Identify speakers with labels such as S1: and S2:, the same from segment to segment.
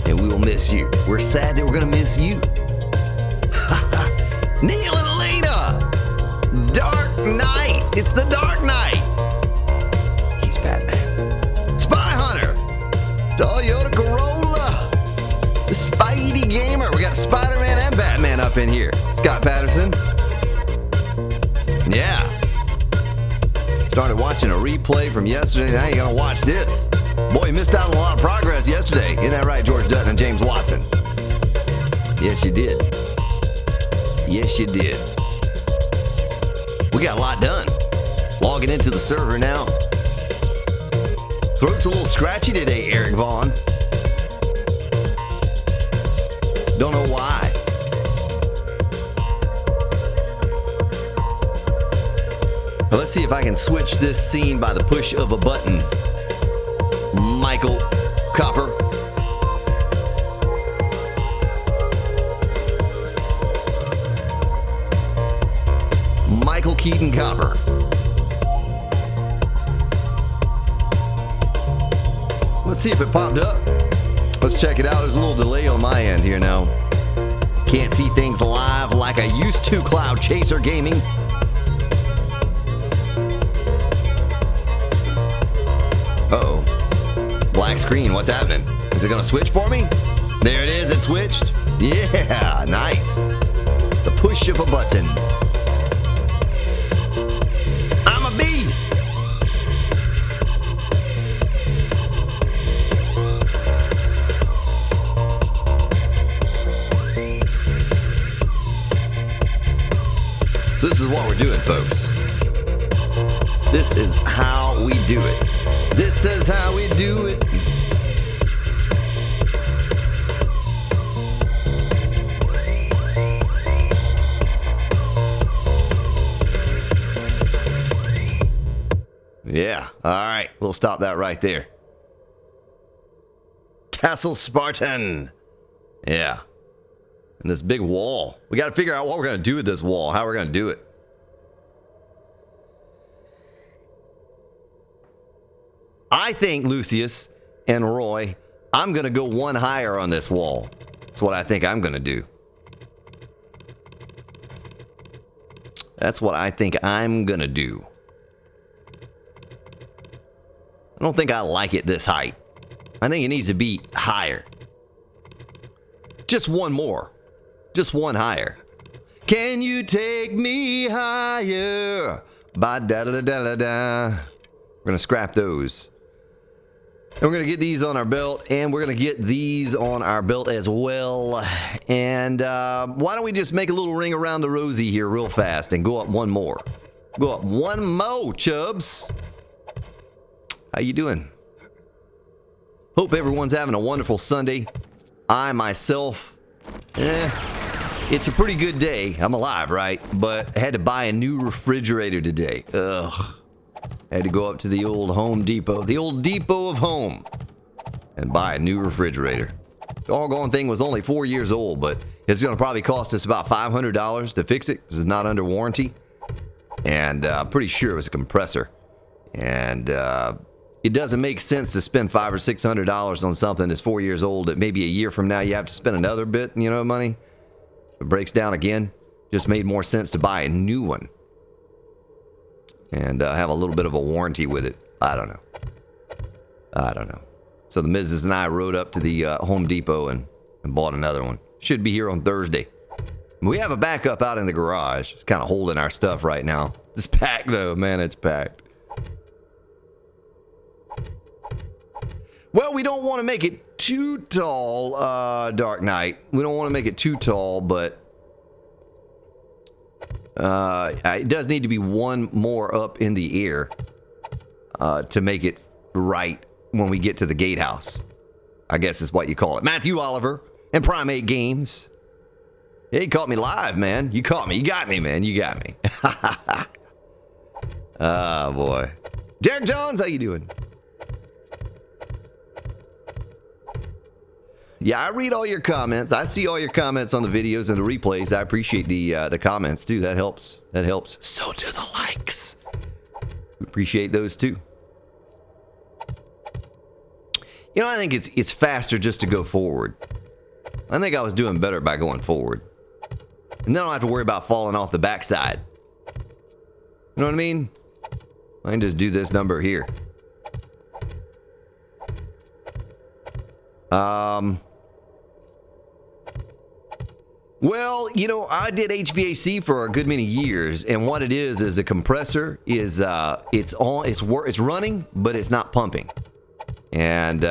S1: and we will miss you. We're sad that we're gonna miss you. Neil and Elena! Dark Knight! It's the Dark Knight! He's Batman. Spy Hunter! Toyota Corolla! The Spidey Gamer! We got Spider-Man and Batman up in here. Scott Patterson. Yeah. Started watching a replay from yesterday. Now you're gonna watch this. Boy, you missed out on a lot of progress yesterday. Isn't that right, George Dutton and James Watson? Yes, you did. Yes, you did. We got a lot done. Logging into the server now. Throat's a little scratchy today, Eric Vaughn. Don't know why. Well, let's see if I can switch this scene by the push of a button. Michael Copper. Michael Keaton Copper. Let's see if it popped up. Let's check it out. There's a little delay on my end here now. Can't see things live like I used to, Cloud Chaser Gaming. Uh-oh. Black screen. What's happening? Is it going to switch for me? There it is. It switched. Yeah, nice. The push of a button. I'm a bee. So this is what we're doing, folks. This is how we do it. This is how we do it. Yeah, all right. We'll stop that right there. Castle Spartan. Yeah. And this big wall. We got to figure out what we're going to do with this wall. How we're going to do it. I think, Lucius and Roy, I'm going to go one higher on this wall. That's what I think I'm going to do. That's what I think I'm going to do. I don't think I like it this height. I think it needs to be higher. Just one more. Just one higher. Can you take me higher? Ba da da da da da. We're going to scrap those. And we're going to get these on our belt, and we're going to get these on our belt as well. And why don't we just make a little ring around the rosy here real fast and go up one more. Go up one more, Chubbs. How you doing? Hope everyone's having a wonderful Sunday. I myself, it's a pretty good day. I'm alive, right? But I had to buy a new refrigerator today. Ugh. Had to go up to the old Home Depot, the old Depot of Home, and buy a new refrigerator. The doggone thing was only 4 years old, but it's going to probably cost us about $500 to fix it. This is not under warranty. And I'm pretty sure it was a compressor. And it doesn't make sense to spend $500 or $600 on something that's 4 years old that maybe a year from now you have to spend another bit, money. It breaks down again. Just made more sense to buy a new one. And have a little bit of a warranty with it. I don't know. So the Mrs. and I rode up to the Home Depot and bought another one. Should be here on Thursday. We have a backup out in the garage. It's kind of holding our stuff right now. It's packed though, man. It's packed. Well, we don't want to make it too tall, Dark Knight. We don't want to make it too tall, but it does need to be one more up in the air to make it right when we get to the gatehouse. I guess is what you call it. Matthew Oliver and Primate Games. Yeah, you caught me live, man. You caught me. You got me, man. You got me. Oh, boy. Derek Johns, how you doing? Yeah, I read all your comments. I see all your comments on the videos and the replays. I appreciate the comments, too. That helps. That helps. So do the likes. We appreciate those, too. You know, I think it's faster just to go forward. I think I was doing better by going forward. And then I don't have to worry about falling off the backside. You know what I mean? I can just do this number here. Well, you know, I did HVAC for a good many years, and what it is the compressor is it's running, but it's not pumping. And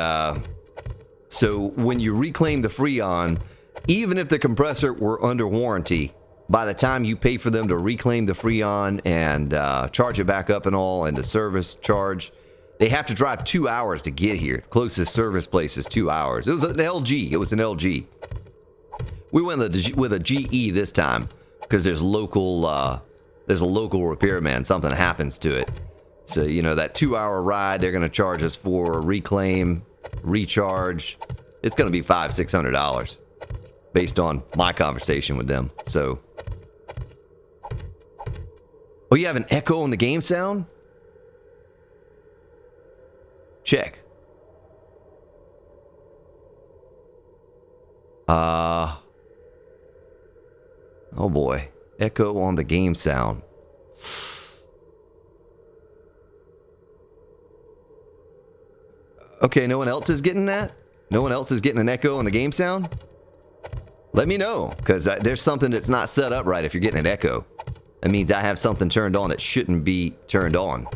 S1: so when you reclaim the Freon, even if the compressor were under warranty, by the time you pay for them to reclaim the Freon and charge it back up and all, and the service charge, they have to drive 2 hours to get here. The closest service place is 2 hours. It was an LG. It was an LG. We went with a GE this time because there's a local repairman. Something happens to it. So, you know, that 2 hour ride they're going to charge us for reclaim, recharge. It's going to be $500-600 based on my conversation with them. So, oh, you have an echo on the game sound? Check. Oh boy. Echo on the game sound. Okay, no one else is getting that? No one else is getting an echo on the game sound? Let me know, because there's something that's not set up right if you're getting an echo. That means I have something turned on that shouldn't be turned on.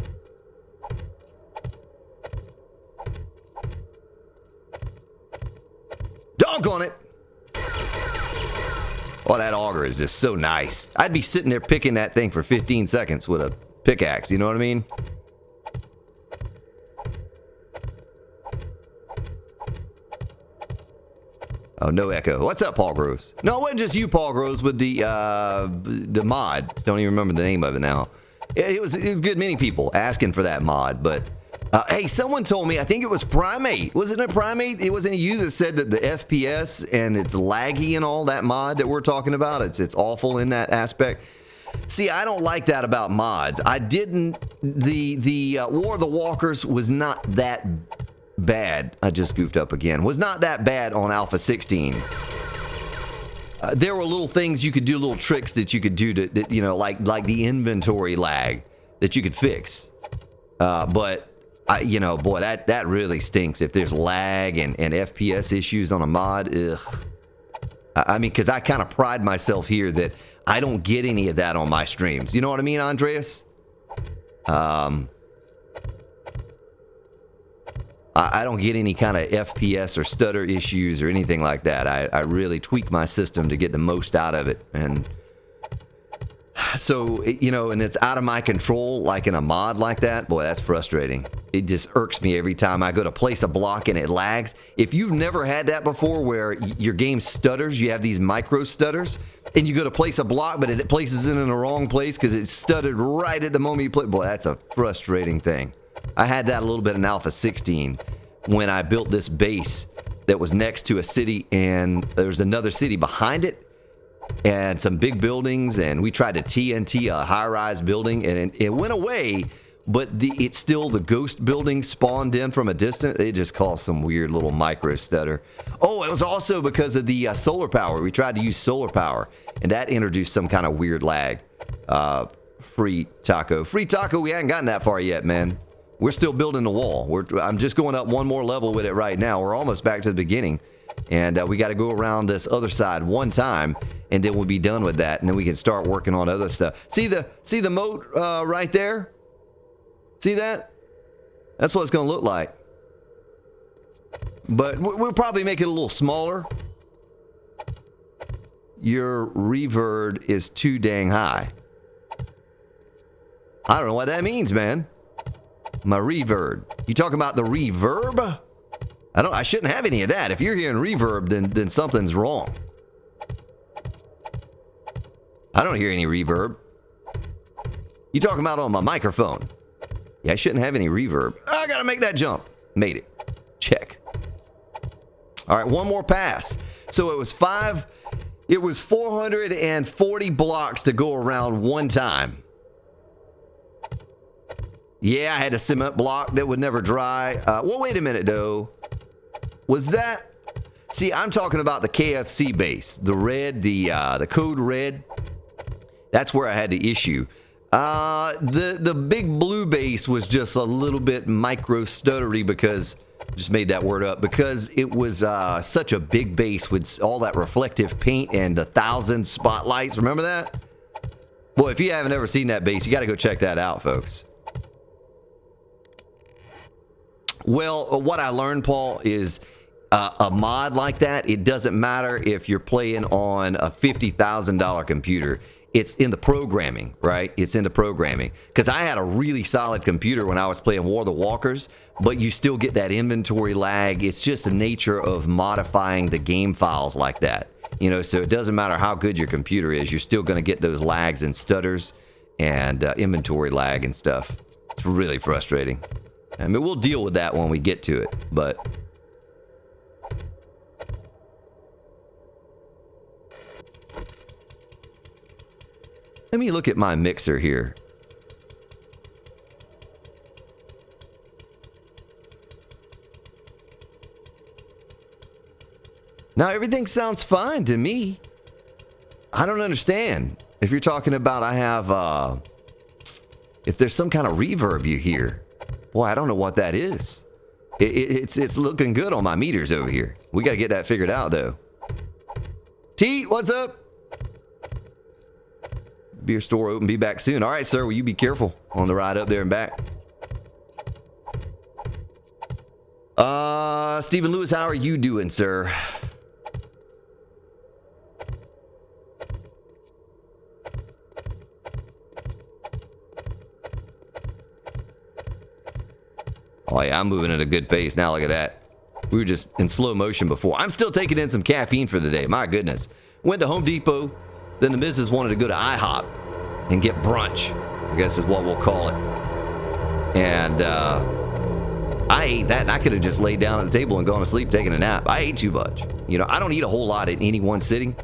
S1: Doggone it! Oh, that auger is just so nice. I'd be sitting there picking that thing for 15 seconds with a pickaxe, you know what I mean? Oh, no echo. What's up, Paul Groves? No, it wasn't just you, Paul Groves, with the mod. Don't even remember the name of it now. It was good many people asking for that mod, but hey, someone told me, I think it was Primate. Was it a Primate? It wasn't you that said that the FPS and it's laggy and all that mod that we're talking about. It's awful in that aspect. See, I don't like that about mods. I didn't. The War of the Walkers was not that bad. I just goofed up again. Was not that bad on Alpha 16. There were little things you could do, little tricks that you could do to, you know, like the inventory lag that you could fix. But you know, boy, that really stinks if there's lag and FPS issues on a mod. Ugh. I mean, because I kind of pride myself here that I don't get any of that on my streams. You know what I mean, Andreas? I don't get any kind of FPS or stutter issues or anything like that. I really tweak my system to get the most out of it. And so, you know, and it's out of my control, like in a mod like that. Boy, that's frustrating. It just irks me every time I go to place a block and it lags. If you've never had that before where your game stutters, you have these micro stutters, and you go to place a block, but it places it in the wrong place because it stuttered right at the moment you play. Boy, that's a frustrating thing. I had that a little bit in Alpha 16 when I built this base that was next to a city, and there's another city behind it and some big buildings, and we tried to TNT a high-rise building, and it went away, but it's still the ghost building spawned in from a distance. It just caused some weird little micro stutter. Oh, it was also because of the solar power. We tried to use solar power, and that introduced some kind of weird lag. Free Taco, we haven't gotten that far yet, man. We're still building the wall. I'm just going up one more level with it right now. We're almost back to the beginning. And we got to go around this other side one time, and then we'll be done with that. And then we can start working on other stuff. See the moat right there? See that? That's what it's going to look like. But we'll probably make it a little smaller. Your reverb is too dang high. I don't know what that means, man. My reverb. You talking about the reverb? I shouldn't have any of that. If you're hearing reverb, then something's wrong. I don't hear any reverb. You talking about on my microphone? Yeah, I shouldn't have any reverb. I gotta make that jump. Made it. Check. All right, one more pass. So it was 440 blocks to go around one time. Yeah, I had a cement block that would never dry. Well, wait a minute, though. Was that... See, I'm talking about the KFC base. The red, the code red. That's where I had the issue. The big blue base was just a little bit micro stuttery because... Just made that word up because it was such a big base with all that reflective paint and the 1,000 spotlights. Remember that? Well, if you haven't ever seen that base, you got to go check that out, folks. Well, what I learned, Paul, is a mod like that, it doesn't matter if you're playing on a $50,000 computer. It's in the programming, right? It's in the programming. Because I had a really solid computer when I was playing War of the Walkers, but you still get that inventory lag. It's just the nature of modifying the game files like that. You know, so it doesn't matter how good your computer is, you're still going to get those lags and stutters and inventory lag and stuff. It's really frustrating. I mean, we'll deal with that when we get to it, but... Let me look at my mixer here. Now, everything sounds fine to me. I don't understand. If you're talking about I have, if there's some kind of reverb you hear. Boy, I don't know what that is. It's looking good on my meters over here. We got to get that figured out, though. Teet, what's up? Beer store open, be back soon. All right, sir, will you be careful on the ride up there and back? Stephen Lewis, how are you doing, sir? Oh yeah, I'm moving at a good pace now. Look at that. We were just in slow motion before. I'm still taking in some caffeine for the day. My goodness. Went to Home Depot. Then the missus wanted to go to IHOP and get brunch, I guess is what we'll call it. And I ate that, and I could have just laid down at the table and gone to sleep taking a nap. I ate too much. You know, I don't eat a whole lot in any one sitting,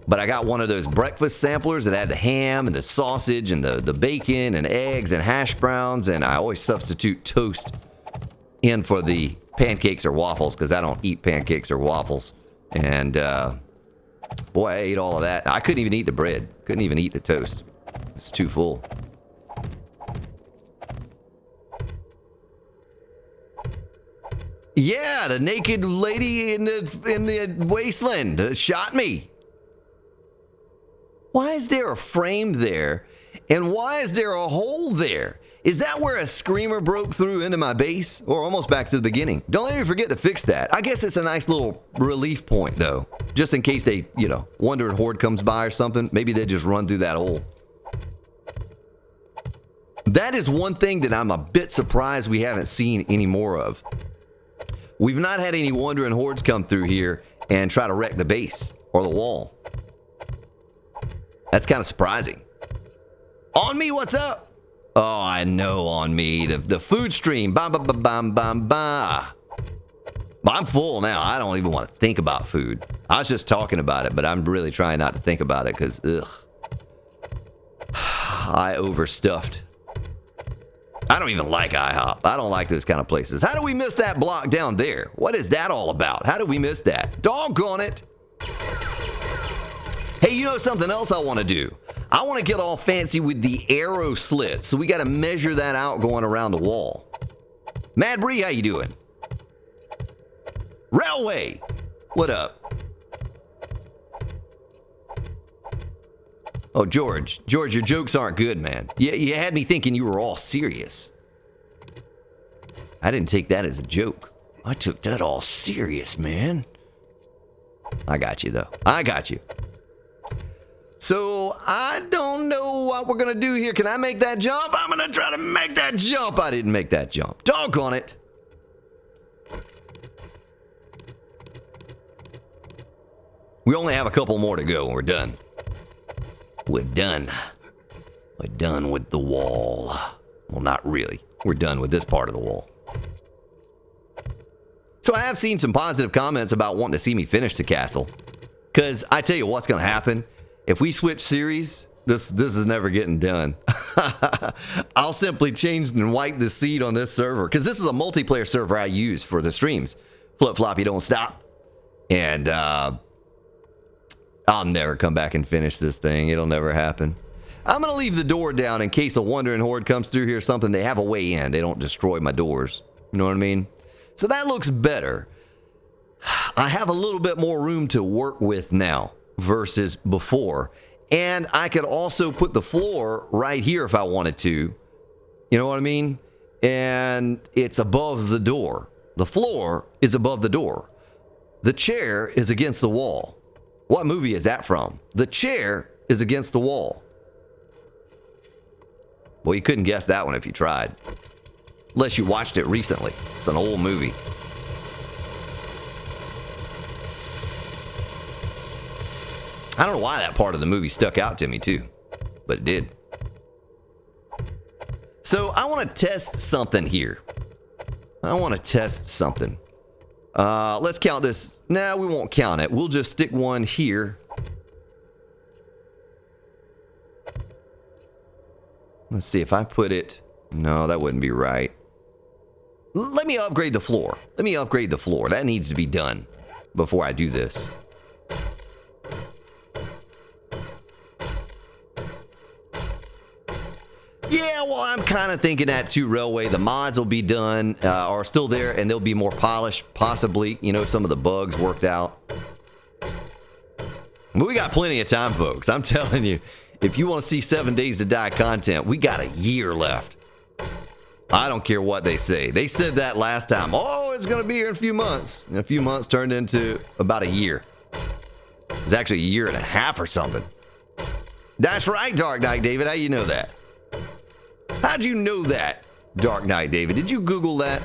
S1: but I got one of those breakfast samplers that had the ham and the sausage and the bacon and eggs and hash browns, and I always substitute toast in for the pancakes or waffles because I don't eat pancakes or waffles. And boy, I ate all of that. I couldn't even eat the bread. Couldn't even eat the toast. It's too full. Yeah, the naked lady in the wasteland shot me. Why is there a frame there? And why is there a hole there? Is that where a screamer broke through into my base? Or almost back to the beginning? Don't let me forget to fix that. I guess it's a nice little relief point, though. Just in case they, you know, wondering Horde comes by or something. Maybe they just run through that hole. That is one thing that I'm a bit surprised we haven't seen any more of. We've not had any wandering Hordes come through here and try to wreck the base or the wall. That's kind of surprising. On me, what's up? Oh, I know, on me. The food stream. Ba ba ba ba ba ba. I'm full now. I don't even want to think about food. I was just talking about it, but I'm really trying not to think about it because, ugh. I overstuffed. I don't even like IHOP. I don't like those kind of places. How do we miss that block down there? What is that all about? How did we miss that? Doggone it. Hey, you know something else I want to do? I want to get all fancy with the arrow slits, so we got to measure that out going around the wall. Mad Bree, how you doing? Railway, what up? Oh, George, your jokes aren't good, man. You had me thinking you were all serious. I didn't take that as a joke. I took that all serious, man. I got you, though. I got you. So, I don't know what we're going to do here. Can I make that jump? I'm going to try to make that jump. I didn't make that jump. Doggone it. We only have a couple more to go and we're done. We're done. We're done with the wall. Well, not really. We're done with this part of the wall. So I have seen some positive comments about wanting to see me finish the castle. Because I tell you what's going to happen. If we switch series, this is never getting done. I'll simply change and wipe the seed on this server. Because this is a multiplayer server I use for the streams. Flip-floppy don't stop. And I'll never come back and finish this thing. It'll never happen. I'm going to leave the door down in case a wandering horde comes through here or something. They have a way in. They don't destroy my doors. You know what I mean? So that looks better. I have a little bit more room to work with now versus before. And I could also put the floor right here if I wanted to. You know what I mean? And it's above the door. The floor is above the door. The chair is against the wall. What movie is that from? The chair is against the wall. Well, you couldn't guess that one if you tried. Unless you watched it recently. It's an old movie. I don't know why that part of the movie stuck out to me too, but it did. So I want to test something here. Let's count this. No, we won't count it. We'll just stick one here. Let's see if I put it. No, that wouldn't be right. Let me upgrade the floor. That needs to be done before I do this. Yeah, well, I'm kind of thinking that too, Railway. The mods will be done, are still there, and they'll be more polished, possibly. You know, some of the bugs worked out. But we got plenty of time, folks. I'm telling you, if you want to see 7 Days to Die content, we got a year left. I don't care what they say. They said that last time. Oh, it's going to be here in a few months. And a few months turned into about a year. It's actually a year and a half or something. That's right, Dark Knight David. How you know that? How'd you know that, Dark Knight David? Did you Google that?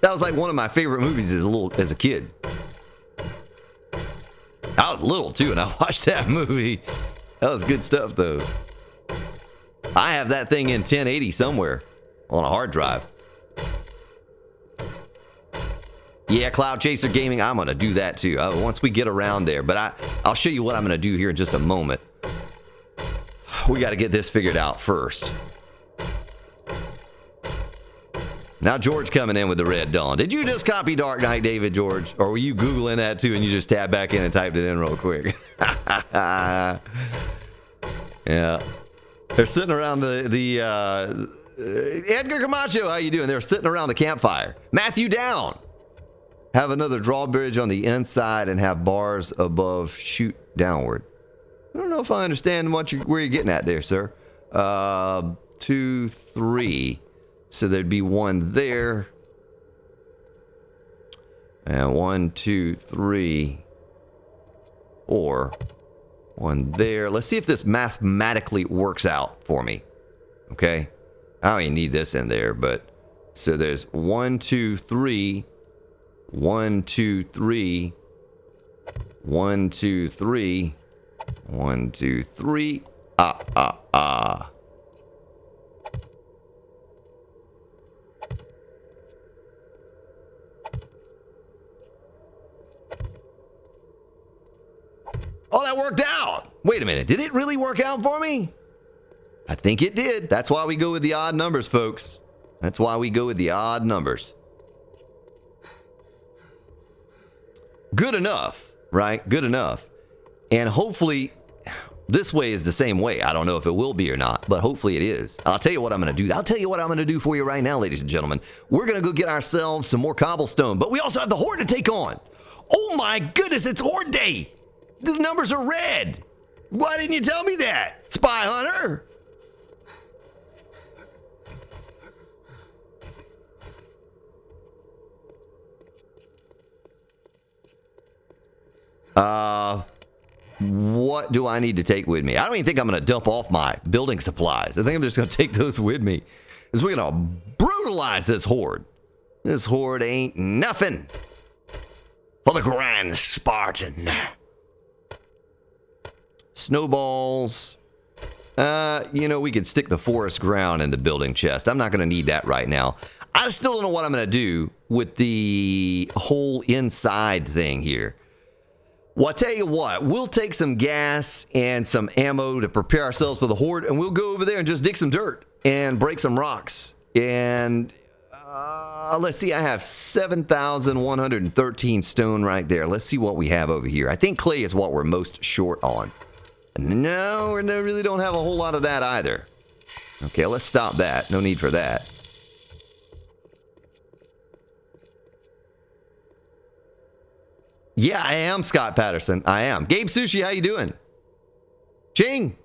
S1: That was like one of my favorite movies as a kid. I was little too, and I watched that movie. That was good stuff, though. I have that thing in 1080 somewhere on a hard drive. Yeah, Cloud Chaser Gaming, I'm going to do that too once we get around there. But I'll show you what I'm going to do here in just a moment. We got to get this figured out first. Now George coming in with the Red Dawn. Did you just copy Dark Knight David, George? Or were you Googling that too and you just tabbed back in and typed it in real quick? Yeah. They're sitting around the Edgar Camacho, how you doing? They're sitting around the campfire. Matthew Down. Have another drawbridge on the inside and have bars above shoot downward. I don't know if I understand where you're getting at there, sir. 2, 3. So there'd be one there. And 1, 2, 3. Or one there. Let's see if this mathematically works out for me. Okay. I don't even need this in there, but so there's 1, 2, 3. 1, 2, 3. 1, 2, 3. 1, 2, 3. Ah. Oh, that worked out. Wait a minute. Did it really work out for me? I think it did. That's why we go with the odd numbers, folks. That's why we go with the odd numbers. Good enough, right? Good enough. And hopefully this way is the same way. I don't know if it will be or not, but hopefully it is. I'll tell you what I'm going to do. I'll tell you what I'm going to do for you right now, ladies and gentlemen. We're going to go get ourselves some more cobblestone, but we also have the Horde to take on. Oh my goodness, it's Horde Day. The numbers are red. Why didn't you tell me that, Spy Hunter? What do I need to take with me? I don't even think I'm going to dump off my building supplies. I think I'm just going to take those with me. Because we're going to brutalize this Horde. This Horde ain't nothing for the Grand Spartan. Snowballs. You know, we could stick the forest ground in the building chest. I'm not going to need that right now. I still don't know what I'm going to do with the whole inside thing here. Well, I tell you what, we'll take some gas and some ammo to prepare ourselves for the Horde, and we'll go over there and just dig some dirt and break some rocks. And Let's see, I have 7,113 stone right there. Let's see what we have over here. I think clay is what we're most short on. No, we really don't have a whole lot of that either. Okay, let's stop that. No need for that. Yeah, I am Scott Patterson. I am. Gabe Sushi, how you doing? Ching!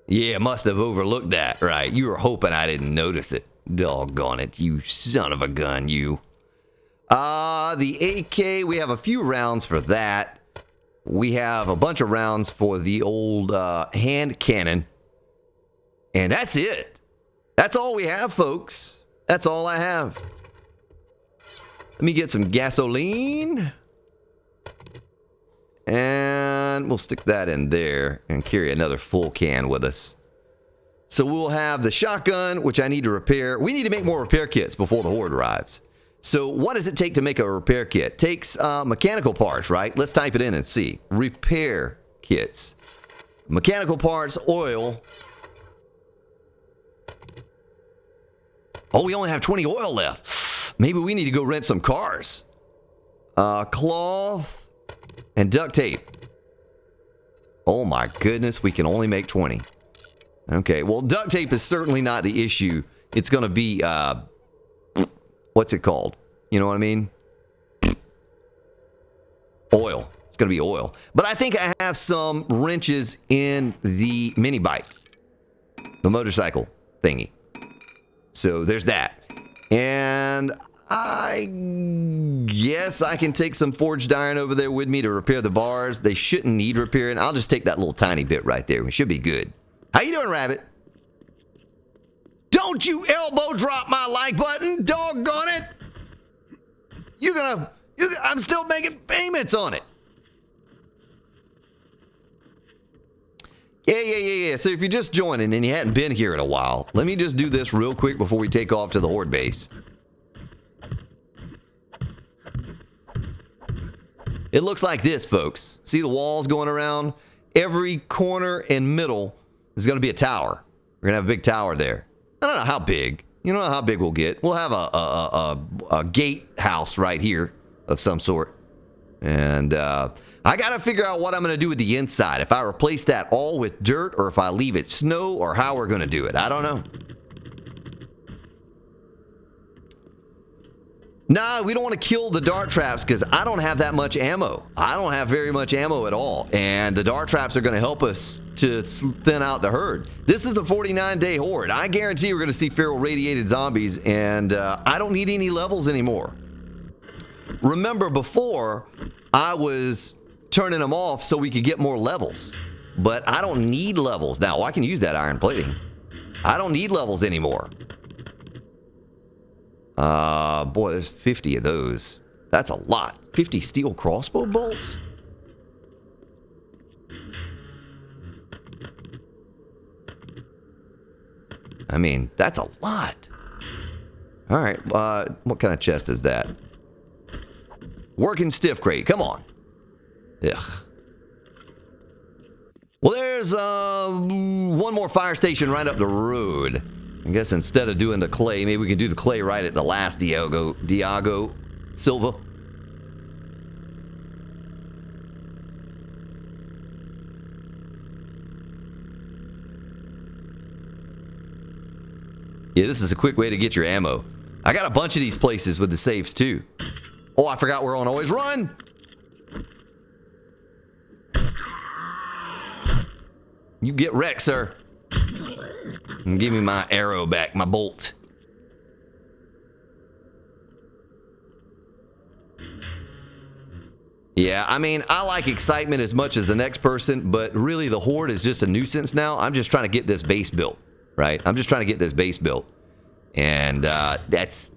S1: Yeah, must have overlooked that. Right, you were hoping I didn't notice it. Doggone it, you son of a gun, you. The AK, we have a few rounds for that. We have a bunch of rounds for the old hand cannon. And that's it. That's all we have, folks. That's all I have. Let me get some gasoline. And we'll stick that in there and carry another full can with us. So we'll have the shotgun, which I need to repair. We need to make more repair kits before the Horde arrives. So what does it take to make a repair kit? It takes mechanical parts, right? Let's type it in and see. Repair kits. Mechanical parts, oil. Oh, we only have 20 oil left. Maybe we need to go rent some cars. Cloth and duct tape. Oh my goodness, we can only make 20. Okay, well, duct tape is certainly not the issue. It's going to be, what's it called? You know what I mean? Oil. It's going to be oil. But I think I have some wrenches in the mini bike. The motorcycle thingy. So there's that. And I guess I can take some forged iron over there with me to repair the bars. They shouldn't need repairing. I'll just take that little tiny bit right there. We should be good. How you doing, Rabbit? Don't you elbow drop my like button, doggone it! I'm still making payments on it. Yeah. So if you're just joining and you hadn't been here in a while, let me just do this real quick before we take off to the Horde base. It looks like this, folks. See the walls going around? Every corner and middle is going to be a tower. We're going to have a big tower there. I don't know how big. You don't know how big we'll get. We'll have a gate house right here of some sort. And I got to figure out what I'm going to do with the inside. If I replace that all with dirt or if I leave it snow or how we're going to do it. I don't know. Nah, we don't want to kill the dart traps because I don't have that much ammo. I don't have very much ammo at all. And the dart traps are going to help us to thin out the herd. This is a 49-day horde. I guarantee we're going to see feral radiated zombies. And I don't need any levels anymore. Remember before, I was turning them off so we could get more levels. But I don't need levels. Now, I can use that iron plating. I don't need levels anymore. Boy, there's 50 of those. That's a lot. 50 steel crossbow bolts? I mean, that's a lot. All right, what kind of chest is that? Working stiff crate, come on. Ugh. Well, there's one more fire station right up the road. I guess instead of doing the clay, maybe we can do the clay right at the last Diago Silva. Yeah, this is a quick way to get your ammo. I got a bunch of these places with the safes too. Oh, I forgot we're on Always Run. You get wrecked, sir. And give me my arrow back, my bolt. Yeah, I mean, I like excitement as much as the next person, but really the Horde is just a nuisance now. I'm just trying to get this base built, right? I'm just trying to get this base built. And that's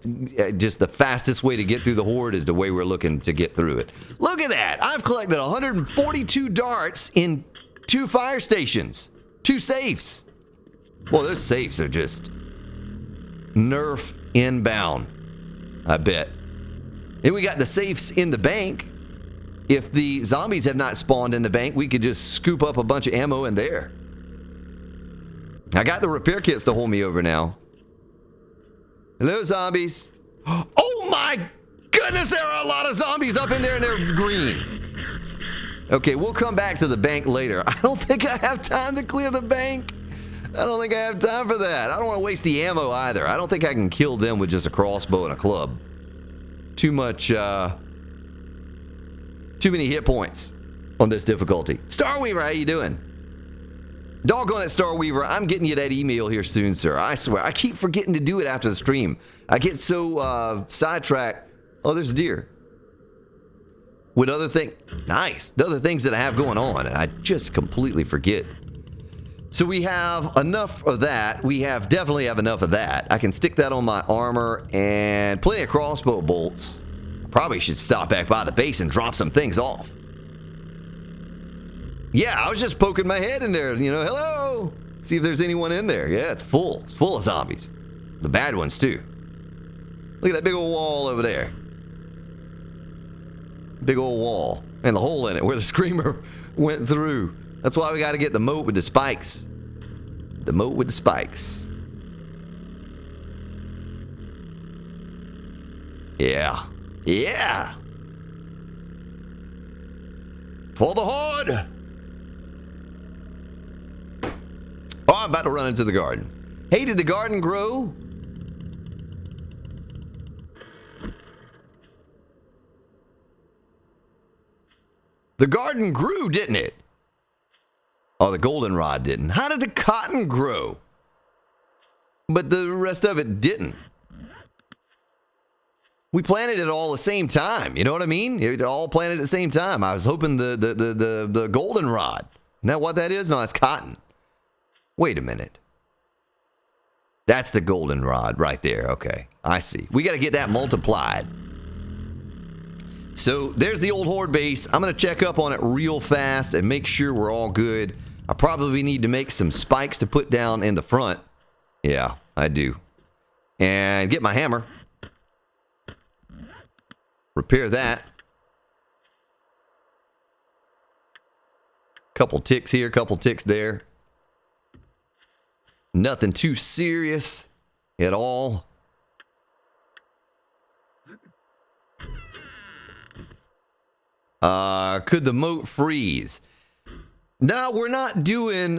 S1: just the fastest way to get through the Horde is the way we're looking to get through it. Look at that. I've collected 142 darts in 2 fire stations, 2 safes. Well, those safes are just nerf inbound, I bet. And we got the safes in the bank. If the zombies have not spawned in the bank, we could just scoop up a bunch of ammo in there. I got the repair kits to hold me over now. Hello, zombies. Oh my goodness, there are a lot of zombies up in there and they're green. Okay, we'll come back to the bank later. I don't think I have time to clear the bank. I don't think I have time for that. I don't want to waste the ammo either. I don't think I can kill them with just a crossbow and a club. Too much, too many hit points on this difficulty. Starweaver, how you doing? Doggone it, Starweaver, I'm getting you that email here soon, sir. I swear. I keep forgetting to do it after the stream. I get so sidetracked. Oh, there's a deer. With other things. Nice. The other things that I have going on, and I just completely forget. So we have enough of that. We definitely have enough of that. I can stick that on my armor and plenty of crossbow bolts. Probably should stop back by the base and drop some things off. Yeah, I was just poking my head in there, you know, hello! See if there's anyone in there. Yeah, it's full. It's full of zombies. The bad ones, too. Look at that big old wall over there. Big old wall. And the hole in it where the screamer went through. That's why we got to get the moat with the spikes. The moat with the spikes. Yeah. Yeah! For the Horde! Oh, I'm about to run into the garden. Hey, did the garden grow? The garden grew, didn't it? Oh, the goldenrod didn't. How did the cotton grow? But the rest of it didn't. We planted it all at the same time. You know what I mean? It all planted at the same time. I was hoping the goldenrod. Isn't that what that is? No, that's cotton. Wait a minute. That's the goldenrod right there. Okay, I see. We got to get that multiplied. So there's the old Horde base. I'm going to check up on it real fast and make sure we're all good. I probably need to make some spikes to put down in the front. Yeah, I do. And get my hammer. Repair that. Couple ticks here, couple ticks there. Nothing too serious at all. Could the moat freeze? No, we're not doing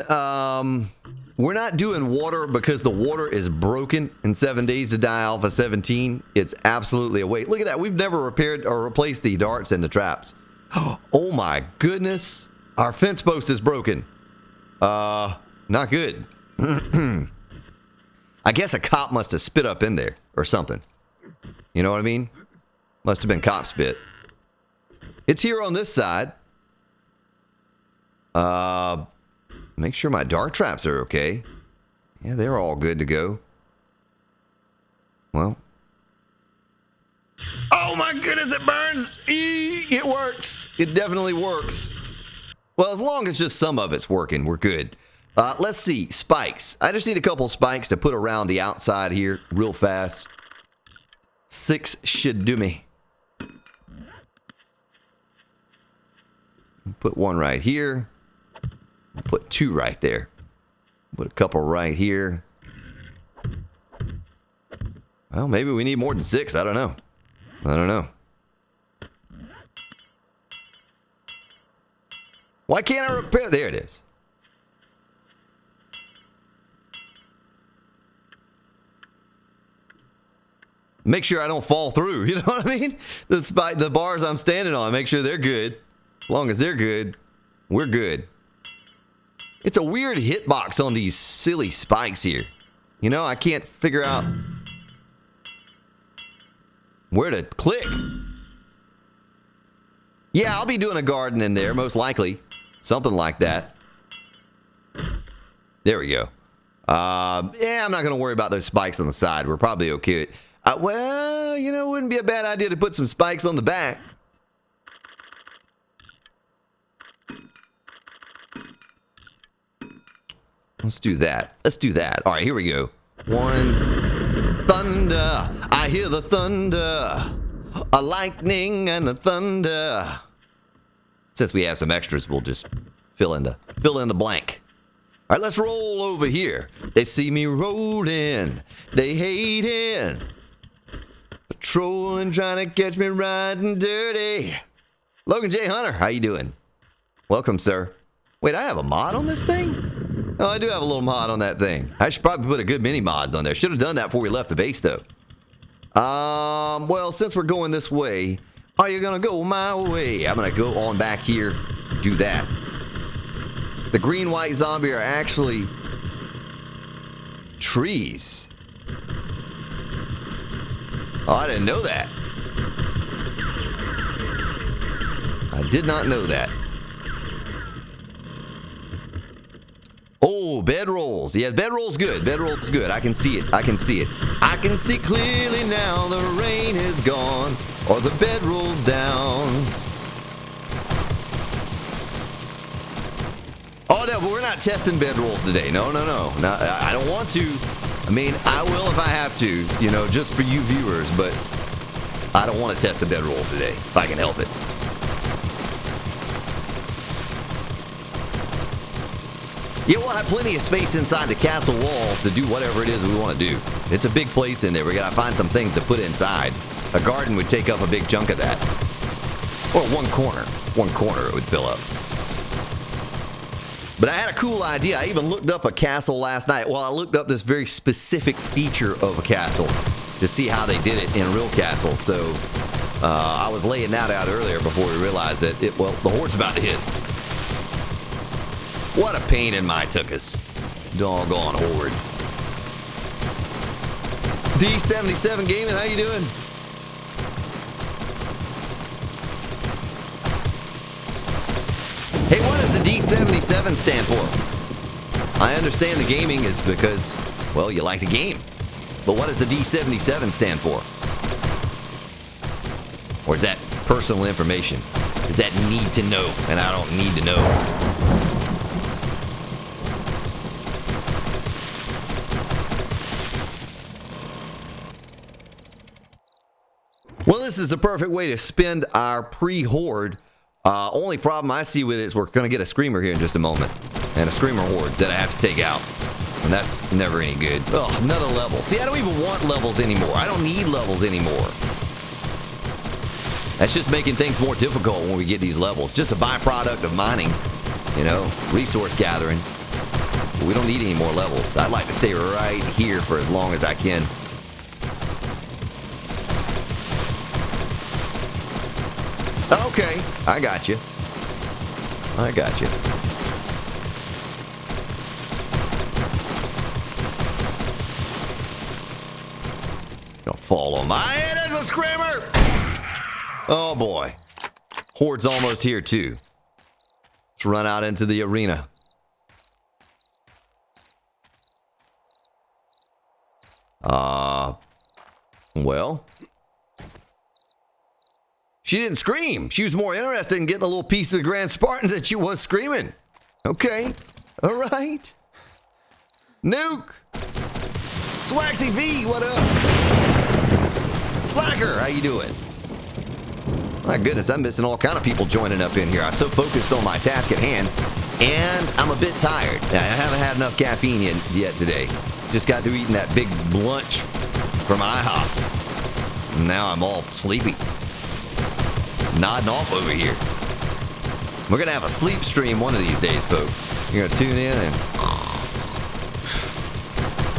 S1: water because the water is broken in 7 days to die alpha 17. It's absolutely a waste. Look at that. We've never repaired or replaced the darts and the traps. Oh my goodness. Our fence post is broken. Not good. I guess a cop must have spit up in there or something. You know what I mean? Must have been cop spit. It's here on this side. Make sure my dart traps are okay. Yeah, they're all good to go. Well. Oh my goodness, it burns! It works. It definitely works. Well, as long as just some of it's working, we're good. Let's see. Spikes. I just need a couple spikes to put around the outside here real fast. 6 should do me. Put one right here. Put 2 right there. Put a couple right here. Well, maybe we need more than 6. I don't know. I don't know. Why can't I repair? There it is. Make sure I don't fall through. You know what I mean? The bars I'm standing on, make sure they're good. As long as they're good, we're good. It's a weird hitbox on these silly spikes here. You know, I can't figure out where to click. Yeah, I'll be doing a garden in there, most likely. Something like that. There we go. Yeah, I'm not going to worry about those spikes on the side. We're probably okay. Well, you know, it wouldn't be a bad idea to put some spikes on the back. Let's do that. Let's do that. All right, here we go. 1. Thunder. I hear the thunder. A lightning and the thunder. Since we have some extras, we'll just fill in the blank. right, let's roll over here. They see me rolling. They hating. Patrolling, trying to catch me riding dirty. Logan J. Hunter, how you doing? Welcome, sir. Wait, I have a mod on this thing? Oh, I do have a little mod on that thing. I should probably put a good many mods on there. Should have done that before we left the base, though. Well, since we're going this way, are you gonna go my way? I'm gonna go on back here, do that. The green white zombie are actually trees. Oh, I didn't know that. I did not know that. Oh, bedrolls. Yeah, bedroll's good. Bedroll's good. I can see it. I can see it. I can see clearly now the rain is gone or the bedroll's down. Oh, no, but we're not testing bedrolls today. No, no, no. No, I don't want to. I mean, I will if I have to, you know, just for you viewers, but I don't want to test the bedrolls today if I can help it. Yeah, we'll have plenty of space inside the castle walls to do whatever it is we want to do. It's a big place in there. We got to find some things to put inside. A garden would take up a big chunk of that. Or one corner. One corner it would fill up. But I had a cool idea. I even looked up a castle last night. Well, I looked up this very specific feature of a castle to see how they did it in real castles. So I was laying that out earlier before we realized that, well, the Horde's about to hit. What a pain in my tuchus. Doggone Horde. D77 Gaming, how you doing? Hey, what does the D77 stand for? I understand the gaming is because, well, you like the game. But what does the D77 stand for? Or is that personal information? Is that need to know, and I don't need to know? Well, this is the perfect way to spend our pre-Horde. Only problem I see with it is we're going to get a Screamer here in just a moment. And a Screamer Horde that I have to take out. And that's never any good. Oh, another level. See, I don't even want levels anymore. I don't need levels anymore. That's just making things more difficult when we get these levels. Just a byproduct of mining. You know, resource gathering. But we don't need any more levels. I'd like to stay right here for as long as I can. Okay, I got you. I got you. Don't fall on my head as a Screamer! Oh boy. Horde's almost here too. Let's run out into the arena. Well. She didn't scream. She was more interested in getting a little piece of the Grand Spartan than she was screaming. Okay. All right. Nuke. Swaxy V, what up? Slacker, how you doing? My goodness, I'm missing all kind of people joining up in here. I'm so focused on my task at hand, and I'm a bit tired. I haven't had enough caffeine yet today. Just got through eating that big lunch from IHOP. Now I'm all sleepy. Nodding off over here. We're going to have a sleep stream one of these days, folks. You're going to tune in and...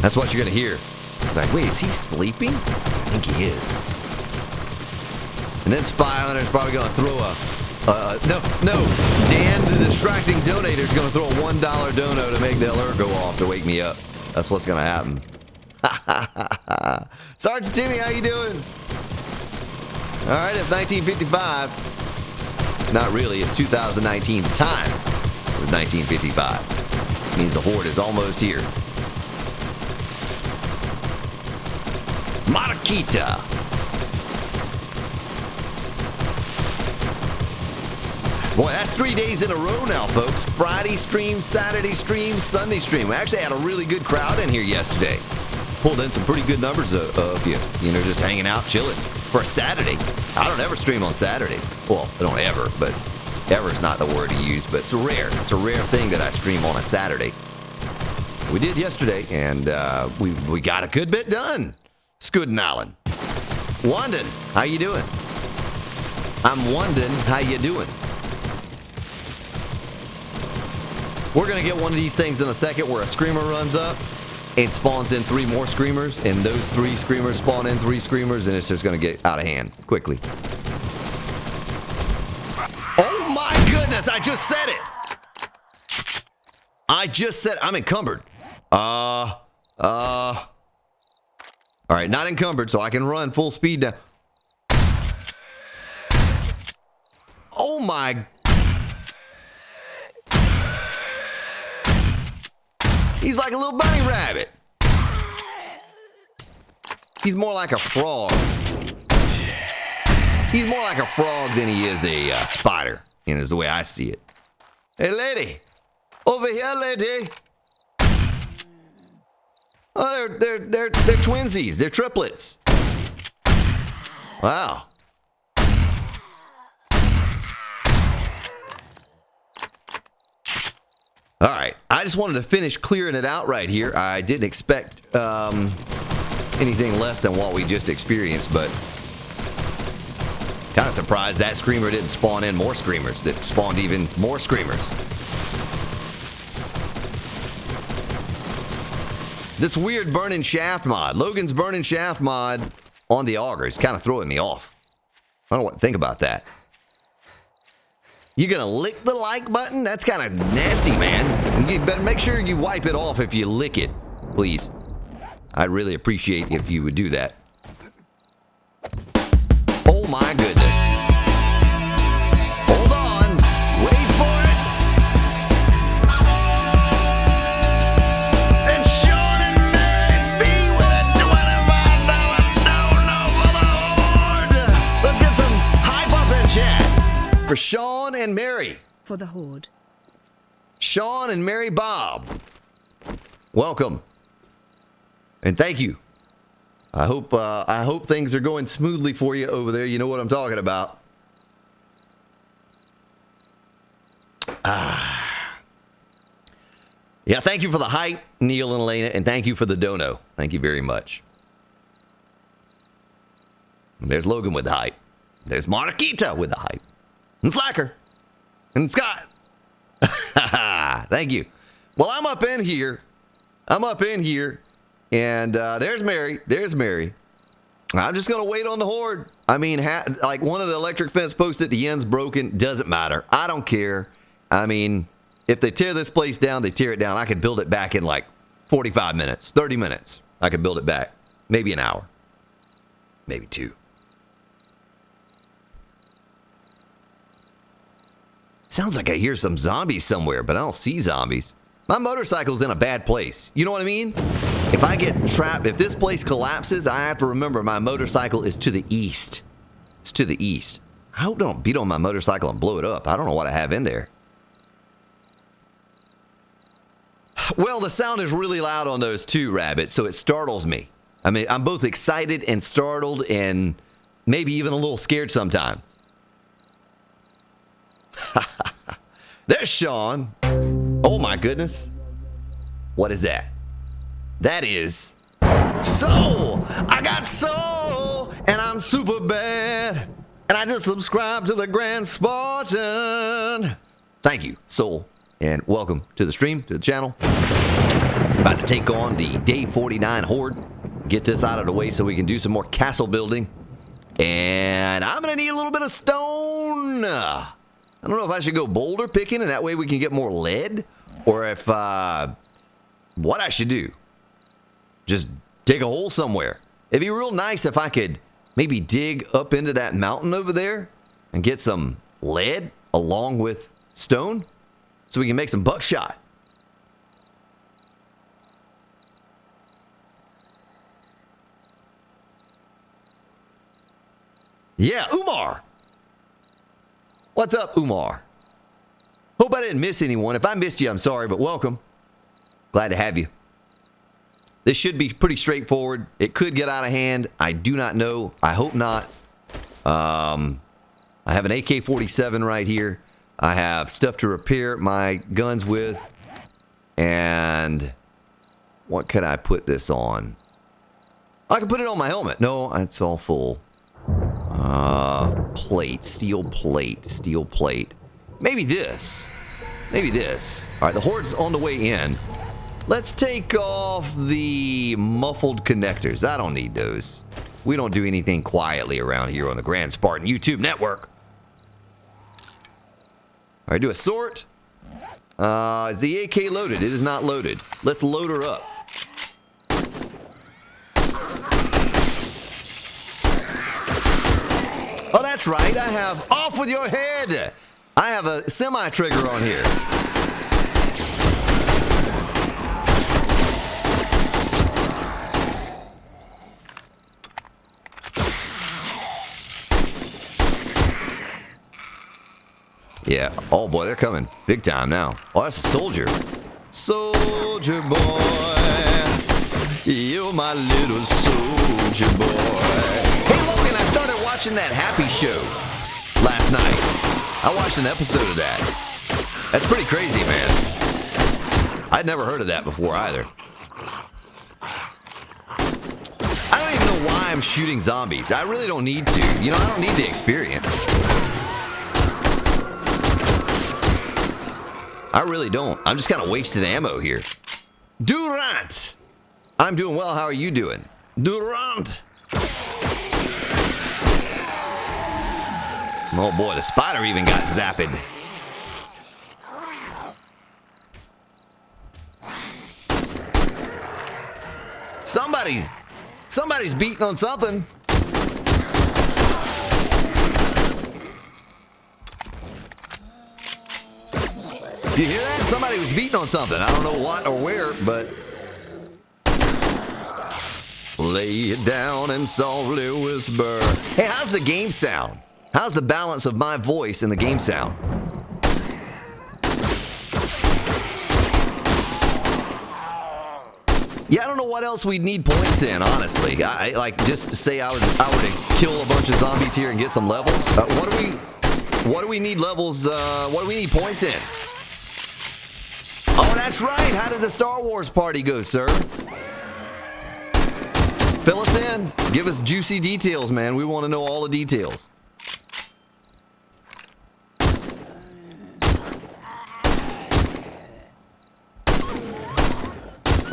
S1: That's what you're going to hear. Like, wait, is he sleeping? I think he is. And then Spy Hunter's probably going to throw no. Dan, the distracting donator, is going to throw a $1 dono to make the alert go off to wake me up. That's what's going to happen. Sergeant Timmy, how you doing? All right, it's 1955. Not really, it's 2019. The time was 1955. Means the Horde is almost here. Marakita. Boy, that's 3 days in a row now, folks. Friday stream, Saturday stream, Sunday stream. We actually had a really good crowd in here yesterday. Pulled in some pretty good numbers of you know, just hanging out, chilling. For a Saturday. I don't ever stream on Saturday. Well, I don't ever, but ever is not the word to use, but it's rare. It's a rare thing that I stream on a Saturday. We did yesterday, and we got a good bit done. Scuden Island. Wandin, how you doing? I'm wondering how you doing. We're going to get one of these things in a second where a screamer runs up and spawns in 3 more screamers, and those 3 screamers spawn in 3 screamers, and it's just going to get out of hand quickly. Oh my goodness, I just said it! I just said I'm encumbered. Alright, not encumbered, so I can run full speed now. Oh my... He's like a little bunny rabbit. He's more like a frog. He's more like a frog than he is a spider, and is the way I see it. Hey, lady. Over here, lady. Oh, they're twinsies. They're triplets. Wow. All right. I just wanted to finish clearing it out right here. I didn't expect anything less than what we just experienced, but kind of surprised that screamer didn't spawn in more screamers. That spawned even more screamers. This weird burning shaft mod. Logan's burning shaft mod on the auger is kind of throwing me off. I don't know what to think about that. You gonna lick the like button? That's kind of nasty, man. You better make sure you wipe it off if you lick it, please. I'd really appreciate if you would do that. Oh my goodness. Hold on. Wait for it. It's Sean and Mary B with a $25 download for the Horde. Let's get some hype up in chat for Sean and Mary.
S2: For the Horde.
S1: Sean and Mary Bob. Welcome. And thank you. I hope things are going smoothly for you over there. You know what I'm talking about. Yeah, thank you for the hype, Neil and Elena, and thank you for the dono. Thank you very much. And there's Logan with the hype. There's Marquita with the hype. And Slacker. And Scott. Thank you. Well, I'm up in here. And there's Mary. There's Mary. I'm just going to wait on the Horde. I mean, like one of the electric fence posts at the end's broken. Doesn't matter. I don't care. I mean, if they tear this place down, they tear it down. I could build it back in like 45 minutes, 30 minutes. I could build it back. Maybe an hour. Maybe 2. Sounds like I hear some zombies somewhere, but I don't see zombies. My motorcycle's in a bad place. You know what I mean? If I get trapped, if this place collapses, I have to remember my motorcycle is to the east. It's to the east. I hope I don't beat on my motorcycle and blow it up. I don't know what I have in there. Well, the sound is really loud on those too, Rabbit, so it startles me. I mean, I'm both excited and startled and maybe even a little scared sometimes. There's Sean. Oh my goodness. What is that? That is Soul. I got Soul and I'm super bad. And I just subscribed to the Grand Spartan. Thank you, Soul. And welcome to the stream, to the channel. About to take on the Day 49 Horde. Get this out of the way so we can do some more castle building. And I'm going to need a little bit of stone. I don't know if I should go boulder picking and that way we can get more lead. Or if, what I should do. Just dig a hole somewhere. It'd be real nice if I could maybe dig up into that mountain over there and get some lead along with stone so we can make some buckshot. Yeah, Umar. What's up, Umar? Hope I didn't miss anyone. If I missed you, I'm sorry, but welcome. Glad to have you. This should be pretty straightforward. It could get out of hand. I do not know. I hope not. I have an AK-47 right here. I have stuff to repair my guns with. And What could I put this on? I can put it on my helmet. No, it's all full. Plate. Steel plate. Steel plate. Maybe this. Maybe this. Alright, the Horde's on the way in. Let's take off the muffled connectors. I don't need those. We don't do anything quietly around here on the Grand Spartan YouTube network. Alright, do a sort. Is the AK loaded? It is not loaded. Let's load her up. Oh, that's right. I have off with your head. I have a semi-trigger on here. Yeah. Oh, boy, they're coming. Big time now. Oh, that's a soldier. Soldier boy. You're my little soldier boy. Hey, Logan, I started watching that Happy Show last night. I watched an episode of that. That's pretty crazy, man. I'd never heard of that before either. I don't even know why I'm shooting zombies. I really don't need to. You know, I don't need the experience. I really don't. I'm just kind of wasted ammo here. Durant! I'm doing well. How are you doing? Durant! Oh boy, the spider even got zapped. Somebody's beating on something. You hear that? Somebody was beating on something. I don't know what or where, but... Lay it down and softly whisper. Hey, how's the game sound? How's the balance of my voice and the game sound? Yeah, I don't know what else we'd need points in, honestly. I like, just to say I were to kill a bunch of zombies here and get some levels. What do we need levels, what do we need points in? Oh, that's right. How did the Star Wars party go, sir? Fill us in. Give us juicy details, man. We want to know all the details.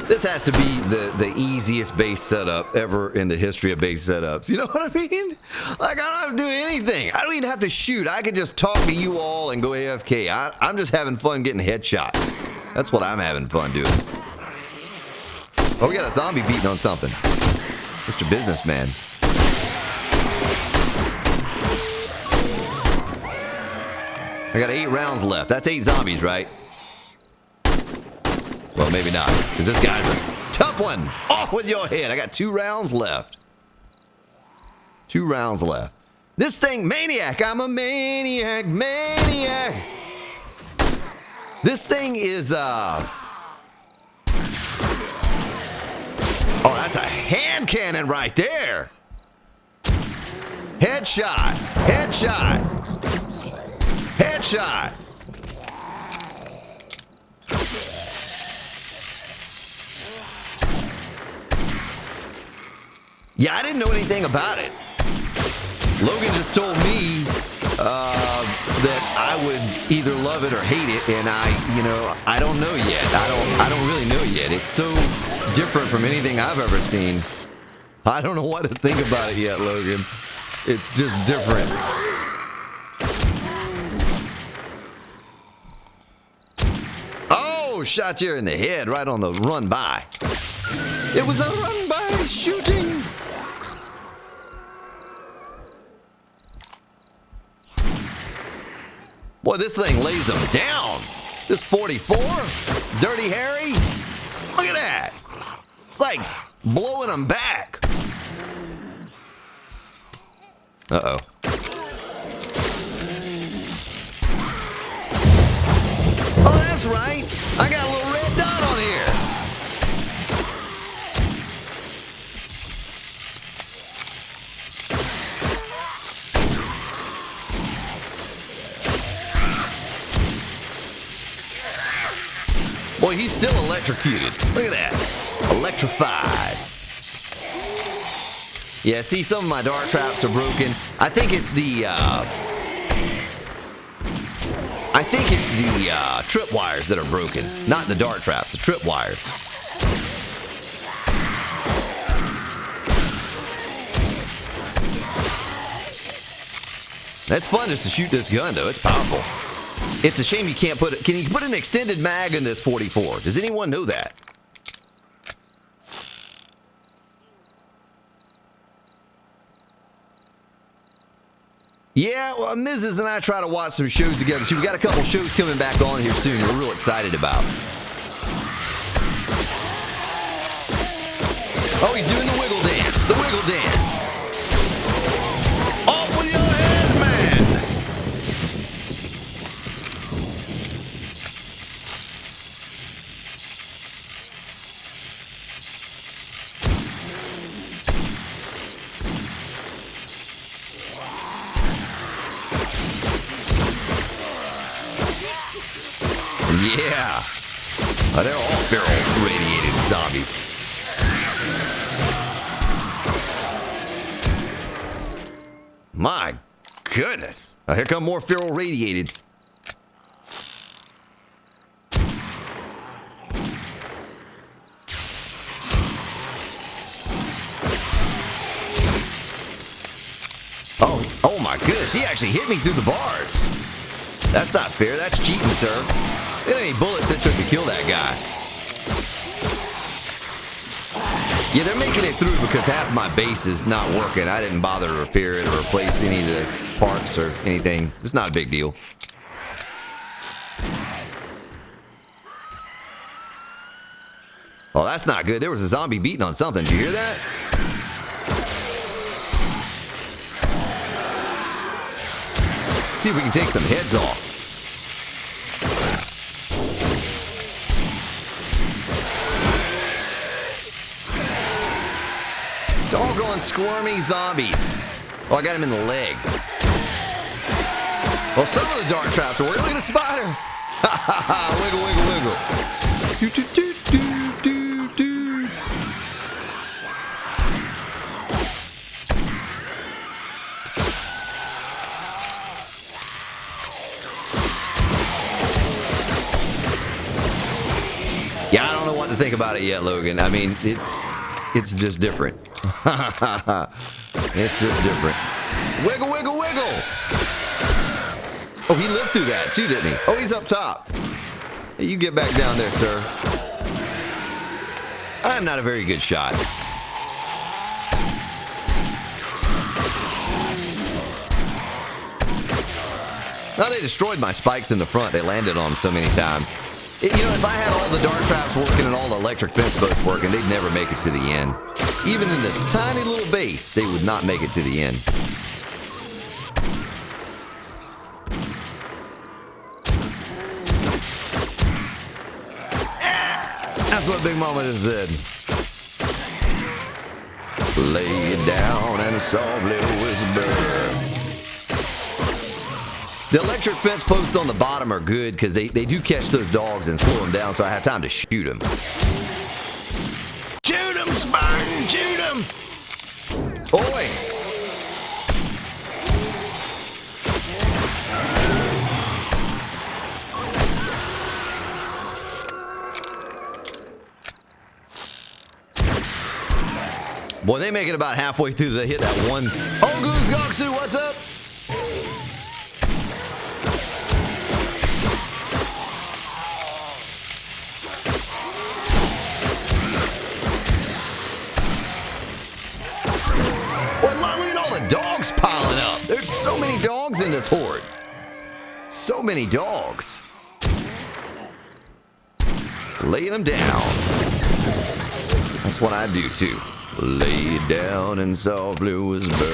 S1: This has to be the easiest base setup ever in the history of base setups. You know what I mean? Like, I don't have to do anything. I don't even have to shoot. I can just talk to you all and go AFK. I'm just having fun getting headshots. That's what I'm having fun doing. Oh, we got a zombie beating on something. Mr. Businessman. I got 8 rounds left. That's 8 zombies, right? Well, maybe not, because this guy's a tough one. Off with your head. I got 2 rounds left. 2 rounds left. This thing, maniac. I'm a maniac, maniac. This thing is, oh, that's a hand cannon right there. Headshot, headshot, headshot. Yeah, I didn't know anything about it. Logan just told me that I would either love it or hate it, and I don't know yet. I don't really know yet. It's so different from anything I've ever seen. I don't know what to think about it yet, Logan. It's just different. Oh, shot you in the head right on the run by. It was a run by shooting. Boy, this thing lays them down. This 44, Dirty Harry. Look at that. It's like blowing them back. Uh-oh. Oh, that's right. I got a little red dot on here. Boy, he's still electrocuted. Look at that. electrified. Yeah, see, some of my dart traps are broken. I think it's the tripwires that are broken, not the dart traps, the tripwires. That's fun just to shoot this gun, though. It's powerful. It's a shame you can't put it. Can you put an extended mag in this 44? Does anyone know that? Yeah, well, Mrs. and I try to watch some shows together. So we've got a couple shows coming back on here soon we're real excited about. Oh, he's doing the wiggle dance. The wiggle dance. Off with your head, man. Yeah. Oh, they're all feral radiated zombies. My goodness. Oh, here come more feral radiateds. Oh my goodness. He actually hit me through the bars. That's not fair. That's cheating, sir. There ain't any bullets it took to kill that guy. Yeah, they're making it through because half of my base is not working. I didn't bother to repair it or replace any of the parts or anything. It's not a big deal. Oh, that's not good. There was a zombie beating on something. Did you hear that? See if we can take some heads off. Doggone squirmy zombies. Oh, I got him in the leg. Well, some of the dart traps are really the spider. Wiggle, wiggle, wiggle. Do, do, do, do, do, do. Yeah, I don't know what to think about it yet, Logan. I mean, it's just different. It's just different. Wiggle, wiggle, wiggle. Oh, he lived through that too, didn't he? Oh, he's up top. Hey, you get back down there, sir. I'm not a very good shot. Now they destroyed my spikes in the front. They landed on them so many times. You know, if I had all the dart traps working and all the electric fence posts working, they'd never make it to the end. Even in this tiny little base, they would not make it to the end. That's what Big Mama just said. Lay it down and softly whisper. The electric fence posts on the bottom are good because they do catch those dogs and slow them down, so I have time to shoot them. Shoot them, Spartan! Shoot them! Oi! Boy, they make it about halfway through to hit that one. Oh, Goose Goksu, what's up? Dogs piling up. There's so many dogs in this horde. So many dogs. Laying them down. That's what I do too. Lay it down and softly whisper.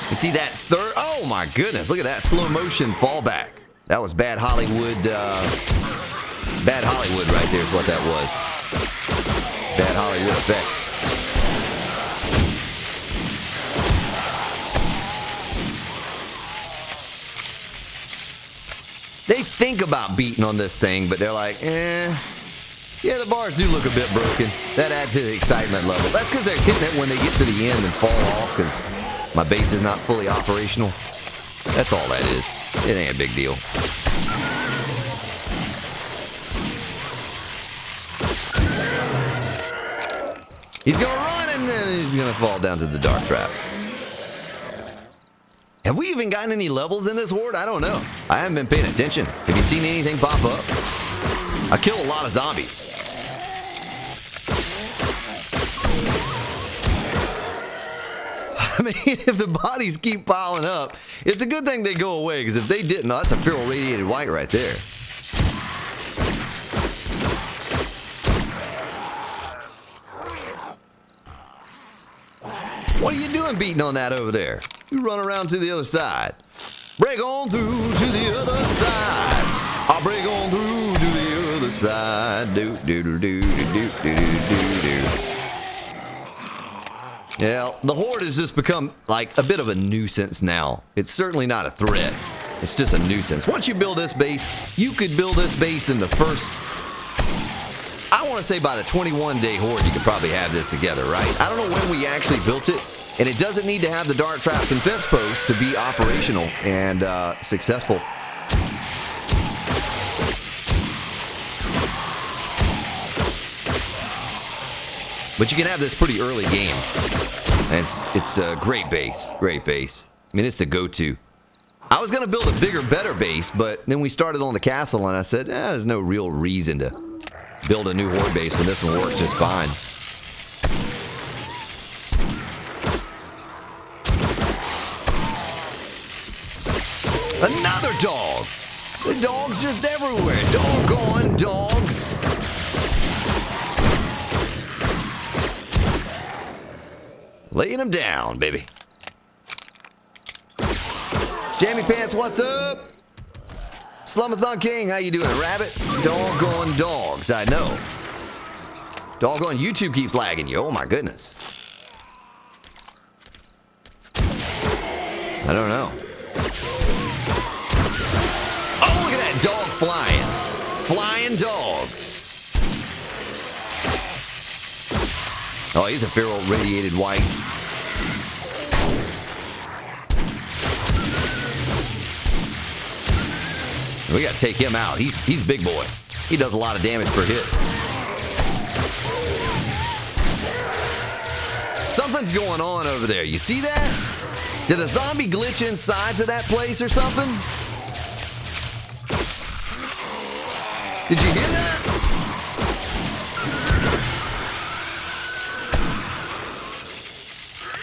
S1: You see that third? Oh my goodness! Look at that slow motion fallback. That was bad Hollywood. Bad Hollywood right there is what that was. Bad Hollywood effects. They think about beating on this thing, but they're like, eh. Yeah, the bars do look a bit broken. That adds to the excitement level. That's because they're hitting it when they get to the end and fall off because my base is not fully operational. That's all that is. It ain't a big deal. He's gonna run and then he's gonna fall down to the dark trap. Have we even gotten any levels in this horde? I don't know. I haven't been paying attention. Have you seen anything pop up? I kill a lot of zombies. I mean, if the bodies keep piling up, it's a good thing they go away, because if they didn't, that's a feral radiated white right there. What are you doing beating on that over there? You run around to the other side. Break on through to the other side. I'll break on through to the other side. Do do do do do do do do do. Yeah, the horde has just become like a bit of a nuisance now. It's certainly not a threat. It's just a nuisance. Once you build this base, you could build this base in the first, I want to say by the 21-day horde, you could probably have this together, right? I don't know when we actually built it, and it doesn't need to have the dart traps and fence posts to be operational and successful. But you can have this pretty early game. And it's a great base. Great base. I mean, it's the go-to. I was going to build a bigger, better base, but then we started on the castle, and I said, there's no real reason to build a new horde base when this one works just fine. Another dog! The dogs just everywhere. Doggone dogs! Laying them down, baby. Jammy Pants, what's up? Slumathon King, how you doing? Rabbit? Doggone dogs, I know. Doggone YouTube keeps lagging you. Oh my goodness. I don't know. Oh, look at that dog flying. Flying dogs. Oh, he's a feral radiated white. We gotta take him out. He's big boy. He does a lot of damage per hit. Something's going on over there. You see that? Did a zombie glitch inside of that place or something? Did you hear that?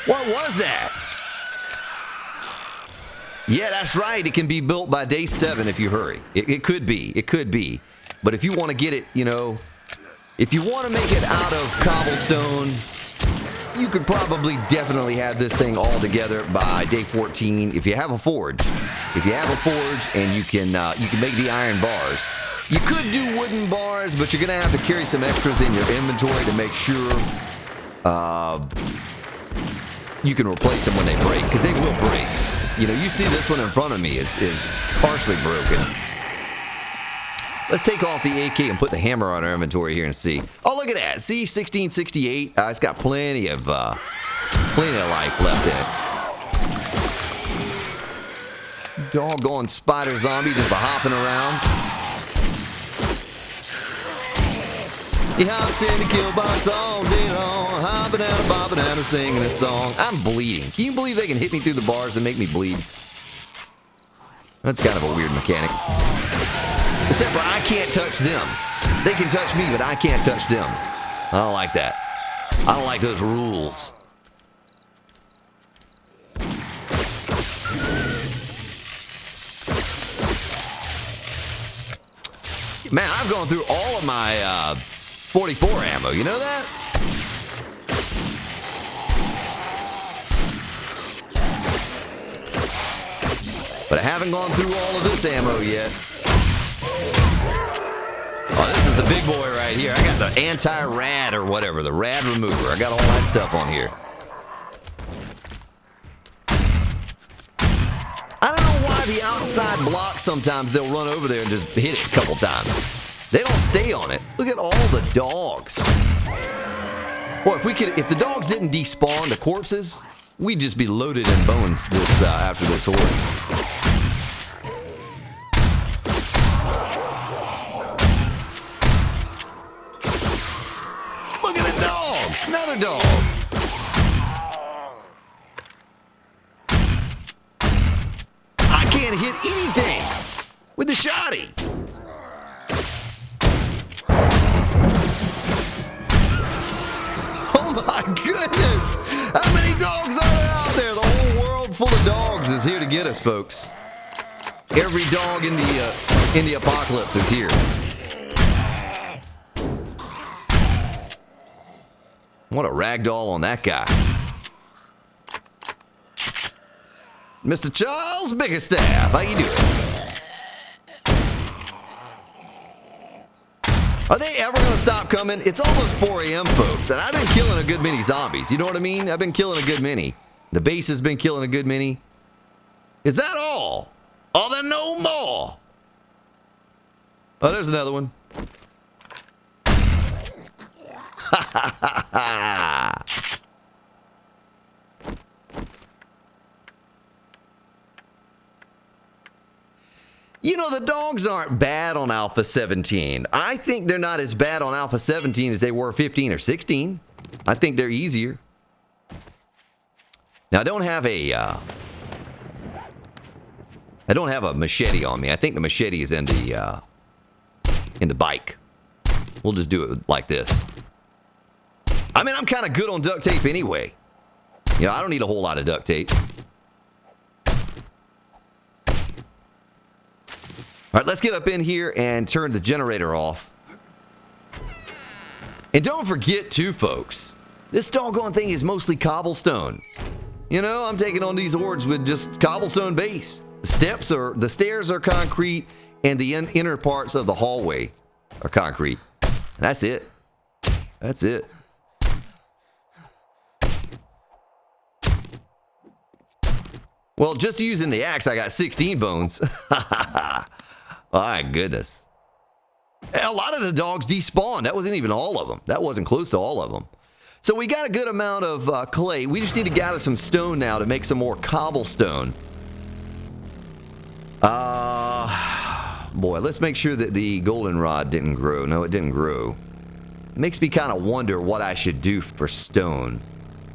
S1: What was that? Yeah, that's right. It can be built by day 7 if you hurry. It could be. It could be. But if you want to get it, you know, if you want to make it out of cobblestone, you could probably definitely have this thing all together by day 14 if you have a forge. If you have a forge and you can make the iron bars. You could do wooden bars, but you're going to have to carry some extras in your inventory to make sure you can replace them when they break, because they will break. You know, you see this one in front of me is partially broken. Let's take off the AK and put the hammer on our inventory here and see. Oh, look at that. See, 1668. It's got plenty of life left in it. Doggone spider zombie just hopping around. He hops in the kill box all day long, hopping out, bopping out, and singing a song. I'm bleeding. Can you believe they can hit me through the bars and make me bleed? That's kind of a weird mechanic. Except for I can't touch them. They can touch me, but I can't touch them. I don't like that. I don't like those rules. Man, I've gone through all of my 44 ammo. You know that? But I haven't gone through all of this ammo yet. Oh, this is the big boy right here. I got the anti-rad or whatever, the rad remover. I got all that stuff on here. I don't know why the outside blocks sometimes they'll run over there and just hit it a couple times. They don't stay on it. Look at all the dogs. Boy, if the dogs didn't despawn the corpses, we'd just be loaded in bones this after this horde. Look at the dog! Another dog! I can't hit anything with the shotty. Oh my goodness! How many dogs are there out there? The whole world full of dogs is here to get us, folks. Every dog in the apocalypse is here. What a ragdoll on that guy. Mr. Charles Bickerstaff, how you doing? Are they ever going to stop coming? It's almost 4 a.m., folks, and I've been killing a good many zombies. You know what I mean? I've been killing a good many. The base has been killing a good many. Is that all? Are there no more? Oh, there's another one. Ha ha ha ha! You know, the dogs aren't bad on Alpha 17. I think they're not as bad on Alpha 17 as they were 15 or 16. I think they're easier. Now, I don't have a machete on me. I think the machete is in the bike. We'll just do it like this. I mean, I'm kind of good on duct tape anyway. You know, I don't need a whole lot of duct tape. All right, let's get up in here and turn the generator off. And don't forget, too, folks, this doggone thing is mostly cobblestone. You know, I'm taking on these hordes with just cobblestone base. The stairs are concrete, and the inner parts of the hallway are concrete. And that's it. That's it. Well, just using the axe, I got 16 bones. My goodness. A lot of the dogs despawned. That wasn't even all of them. That wasn't close to all of them. So we got a good amount of clay. We just need to gather some stone now to make some more cobblestone. Boy, let's make sure that the goldenrod didn't grow. No, it didn't grow. It makes me kind of wonder what I should do for stone.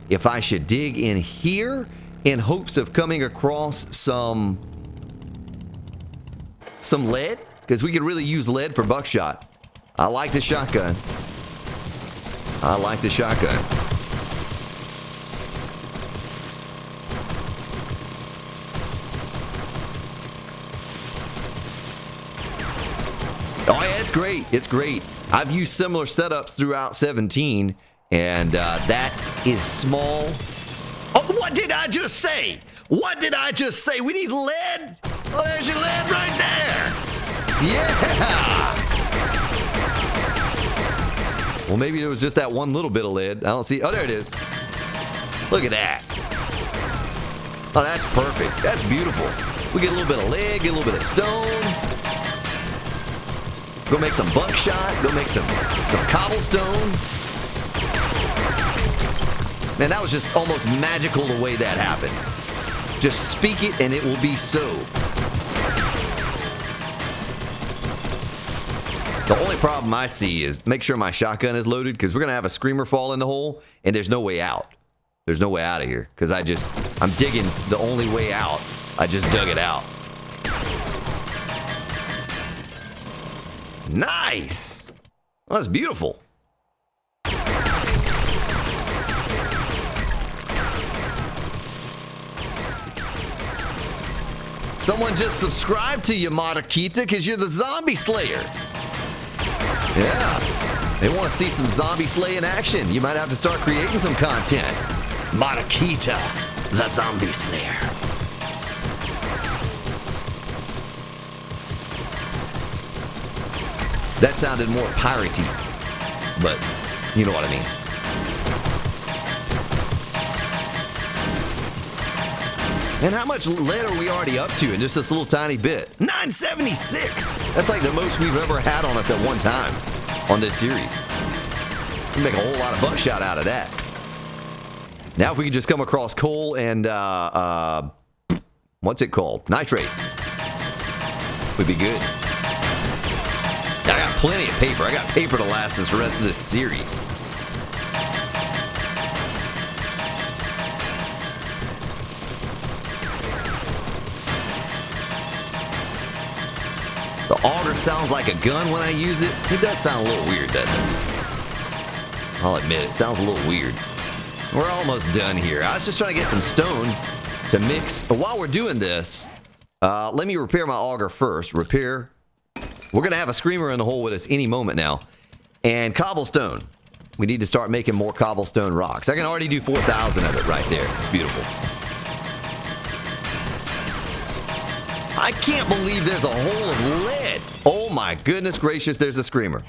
S1: If I should dig in here in hopes of coming across some lead, because we could really use lead for buckshot. I like the shotgun. I like the shotgun. Oh yeah, it's great. It's great. I've used similar setups throughout 17, and that is small. Oh, what did I just say? What did I just say? We need lead? Oh, there's your lead right there. Yeah. Well, maybe it was just that one little bit of lead. I don't see. Oh, there it is. Look at that. Oh, that's perfect. That's beautiful. We get a little bit of lead, get a little bit of stone. Go make some buckshot. Go make some cobblestone. Man, that was just almost magical the way that happened. Just speak it and it will be so. The only problem I see is make sure my shotgun is loaded, because we're going to have a screamer fall in the hole and there's no way out. There's no way out of here, because I'm digging the only way out. I just dug it out. Nice. Well, that's beautiful. Someone just subscribed to you, Matakita, because you're the zombie slayer. Yeah. They want to see some zombie slaying action. You might have to start creating some content. Matakita, the zombie slayer. That sounded more piratey, but you know what I mean. And how much lead are we already up to in just this little tiny bit? 976! That's like the most we've ever had on us at one time on this series. We make a whole lot of buckshot out of that. Now if we could just come across coal and, what's it called? Nitrate. Would be good. I got plenty of paper. I got paper to last this rest of this series. The auger sounds like a gun when I use it. It does sound a little weird, doesn't it? I'll admit, it sounds a little weird. We're almost done here. I was just trying to get some stone to mix. While we're doing this, let me repair my auger first. Repair. We're going to have a screamer in the hole with us any moment now. And cobblestone. We need to start making more cobblestone rocks. I can already do 4,000 of it right there. It's beautiful. I can't believe there's a hole of lead. Oh my goodness gracious, there's a screamer.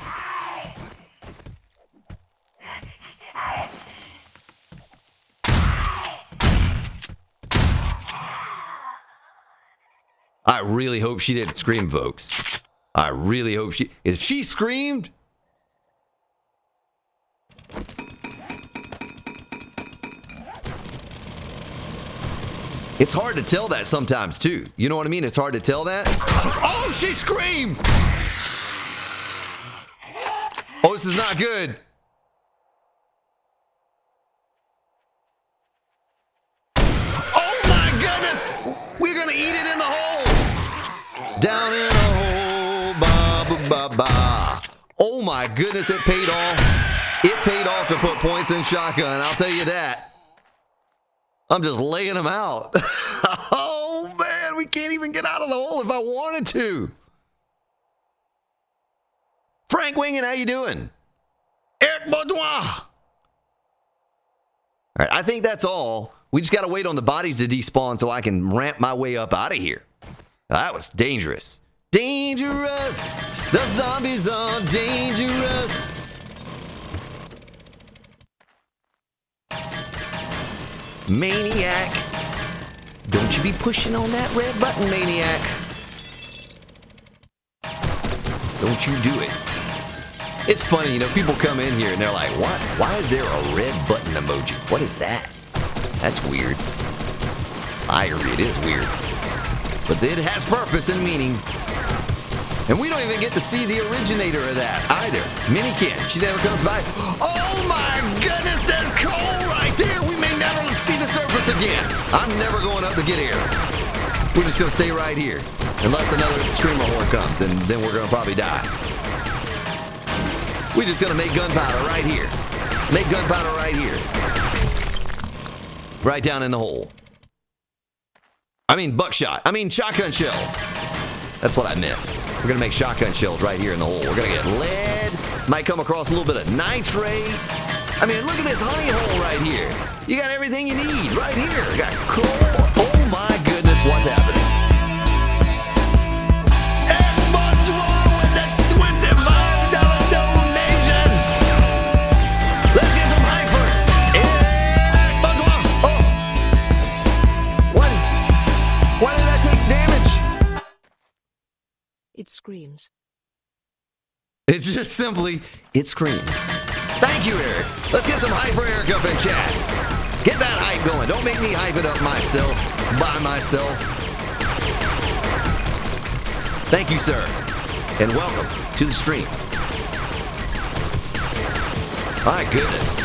S1: I really hope she didn't scream, folks. I really hope she... If she screamed... It's hard to tell that sometimes, too. You know what I mean? It's hard to tell that. Oh, she screamed! Oh, this is not good. Oh, my goodness! We're going to eat it in the hole. Down in the hole. Ba, ba, ba, ba. Oh, my goodness, it paid off. It paid off to put points in shotgun, I'll tell you that. I'm just laying them out. Oh, man, we can't even get out of the hole if I wanted to. Frank Wingen, how you doing? Eric Baudouin. All right, I think that's all. We just got to wait on the bodies to despawn so I can ramp my way up out of here. That was dangerous. Dangerous. The zombies are dangerous. Maniac. Don't you be pushing on that red button, Maniac. Don't you do it. It's funny, you know, people come in here and they're like, what? Why is there a red button emoji? What is that? That's weird. I agree, it is weird. But it has purpose and meaning. And we don't even get to see the originator of that either. Minikin, she never comes by. Oh my goodness, there's coal right there. We may never see the surface again. I'm never going up to get air. We're just going to stay right here. Unless another screamer horde comes, and then we're going to probably die. We're just going to make gunpowder right here. Make gunpowder right here. Right down in the hole. I mean buckshot. I mean shotgun shells. That's what I meant. We're going to make shotgun shells right here in the hole. We're going to get lead. Might come across a little bit of nitrate. I mean, look at this honey hole right here. You got everything you need right here. You got coal. Oh my goodness, what's happening? With that $25 donation. Let's get some hyper. Oh. What? Why did I take damage?
S2: It screams.
S1: It's just simply, it screams. Thank you, Eric. Let's get some hype for Eric up in chat. Get that hype going. Don't make me hype it up myself, by myself. Thank you, sir. And welcome to the stream. My goodness.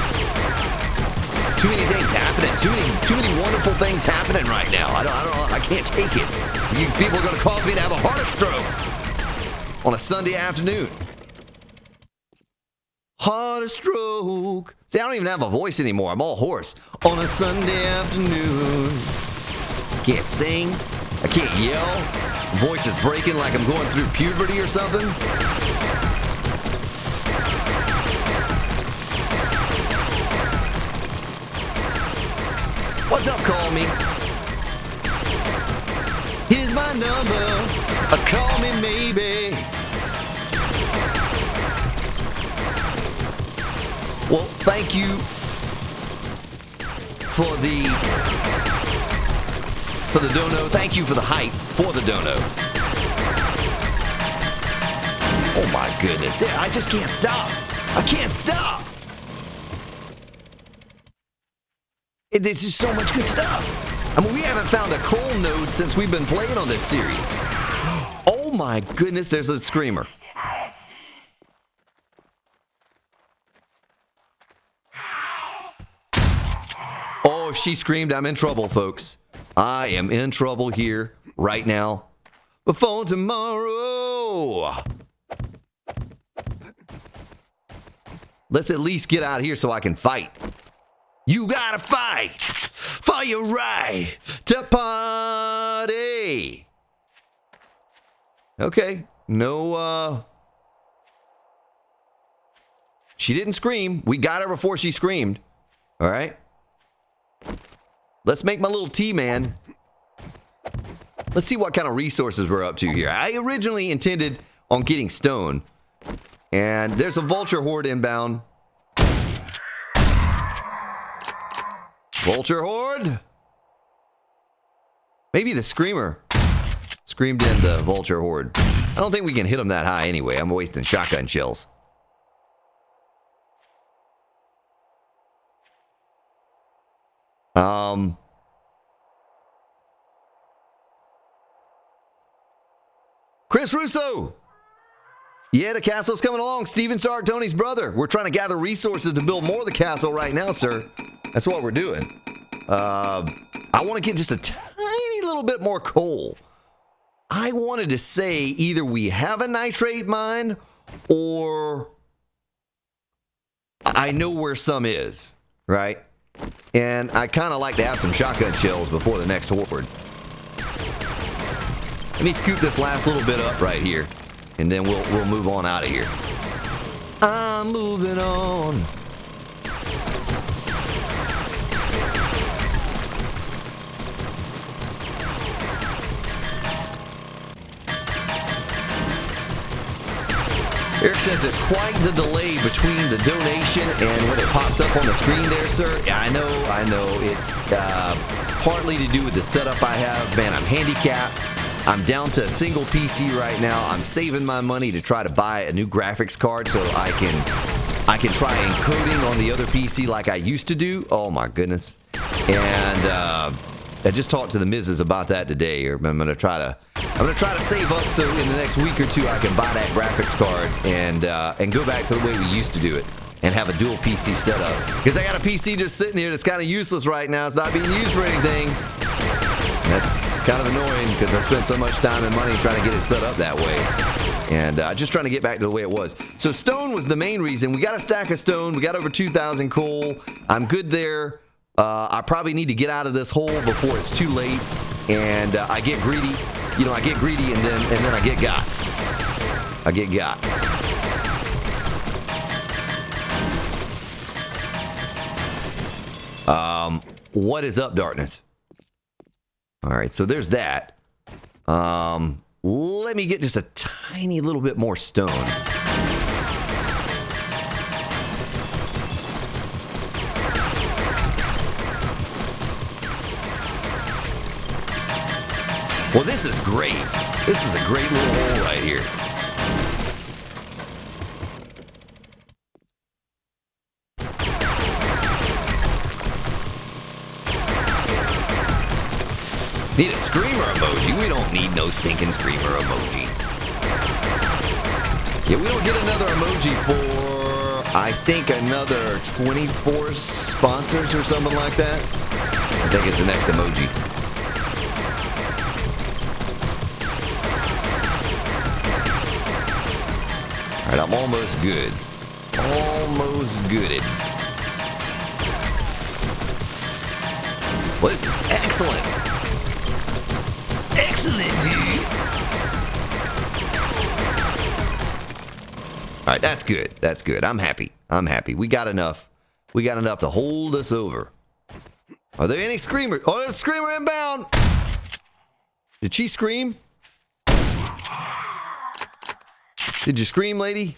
S1: Too many things happening. Too many wonderful things happening right now. I can't take it. You people are going to cause me to have a heart stroke on a Sunday afternoon. Heart stroke. See, I don't even have a voice anymore. I'm all hoarse. On a Sunday afternoon. Can't sing. I can't yell. Voice is breaking like I'm going through puberty or something. What's up, call me? Here's my number. Call me maybe. Well, thank you for the for the dono. Thank you for the hype for the dono. Oh my goodness. I just can't stop. I can't stop. There's just so much good stuff. I mean, we haven't found a coal node since we've been playing on this series. Oh my goodness, there's a screamer. Oh, if she screamed, I'm in trouble, folks. I am in trouble here, right now. Before tomorrow. Let's at least get out of here so I can fight. You gotta fight for your right to party. Okay, no, she didn't scream. We got her before she screamed. All right. Let's make my little T-man. Let's see what kind of resources we're up to here. I originally intended on getting stone. And there's a vulture horde inbound. Vulture horde? Maybe the screamer screamed in the vulture horde. I don't think we can hit them that high anyway. I'm wasting shotgun shells. Chris Russo. Yeah, the castle's coming along. Steven Stark, Tony's brother. We're trying to gather resources to build more of the castle right now, sir. That's what we're doing. I want to get just a tiny little bit more coal. I wanted to say either we have a nitrate mine or I know where some is, right? And I kind of like to have some shotgun shells before the next horde. Let me scoop this last little bit up right here, and then we'll move on out of here. I'm moving on. Eric says there's quite the delay between the donation and when it pops up on the screen there, sir. Yeah, I know. It's partly to do with the setup I have. Man, I'm handicapped. I'm down to a single PC right now. I'm saving my money to try to buy a new graphics card so I can try encoding on the other PC like I used to do. Oh my goodness. And I just talked to the missus about that today. I'm gonna try to save up so in the next week or two I can buy that graphics card and go back to the way we used to do it and have a dual PC setup. Because I got a PC just sitting here that's kind of useless right now. It's not being used for anything. That's kind of annoying because I spent so much time and money trying to get it set up that way. And just trying to get back to the way it was. So stone was the main reason. We got a stack of stone. We got over 2,000 coal. I'm good there. I probably need to get out of this hole before it's too late. And I get greedy. You know, I get greedy and then I get got. I get got. What is up, darkness? All right, so there's that. Let me get just a tiny little bit more stone. Well, this is great. This is a great little hole right here. Need a screamer emoji. We don't need no stinking screamer emoji. Yeah, we don't get another emoji for, I think, another 24 sponsors or something like that. I think it's the next emoji. All right, I'm almost good. Almost gooded. Well, this is excellent. Excellent, dude. All right, that's good. That's good. I'm happy. I'm happy. We got enough. We got enough to hold us over. Are there any screamers? Oh, there's a screamer inbound. Did she scream? Did you scream, lady?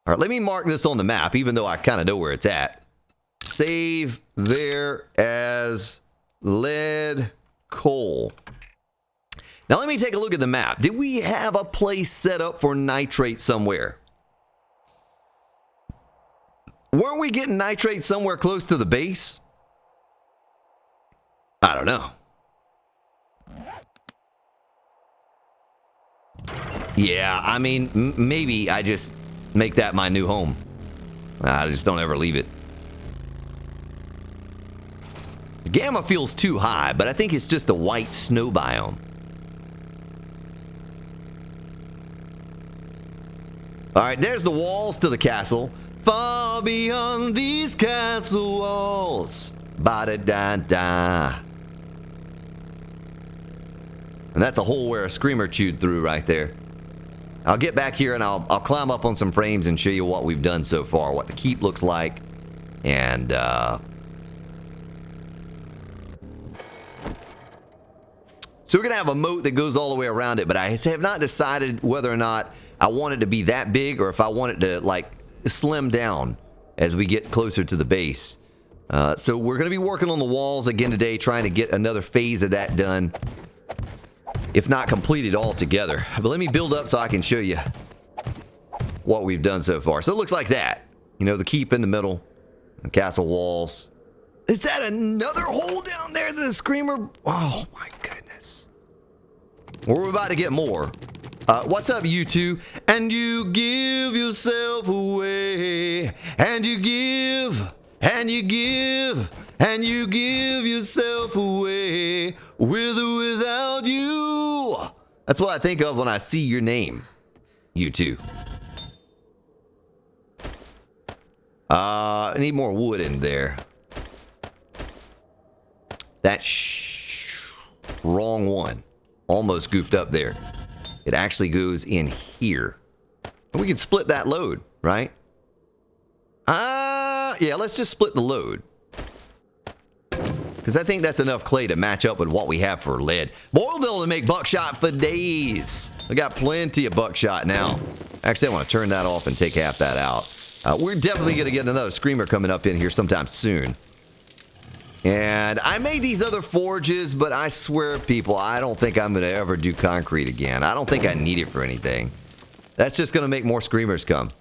S1: All right, let me mark this on the map, even though I kind of know where it's at. save there as lead coal. Now let me take a look at the map. Did we have a place set up for nitrate somewhere? Weren't we getting nitrate somewhere close to the base? I don't know. Yeah, I mean, maybe I just make that my new home. I just don't ever leave it. The gamma feels too high, but I think it's just the white snow biome. Alright, there's the walls to the castle. Far beyond these castle walls. Ba-da-da-da. And that's a hole where a screamer chewed through right there. I'll get back here and I'll climb up on some frames and show you what we've done so far, what the keep looks like, and so we're gonna have a moat that goes all the way around it, but I have not decided whether or not I want it to be that big or if I want it to like slim down as we get closer to the base. So we're gonna be working on the walls again today, trying to get another phase of that done, if not completed altogether. But let me build up so I can show you what we've done so far. So it looks like that. You know, the keep in the middle, the castle walls. Is that another hole down there that the screamer? Oh my goodness. We're about to get more. What's up, you two? And you give yourself away. And you give. And you give. And you give yourself away. With or without you. That's what I think of when I see your name. You two. I need more wood in there. That's wrong one. Almost goofed up there. It actually goes in here. And we can split that load, right? Yeah, let's just split the load. Because I think that's enough clay to match up with what we have for lead. Boy, we'll be able to make buckshot for days. We got plenty of buckshot now. Actually, I want to turn that off and take half that out. We're definitely going to get another screamer coming up in here sometime soon. And I made these other forges, but I swear, people, I don't think I'm going to ever do concrete again. I don't think I need it for anything. That's just going to make more screamers come.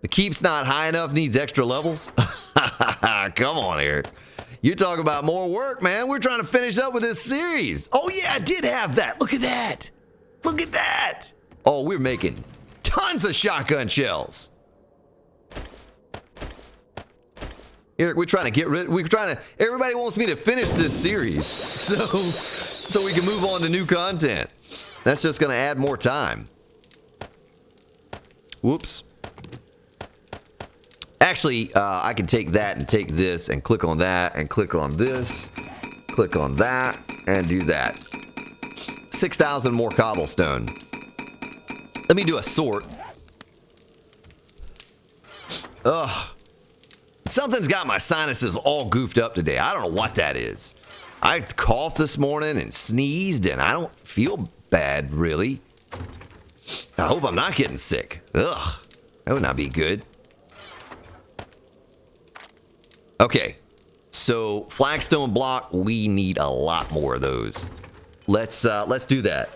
S1: The keep's not high enough, needs extra levels. Come on, Eric. You talk about more work, man. We're trying to finish up with this series. Oh, yeah, I did have that. Look at that. Look at that. Oh, we're making tons of shotgun shells. Eric, we're trying to get rid. Everybody wants me to finish this series, so we can move on to new content. That's just going to add more time. Whoops. Actually, I can take that and take this and click on that and click on this, click on that, and do that. 6,000 more cobblestone. Let me do a sort. Ugh. Something's got my sinuses all goofed up today. I don't know what that is. I coughed this morning and sneezed, and I don't feel bad, really. I hope I'm not getting sick. Ugh. That would not be good. Okay. So, flagstone block, we need a lot more of those. Let's do that.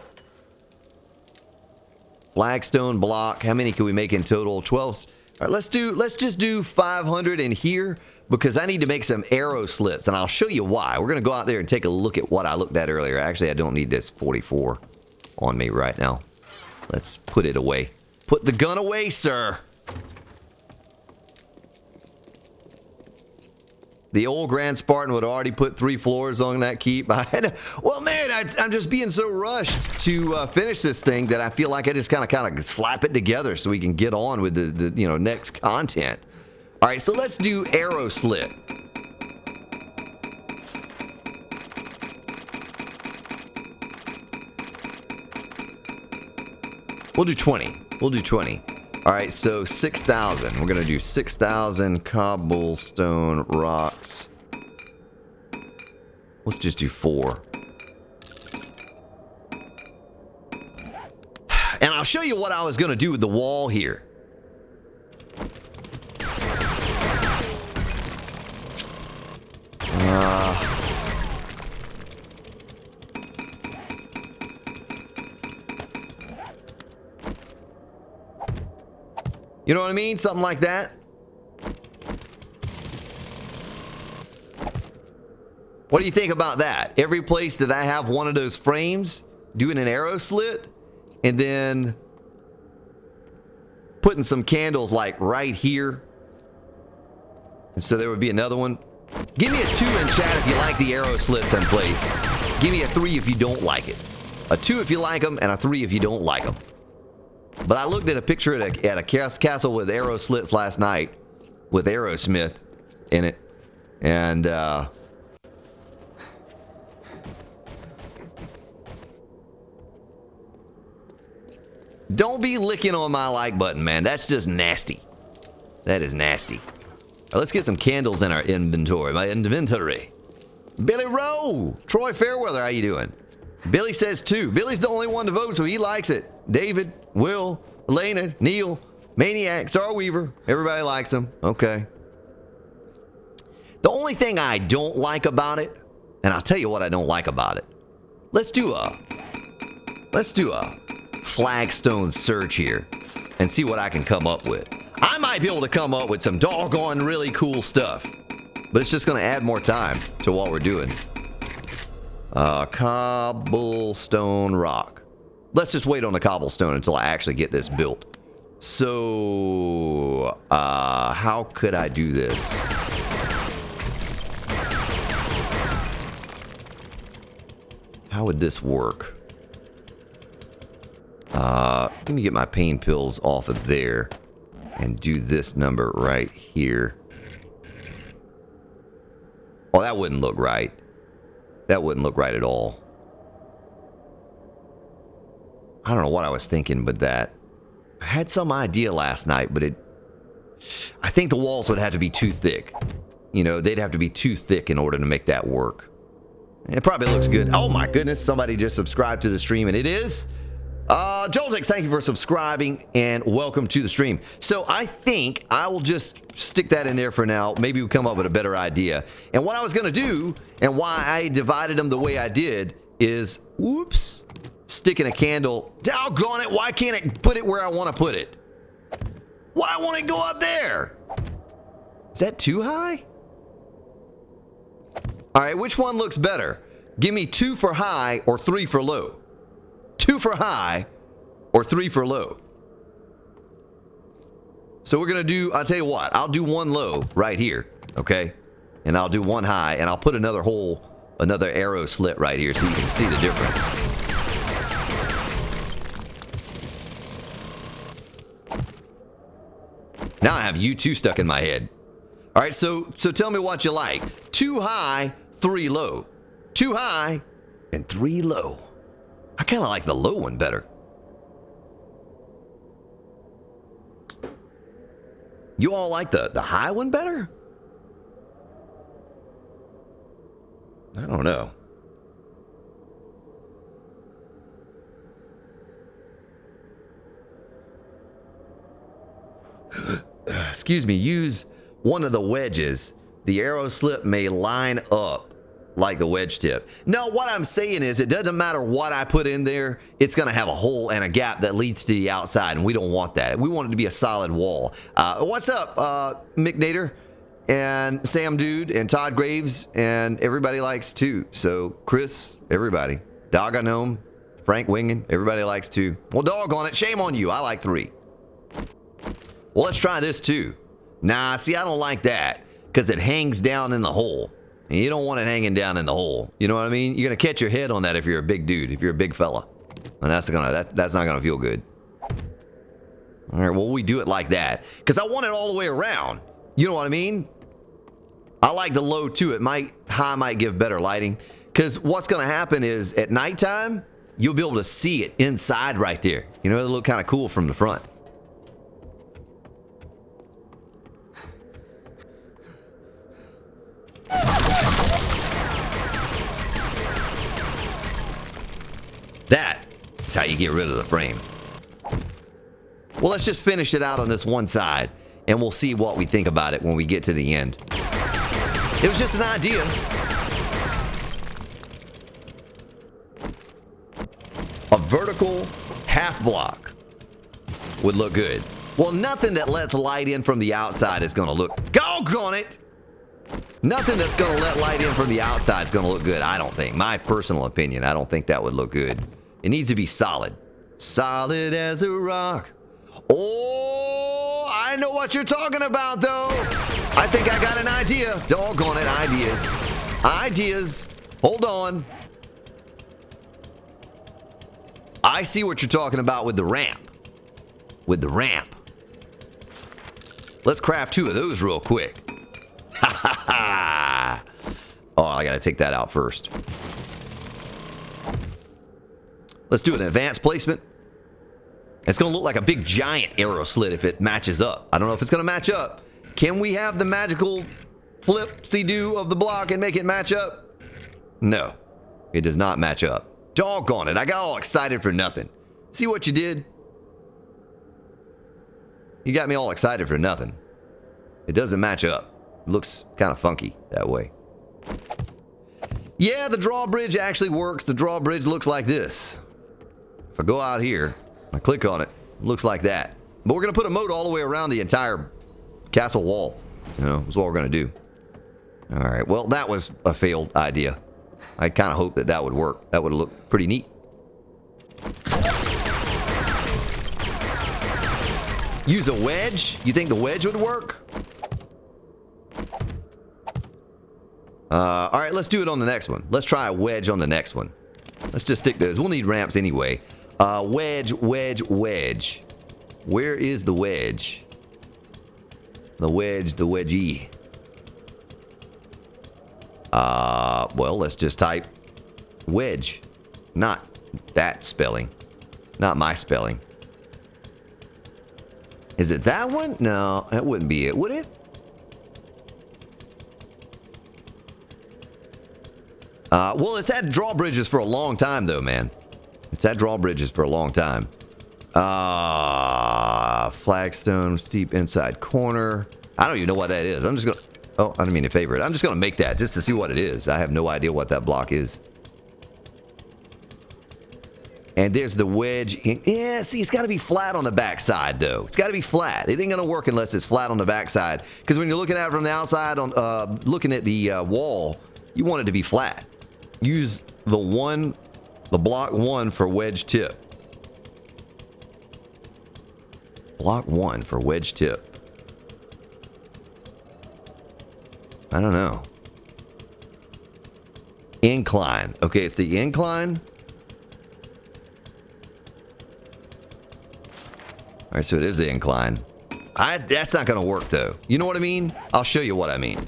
S1: Flagstone block, how many can we make in total? 12. All right, let's just do 500 in here because I need to make some arrow slits, and I'll show you why. We're going to go out there and take a look at what I looked at earlier. Actually, I don't need this 44 on me right now. Let's put it away. Put the gun away, sir. The old Grand Spartan would already put 3 floors on that keep. Well, man, I'm just being so rushed to finish this thing that I feel like I just kind of slap it together so we can get on with the next content. All right, so let's do arrow slit. We'll do 20. We'll do 20. All right, so 6,000. We're gonna do 6,000 cobblestone rocks. Let's just do 4. And I'll show you what I was gonna do with the wall here. You know what I mean? Something like that. What do you think about that? Every place that I have one of those frames, doing an arrow slit, and then putting some candles like right here. And so there would be another one. Give me a 2 in chat if you like the arrow slits in place. Give me a 3 if you don't like it. A 2 if you like them, and a 3 if you don't like them. But I looked at a picture at a castle with arrow slits last night with Aerosmith in it. And, don't be licking on my like button, man. That's just nasty. That is nasty. All right, let's get some candles in our inventory. My inventory. Billy Rowe. Troy Fairweather, how you doing? Billy says 2. Billy's the only one to vote, so he likes it. David, Will, Elena, Neil, Maniac, Star Weaver. Everybody likes him. Okay. The only thing I don't like about it, and I'll tell you what I don't like about it. Let's do a flagstone search here and see what I can come up with. I might be able to come up with some doggone really cool stuff, but it's just going to add more time to what we're doing. Cobblestone rock. Let's just wait on the cobblestone until I actually get this built. So, how could I do this? How would this work? Let me get my pain pills off of there and do this number right here. Oh, that wouldn't look right. That wouldn't look right at all. I don't know what I was thinking with that. I had some idea last night, but I think the walls would have to be too thick. You know, they'd have to be too thick in order to make that work. It probably looks good. Oh my goodness, somebody just subscribed to the stream, and it is Joltex, thank you for subscribing and welcome to the stream. So I think I will just stick that in there for now. Maybe we'll come up with a better idea. And what I was going to do, and why I divided them the way I did, is, whoops, sticking a candle. Doggone it, why can't it put it where I want to put it? Why won't it go up there? Is that too high? All right, which one looks better? Give me 2 for high or 3 for low. 2 for high or 3 for low. So we're going to do, I'll tell you what, I'll do 1 low right here, okay? And I'll do 1 high, and I'll put another hole, another arrow slit right here so you can see the difference. Now I have you 2 stuck in my head. All right, so tell me what you like. 2 high, 3 low. 2 high and 3 low. I kind of like the low one better. You all like the high one better? I don't know. Excuse me, use one of the wedges. The arrow slip may line up like the wedge tip. No, what I'm saying is it doesn't matter what I put in there, it's going to have a hole and a gap that leads to the outside, and we don't want that. We want it to be a solid wall. What's up, Mick Nader and Sam Dude and Todd Graves, and everybody likes 2. So Chris, everybody. Dog Gnome, Frank Wingen, everybody likes 2. Well, doggone it, shame on you. I like 3. Well, let's try this too. Nah, see, I don't like that because it hangs down in the hole. And you don't want it hanging down in the hole. You know what I mean? You're going to catch your head on that if you're a big dude, if you're a big fella. And that's not going to feel good. All right, well, we do it like that. Because I want it all the way around. You know what I mean? I like the low too. High might give better lighting. Because what's going to happen is at nighttime, you'll be able to see it inside right there. You know, it'll look kind of cool from the front. That is how you get rid of the frame. Well, let's just finish it out on this one side, and we'll see what we think about it when we get to the end. It was just an idea. A vertical half block would look good. Well, nothing that lets light in from the outside is going to look... Doggone it! Nothing that's going to let light in from the outside is going to look good, I don't think. My personal opinion, I don't think that would look good. It needs to be solid. Solid as a rock. Oh, I know what you're talking about, though. I think I got an idea. Doggone it, ideas. Ideas. Hold on. I see what you're talking about with the ramp. With the ramp. Let's craft 2 of those real quick. Ha ha ha. Oh, I gotta take that out first. Let's do an advanced placement. It's gonna look like a big giant arrow slit if it matches up. I don't know if it's gonna match up. Can we have the magical flip-see-do of the block and make it match up? No, it does not match up. Doggone it, I got all excited for nothing. See what you did? You got me all excited for nothing. It doesn't match up. It looks kind of funky that way. Yeah, the drawbridge actually works. The drawbridge looks like this. If I go out here, I click on it, it looks like that. But we're going to put a moat all the way around the entire castle wall. You know, that's what we're going to do. All right, well, that was a failed idea. I kind of hoped that that would work. That would look pretty neat. Use a wedge? You think the wedge would work? All right, let's do it on the next one. Let's try a wedge on the next one. Let's just stick those. We'll need ramps anyway. Wedge, wedge, wedge. Where is the wedge? The wedge, the wedgie. Well, let's just type wedge. Not that spelling. Not my spelling. Is it that one? No, that wouldn't be it, would it? Well, it's had drawbridges for a long time, though, man. It's had drawbridges for a long time. Flagstone, steep inside corner. I don't even know what that is. I'm just gonna... Oh, I didn't mean to favor it. I'm just gonna make that just to see what it is. I have no idea what that block is. And there's the wedge. Yeah, see, it's got to be flat on the backside, though. It's got to be flat. It ain't going to work unless it's flat on the backside. Because when you're looking at it from the outside, on looking at the wall, you want it to be flat. Use the block 1 for wedge tip. Block 1 for wedge tip. I don't know. Incline. Okay, it's the incline. All right, so it is the incline. That's not going to work, though. You know what I mean? I'll show you what I mean.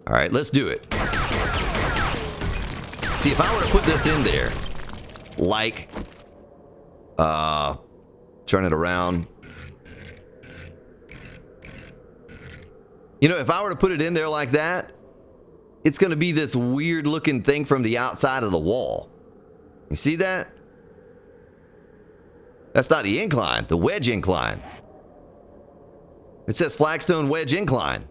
S1: All right, let's do it. See, if I were to put this in there, like, turn it around. You know, if I were to put it in there like that, it's going to be this weird looking thing from the outside of the wall. You see that? That's not the incline, the wedge incline. It says flagstone wedge incline.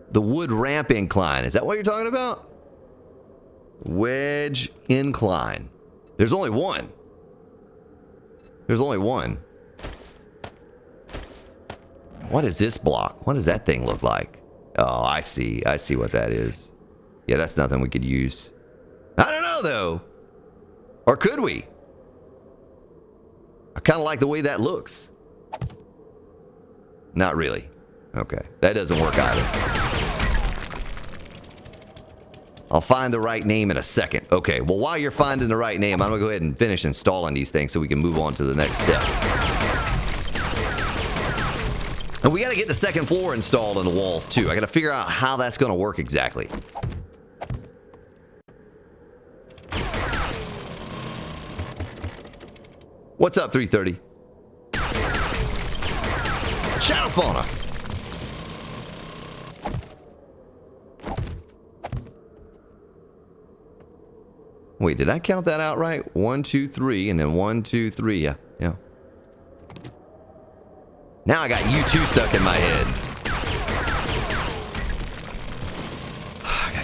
S1: The wood ramp incline. Is that what you're talking about? Wedge incline. There's only one. There's only one. What is this block? What does that thing look like? Oh, I see. I see what that is. Yeah, that's nothing we could use. I don't know, though. Or could we? I kind of like the way that looks. Not really. Okay. That doesn't work either. I'll find the right name in a second. Okay, well, while you're finding the right name, I'm going to go ahead and finish installing these things so we can move on to the next step. And we got to get the second floor installed in the walls, too. I got to figure out how that's going to work exactly. What's up, 330? Shadow Fauna. Wait, did I count that out right? 1, 2, 3, and then 1, 2, 3. Yeah, yeah. Now I got U2 stuck in my head.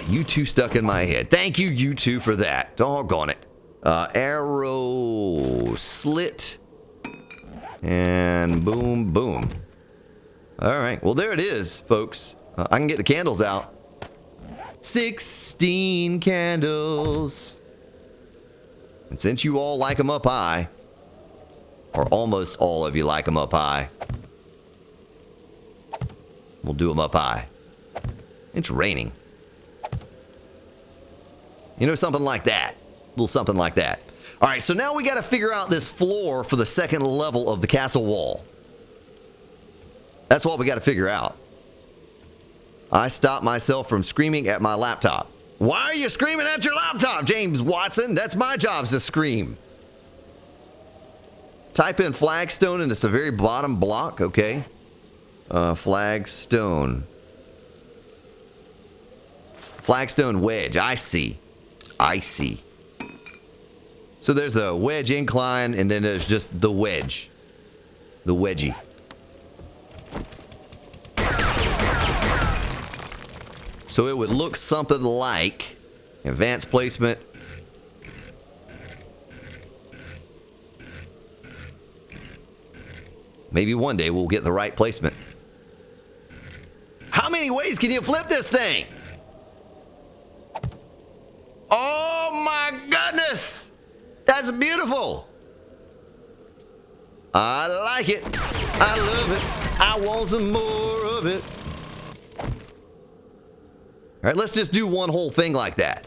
S1: you two stuck in my head. Thank you, you two, for that. Doggone it. Arrow slit. And boom, boom. All right. Well, there it is, folks. I can get the candles out. 16 candles. And since you all like them up high, or almost all of you like them up high, we'll do them up high. It's raining. You know, something like that. A little something like that. All right, so now we got to figure out this floor for the second level of the castle wall. That's what we got to figure out. I stopped myself from screaming at my laptop. Why are you screaming at your laptop, James Watson? That's my job, to scream. Type in flagstone into the very bottom block, okay? Flagstone. Flagstone wedge, I see. I see. So there's a wedge incline, and then there's just the wedge. The wedgie. So it would look something like advanced placement. Maybe one day we'll get the right placement. How many ways can you flip this thing? Oh my goodness! That's beautiful! I like it. I love it. I want some more of it. All right, let's just do one whole thing like that.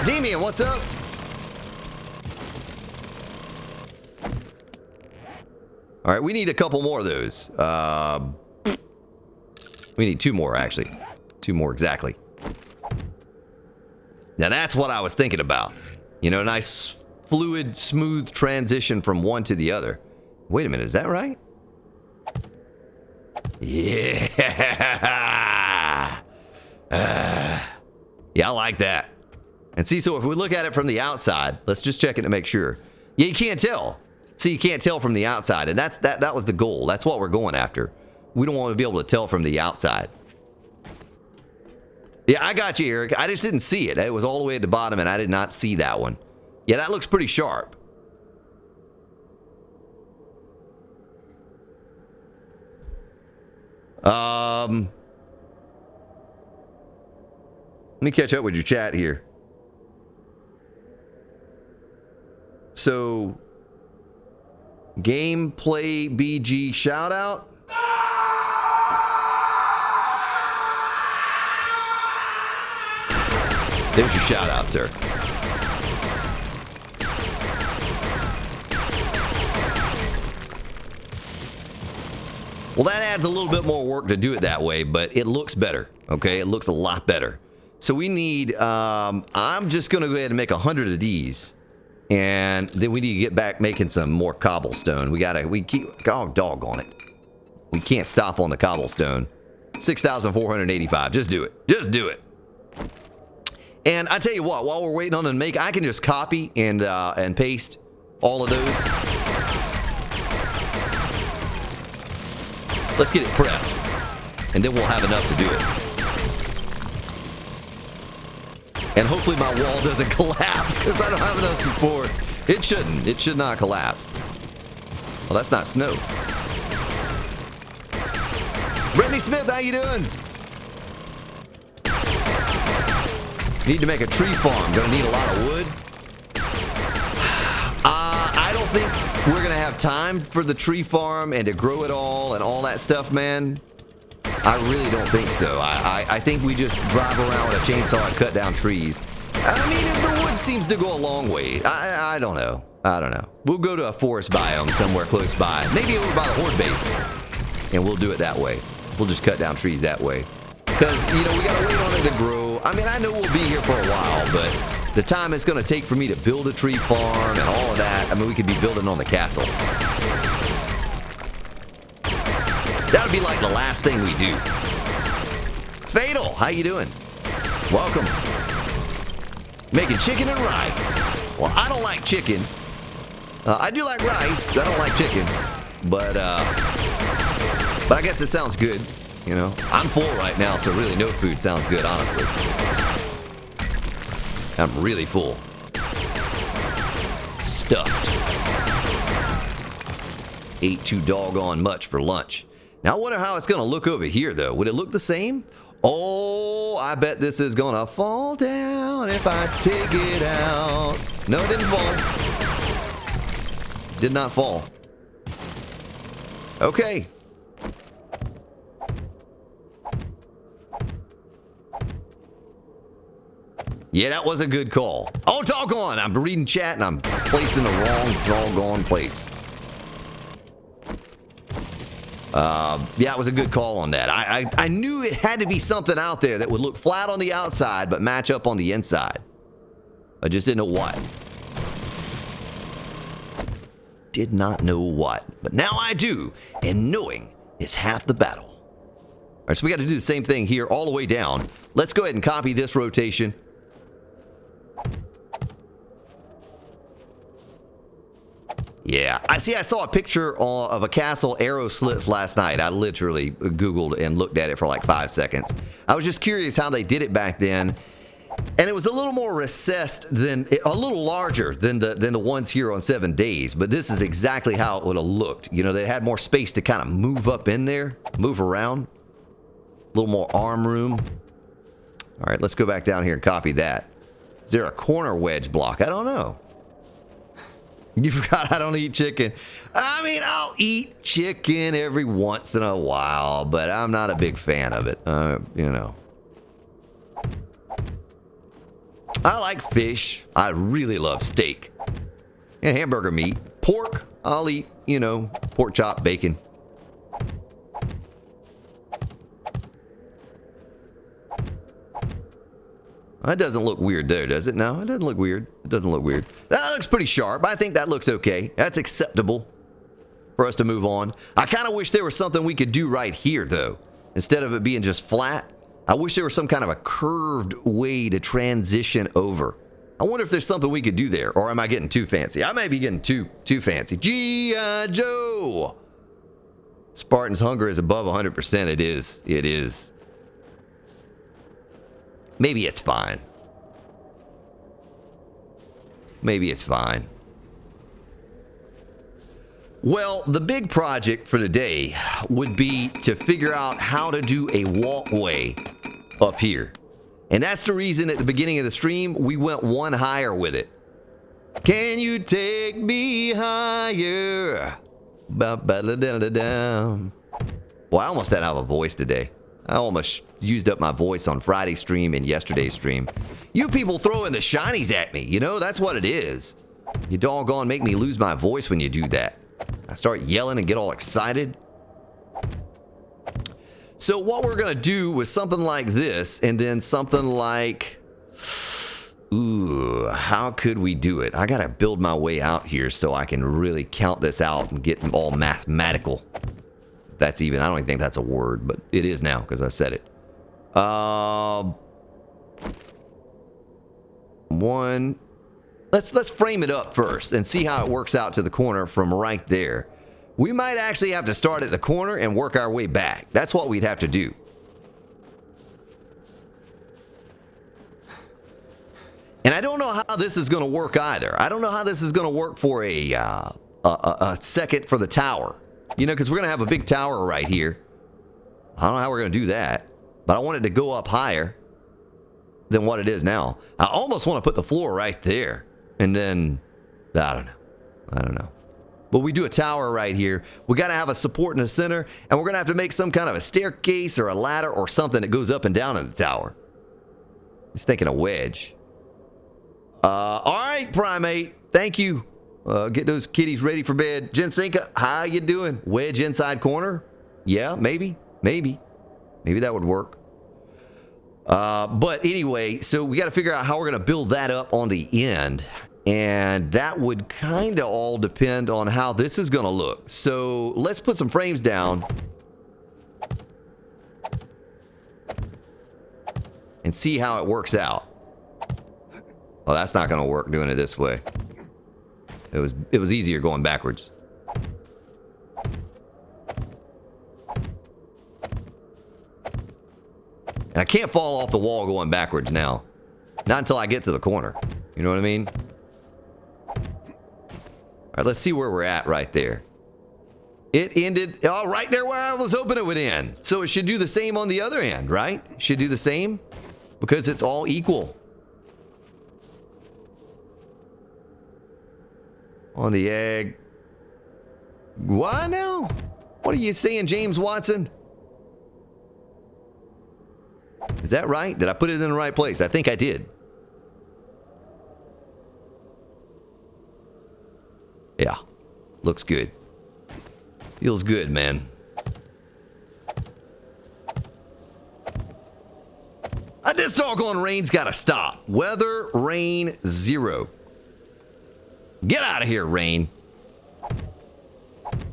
S1: Demian, what's up? All right, we need a couple more of those. We need 2 more, actually. 2 more, exactly. Now, that's what I was thinking about. You know, nice, fluid, smooth transition from one to the other. Wait a minute, is that right? Yeah. Yeah, I like that. And see, so if we look at it from the outside, let's just check it to make sure. Yeah, you can't tell. See, you can't tell from the outside, and that was the goal. That's what we're going after. We don't want to be able to tell from the outside. Yeah, I got you, Eric. I just didn't see it. It was all the way at the bottom, and I did not see that one. Yeah, that looks pretty sharp. Let me catch up with your chat here. So, Gameplay BG shout out. There's your shout out, sir. Well, that adds a little bit more work to do it that way, but it looks better, okay? It looks a lot better. So we need, I'm just going to go ahead and make 100 of these, and then we need to get back making some more cobblestone. We keep, oh, doggone it. We can't stop on the cobblestone. 6,485, just do it. Just do it. And I tell you what, while we're waiting on them to make, I can just copy and paste all of those. Let's get it prepped, and then we'll have enough to do it. And hopefully my wall doesn't collapse, because I don't have enough support. It shouldn't. It should not collapse. Well, that's not snow. Brittany Smith, how you doing? Need to make a tree farm. Gonna need a lot of wood. I don't think we're gonna have time for the tree farm and to grow it all and all that stuff, man. I really don't think so. I think we just drive around with a chainsaw and cut down trees. I mean, the wood seems to go a long way. I don't know. I don't know. We'll go to a forest biome somewhere close by. Maybe over by the Horde base. And we'll do it that way. We'll just cut down trees that way. Because, you know, we gotta wait on it to grow. I mean, I know we'll be here for a while, but the time it's gonna take for me to build a tree farm and all of that, I mean, we could be building on the castle. That would be like the last thing we do. Fatal, how you doing? Welcome. Making chicken and rice. Well, I don't like chicken. I do like rice. I don't like chicken. But I guess it sounds good. You know, I'm full right now, so really no food sounds good, honestly. I'm really full. Stuffed. Ate too doggone much for lunch. Now I wonder how it's going to look over here, though. Would it look the same? Oh, I bet this is going to fall down if I take it out. No, it didn't fall. Did not fall. Okay. Yeah, that was a good call. Oh, doggone! I'm reading chat and I'm placing the wrong doggone place. Yeah, it was a good call on that. I knew it had to be something out there that would look flat on the outside but match up on the inside. I just didn't know what. Did not know what. But now I do, and knowing is half the battle. All right, so we got to do the same thing here all the way down. Let's go ahead and copy this rotation. Yeah, I saw a picture of a castle arrow slits last night. I literally Googled and looked at it for like 5 seconds. I was just curious how they did it back then. And it was a little more recessed than, a little larger than the ones here on 7 Days. But this is exactly how it would have looked. You know, they had more space to kind of move up in there, move around. A little more arm room. All right, let's go back down here and copy that. Is there a corner wedge block? I don't know. You forgot I don't eat chicken. I mean, I'll eat chicken every once in a while, but I'm not a big fan of it. You know. I like fish. I really love steak. And hamburger meat. Pork, I'll eat, you know, pork chop, bacon. That doesn't look weird though, does it? No, it doesn't look weird. It doesn't look weird. That looks pretty sharp. I think that looks okay. That's acceptable for us to move on. I kind of wish there was something we could do right here though. Instead of it being just flat, I wish there was some kind of a curved way to transition over. I wonder if there's something we could do there, or am I getting too fancy? I may be getting too fancy. G.I. Joe! Spartan's hunger is above 100%. It is. It is. Maybe it's fine. Maybe it's fine. Well, the big project for today would be to figure out how to do a walkway up here. And that's the reason at the beginning of the stream, we went one higher with it. Can you take me higher? Well, I almost didn't have a voice today. I almost used up my voice on Friday's stream and yesterday's stream. You people throwing the shinies at me, you know, that's what it is. You doggone make me lose my voice when you do that. I start yelling and get all excited. So what we're going to do was something like this, and then something like... Ooh, how could we do it? I got to build my way out here so I can really count this out and get all mathematical. That's even, I don't even think that's a word, but it is now because I said it. Let's frame it up first and see how it works out to the corner from right there. We might actually have to start at the corner and work our way back. That's what we'd have to do. And I don't know how this is going to work either. I don't know how this is going to work for a second for the tower. You know, because we're going to have a big tower right here. I don't know how we're going to do that. But I want it to go up higher than what it is now. I almost want to put the floor right there. And then, I don't know. But we do a tower right here. We got to have a support in the center. And we're going to have to make some kind of a staircase or a ladder or something that goes up and down in the tower. Just thinking a wedge. All right, Primate. Thank you. Get those kitties ready for bed. Jensenka, how you doing? Wedge inside corner? Yeah, maybe that would work. But anyway, so we got to figure out how we're going to build that up on the end. And that would kind of all depend on how this is going to look. So let's put some frames down. And see how it works out. Well, that's not going to work doing it this way. It was easier going backwards. And I can't fall off the wall going backwards now. Not until I get to the corner. You know what I mean? Alright, let's see where we're at right there. It ended, oh, right there where I was hoping it would end. So it should do the same on the other end, right? It should do the same because it's all equal. On the egg. Why now? What are you saying, James Watson? Is that right? Did I put it in the right place? I think I did. Yeah. Looks good. Feels good, man. This doggone rain's gotta stop. Weather, rain, 0. Get out of here, rain.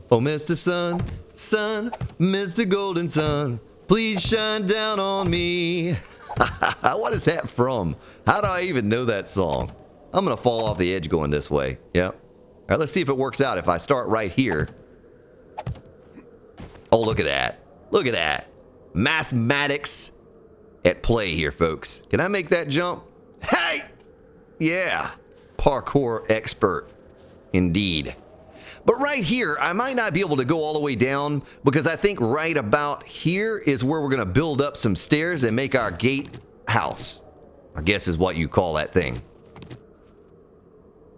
S1: Oh, Mr. Sun, Sun, Mr. Golden Sun, please shine down on me. What is that from? How do I even know that song? I'm gonna fall off the edge going this way. Yep. All right, let's see if it works out. If I start right here. Oh, look at that. Look at that. Mathematics at play here, folks. Can I make that jump? Hey! Yeah. Parkour expert. Indeed. But right here, I might not be able to go all the way down because I think right about here is where we're going to build up some stairs and make our gate house. I guess is what you call that thing.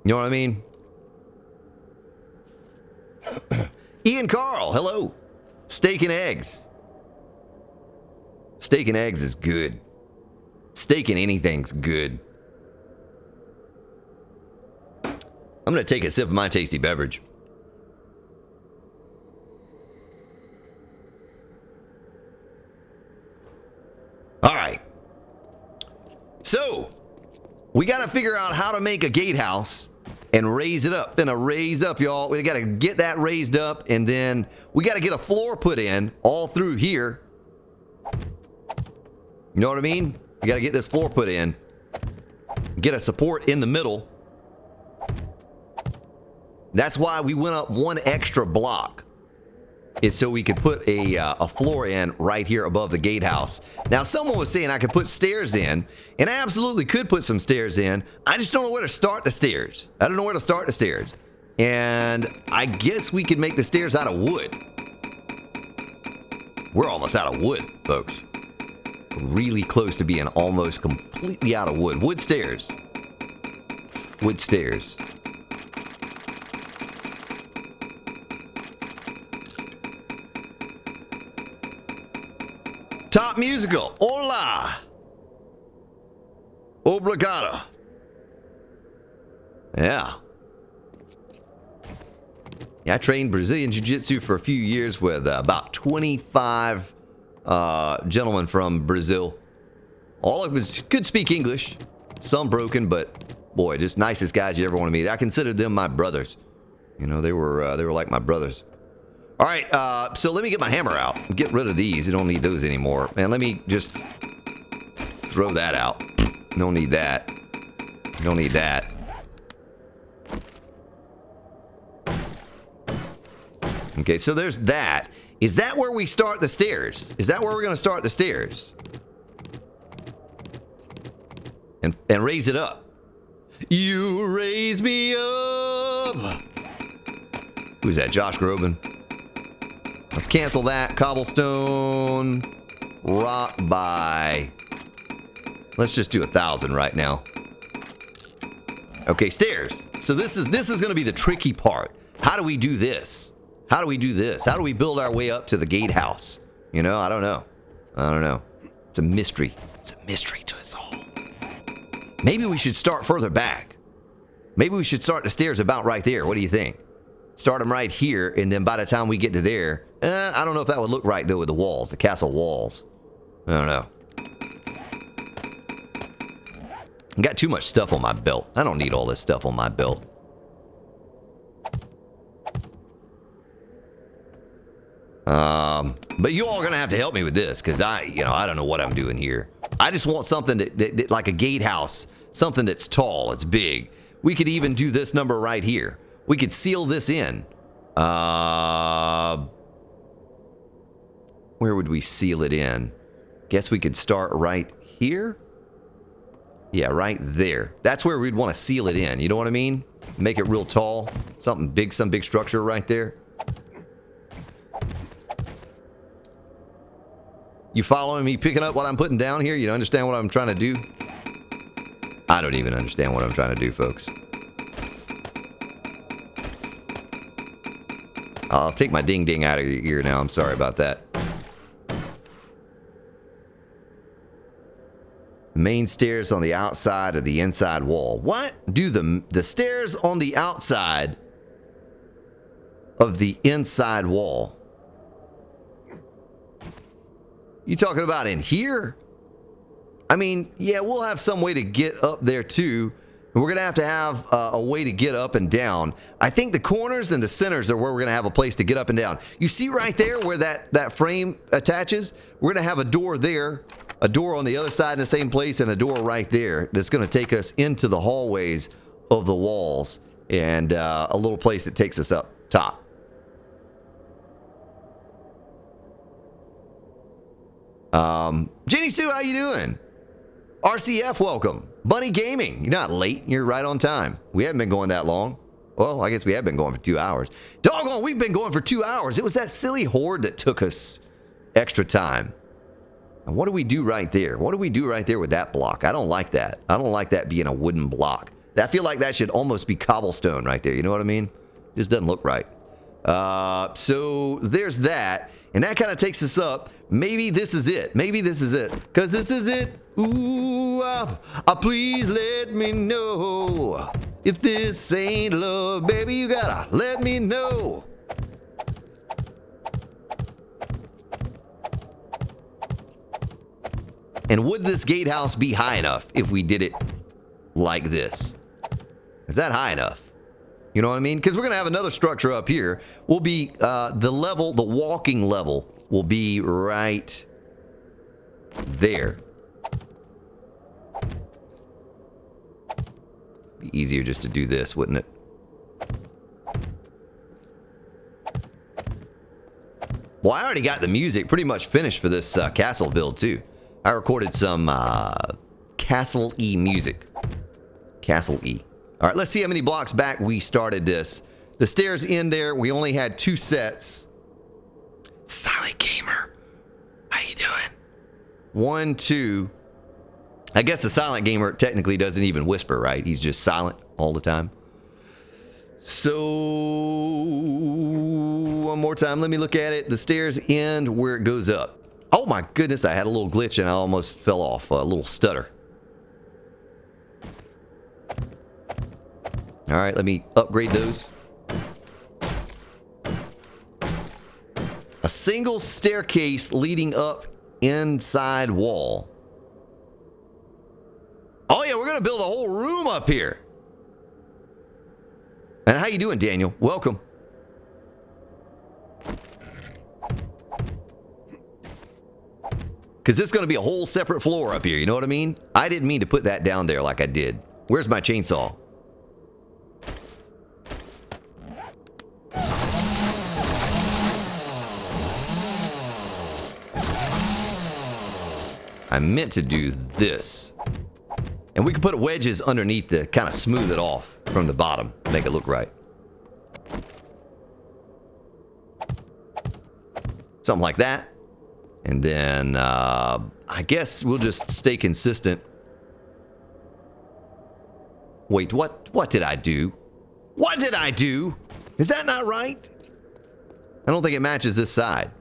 S1: You know what I mean? Ian Carl, hello. Steak and eggs. Steak and eggs is good. Steak and anything's good. I'm going to take a sip of my tasty beverage. All right. So, we got to figure out how to make a gatehouse and raise it up. Gonna raise up, y'all. We got to get that raised up, and then we got to get a floor put in all through here. You know what I mean? We got to get this floor put in. Get a support in the middle. That's why we went up one extra block. Is so we could put a floor in right here above the gatehouse. Now, someone was saying I could put stairs in, and I absolutely could put some stairs in. I just don't know where to start the stairs. I don't know where to start the stairs. And I guess we could make the stairs out of wood. We're almost out of wood, folks. Really close to being almost completely out of wood. Wood stairs. Wood stairs. Top musical. Hola. Obrigado. Yeah. Yeah, I trained Brazilian Jiu-Jitsu for a few years with about 25 gentlemen from Brazil. All of them could speak English. Some broken, but boy, just nicest guys you ever want to meet. I considered them my brothers. You know, they were like my brothers. All right, so let me get my hammer out. Get rid of these. You don't need those anymore. Man, let me just throw that out. Don't need that. Don't need that. Okay, so there's that. Is that where we start the stairs? Is that where we're going to start the stairs? And raise it up. You raise me up. Who's that? Josh Groban. Let's cancel that. Cobblestone. Rock by. Let's just do 1,000 right now. Okay, stairs. So this is going to be the tricky part. How do we do this? How do we do this? How do we build our way up to the gatehouse? You know, I don't know. I don't know. It's a mystery. It's a mystery to us all. Maybe we should start further back. Maybe we should start the stairs about right there. What do you think? Start them right here, and then by the time we get to there, I don't know if that would look right, though, with the walls, the castle walls. I don't know. I got too much stuff on my belt. I don't need all this stuff on my belt. But you all are gonna have to help me with this, because I don't know what I'm doing here. I just want something that like a gatehouse, something that's tall, it's big. We could even do this number right here. We could seal this in. Where would we seal it in? Guess we could start right here. Yeah, right there. That's where we'd want to seal it in. You know what I mean? Make it real tall. Something big, some big structure right there. You following me picking up what I'm putting down here? You understand what I'm trying to do? I don't even understand what I'm trying to do, folks. I'll take my ding-ding out of your ear now. I'm sorry about that. Main stairs on the outside of the inside wall. What? Do the stairs on the outside of the inside wall? You talking about in here? I mean, yeah, we'll have some way to get up there too. We're going to have a way to get up and down. I think the corners and the centers are where we're going to have a place to get up and down. You see right there where that frame attaches? We're going to have a door there, a door on the other side in the same place, and a door right there that's going to take us into the hallways of the walls, and a little place that takes us up top. Jenny Sue, how you doing? RCF, welcome. Bunny Gaming, you're not late. You're right on time. We haven't been going that long. Well, I guess we have been going for 2 hours. Doggone, we've been going for 2 hours. It was that silly Horde that took us extra time. And what do we do right there? What do we do right there with that block? I don't like that. I don't like that being a wooden block. I feel like that should almost be cobblestone right there. You know what I mean? Just doesn't look right. So there's that. And that kind of takes us up. Maybe this is it. Maybe this is it. Because this is it. Ooh, please let me know. If this ain't love, baby, you gotta let me know. And would this gatehouse be high enough if we did it like this? Is that high enough? You know what I mean? Because we're going to have another structure up here. Will be the level, the walking level will be right there. Be easier just to do this, wouldn't it? Well, I already got the music pretty much finished for this castle build too. I recorded some Castle E music. Castle E. All right, let's see how many blocks back we started this. The stairs in there, we only had 2 sets. Silent Gamer, how you doing? 1, 2. I guess the Silent Gamer technically doesn't even whisper, right? He's just silent all the time. So, one more time, let me look at it. The stairs end where it goes up. Oh my goodness, I had a little glitch and I almost fell off, a little stutter. All right, let me upgrade those. A single staircase leading up inside wall. Oh yeah, we're gonna build a whole room up here. And how you doing, Daniel? Welcome. Because it's gonna be a whole separate floor up here, you know what I mean? I didn't mean to put that down there like I did. Where's my chainsaw? I meant to do this. And we can put wedges underneath to kind of smooth it off from the bottom, make it look right. Something like that. And then, I guess we'll just stay consistent. Wait, what did I do? What did I do? Is that not right? I don't think it matches this side.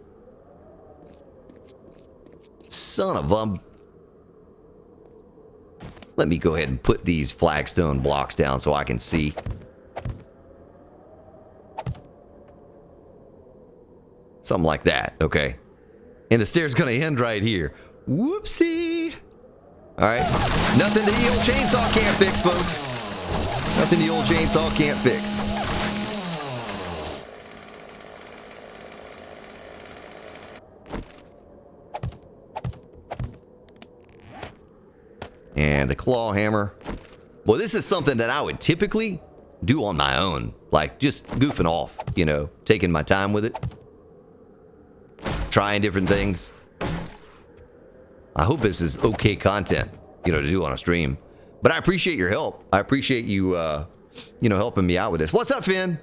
S1: Son of a... Let me go ahead and put these flagstone blocks down so I can see. Something like that, okay. And the stair's gonna end right here. Whoopsie! Alright. Nothing the old chainsaw can't fix, folks. Nothing the old chainsaw can't fix. And the claw hammer. Well, this is something that I would typically do on my own. Like, just goofing off, you know, taking my time with it. Trying different things. I hope this is okay content, you know, to do on a stream. But I appreciate your help. I appreciate you, you know, helping me out with this. What's up, Finn?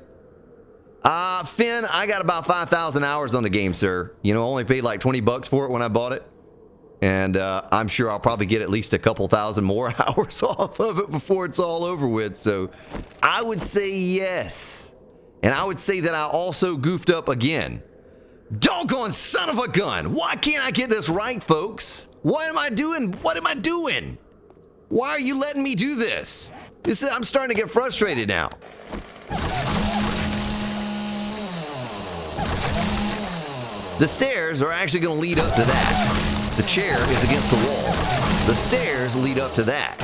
S1: Finn, I got about 5,000 hours on the game, sir. You know, only paid like 20 bucks for it when I bought it. And I'm sure I'll probably get at least a couple thousand more hours off of it before it's all over with. So I would say yes. And I would say that I also goofed up again. Doggone son of a gun. Why can't I get this right, folks? What am I doing? What am I doing? Why are you letting me do this? I'm starting to get frustrated now. The stairs are actually going to lead up to that. The chair is against the wall. The stairs lead up to that.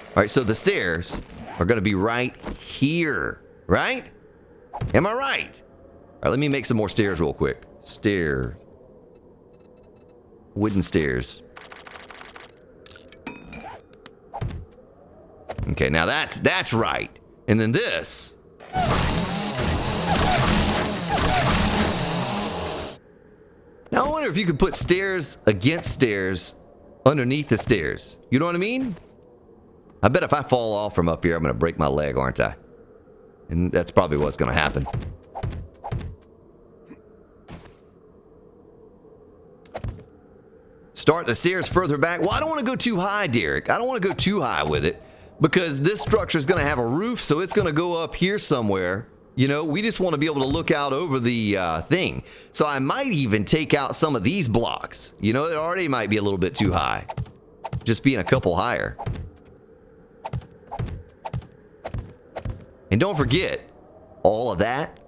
S1: All right, so the stairs are going to be right here, right? Am I right? All right, let me make some more stairs real quick. Stair. Wooden stairs. Okay, now that's right. And then this. Now I wonder if you could put stairs against stairs underneath the stairs. You know what I mean? I bet if I fall off from up here, I'm going to break my leg, aren't I? And that's probably what's going to happen. Start the stairs further back. Well, I don't want to go too high, Derek. I don't want to go too high with it because this structure is going to have a roof, so it's going to go up here somewhere. You know, we just want to be able to look out over the thing. So I might even take out some of these blocks. You know, it already might be a little bit too high. Just being a couple higher. And don't forget, all of that,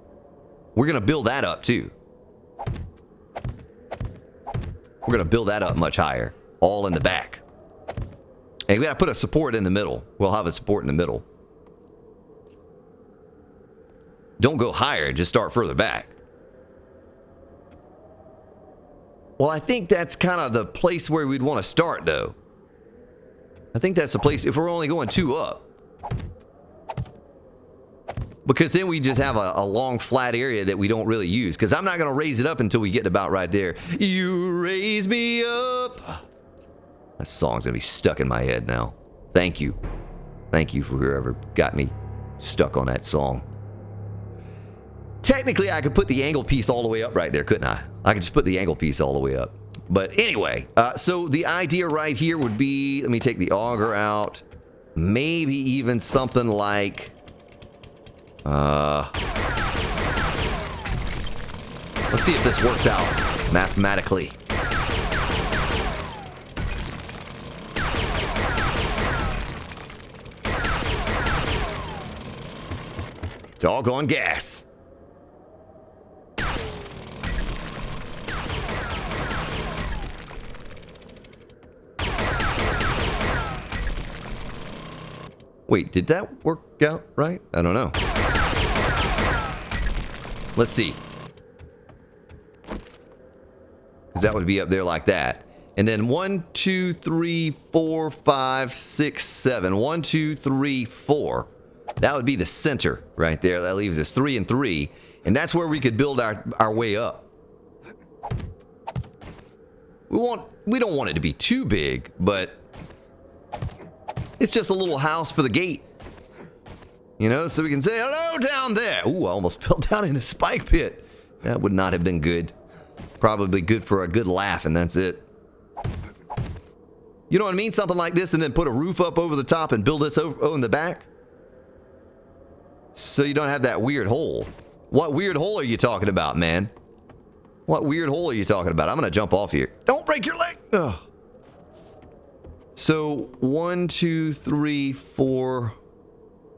S1: we're going to build that up too. We're going to build that up much higher. All in the back. And we got to put a support in the middle. We'll have a support in the middle. Don't go higher, just start further back. Well, I think that's kind of the place where we'd want to start, though. I think that's the place if we're only going 2 up. Because then we just have a long flat area that we don't really use. Because I'm not going to raise it up until we get about right there. You raise me up. That song's going to be stuck in my head now. Thank you. Thank you for whoever got me stuck on that song. Technically, I could put the angle piece all the way up right there, couldn't I? I could just put the angle piece all the way up. But anyway, so the idea right here would be, let me take the auger out. Maybe even something like... let's see if this works out mathematically. Doggone gas. Wait, did that work out right? I don't know. Let's see. Because that would be up there like that. And then 1, 2, 3, 4, 5, 6, 7. 1, 2, 3, 4. That would be the center right there. That leaves us 3 and 3. And that's where we could build our way up. We don't want it to be too big, but it's just a little house for the gate. You know, so we can say hello down there. Ooh, I almost fell down in a spike pit. That would not have been good. Probably good for a good laugh, and that's it. You know what I mean? Something like this, and then put a roof up over the top and build this over in the back. So you don't have that weird hole. What weird hole are you talking about, man? What weird hole are you talking about? I'm going to jump off here. Don't break your leg. Ugh. So 1, 2, 3, 4.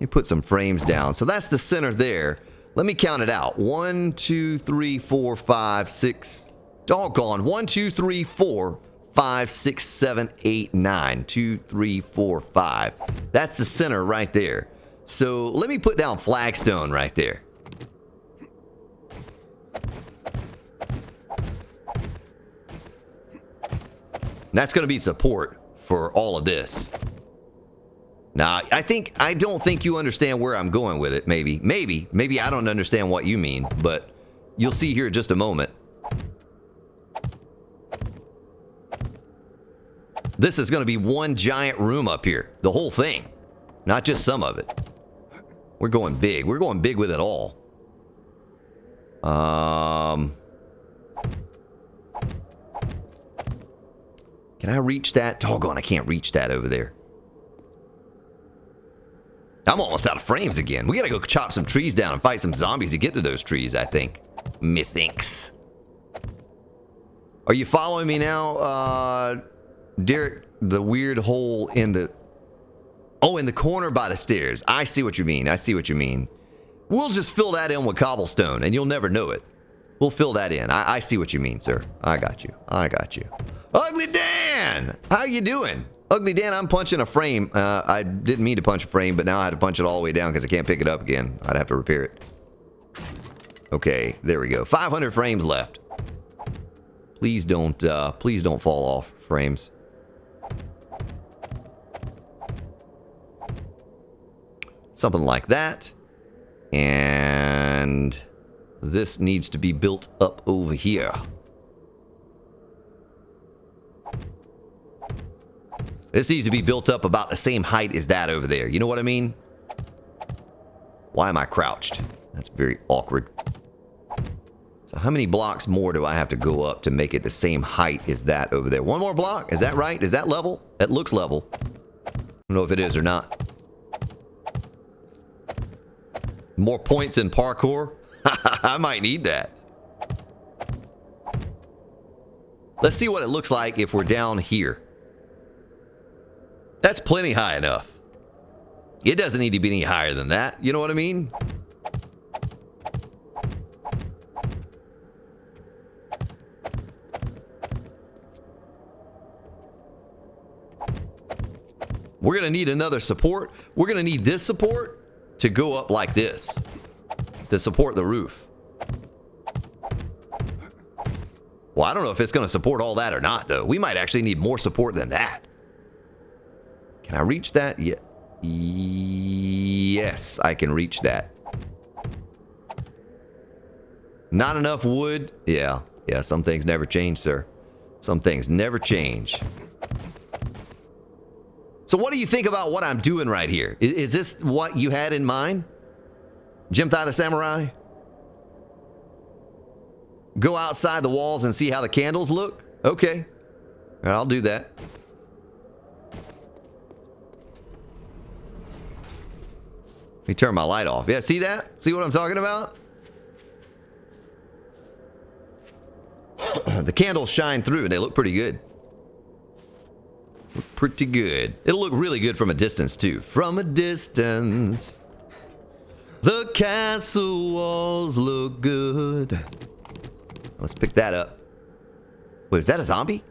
S1: You put some frames down. So that's the center there. Let me count it out. 1, 2, 3, 4, 5, 6. Doggone. 1, 2, 3, 4, 5, 6, 7, 8, 9. 2, 3, 4, 5. That's the center right there. So let me put down flagstone right there. That's going to be support for all of this. Now, I don't think you understand where I'm going with it, maybe. Maybe I don't understand what you mean, but you'll see here in just a moment. This is going to be one giant room up here. The whole thing. Not just some of it. We're going big. We're going big with it all. Can I reach that? Doggone, I can't reach that over there. I'm almost out of frames again. We gotta go chop some trees down and fight some zombies to get to those trees, I think. Methinks. Are you following me now, Derek? The weird hole in the... Oh, in the corner by the stairs. I see what you mean. I see what you mean. We'll just fill that in with cobblestone, and you'll never know it. We'll fill that in. I see what you mean, sir. I got you. I got you. Ugly Dan! How you doing? Ugly Dan, I'm punching a frame. I didn't mean to punch a frame, but now I had to punch it all the way down because I can't pick it up again. I'd have to repair it. Okay, there we go. 500 frames left. Please don't fall off, frames. Something like that. And this needs to be built up over here. This needs to be built up about the same height as that over there. You know what I mean? Why am I crouched? That's very awkward. So how many blocks more do I have to go up to make it the same height as that over there? One more block? Is that right? Is that level? It looks level. I don't know if it is or not. More points in parkour? I might need that. Let's see what it looks like if we're down here. That's plenty high enough. It doesn't need to be any higher than that. You know what I mean? We're going to need another support. We're going to need this support to go up like this to support the roof. Well, I don't know if it's going to support all that or not, though. We might actually need more support than that. Can I reach that? Yeah. Yes, I can reach that. Not enough wood? Yeah. Yeah, some things never change, sir. Some things never change. So what do you think about what I'm doing right here? Is this what you had in mind? Jimthai the Samurai? Go outside the walls and see how the candles look? Okay. All right, I'll do that. Let me turn my light off. Yeah, see that? See what I'm talking about? The candles shine through and they look pretty good. Look pretty good. It'll look really good from a distance, too. From a distance, the castle walls look good. Let's pick that up. Wait, is that a zombie?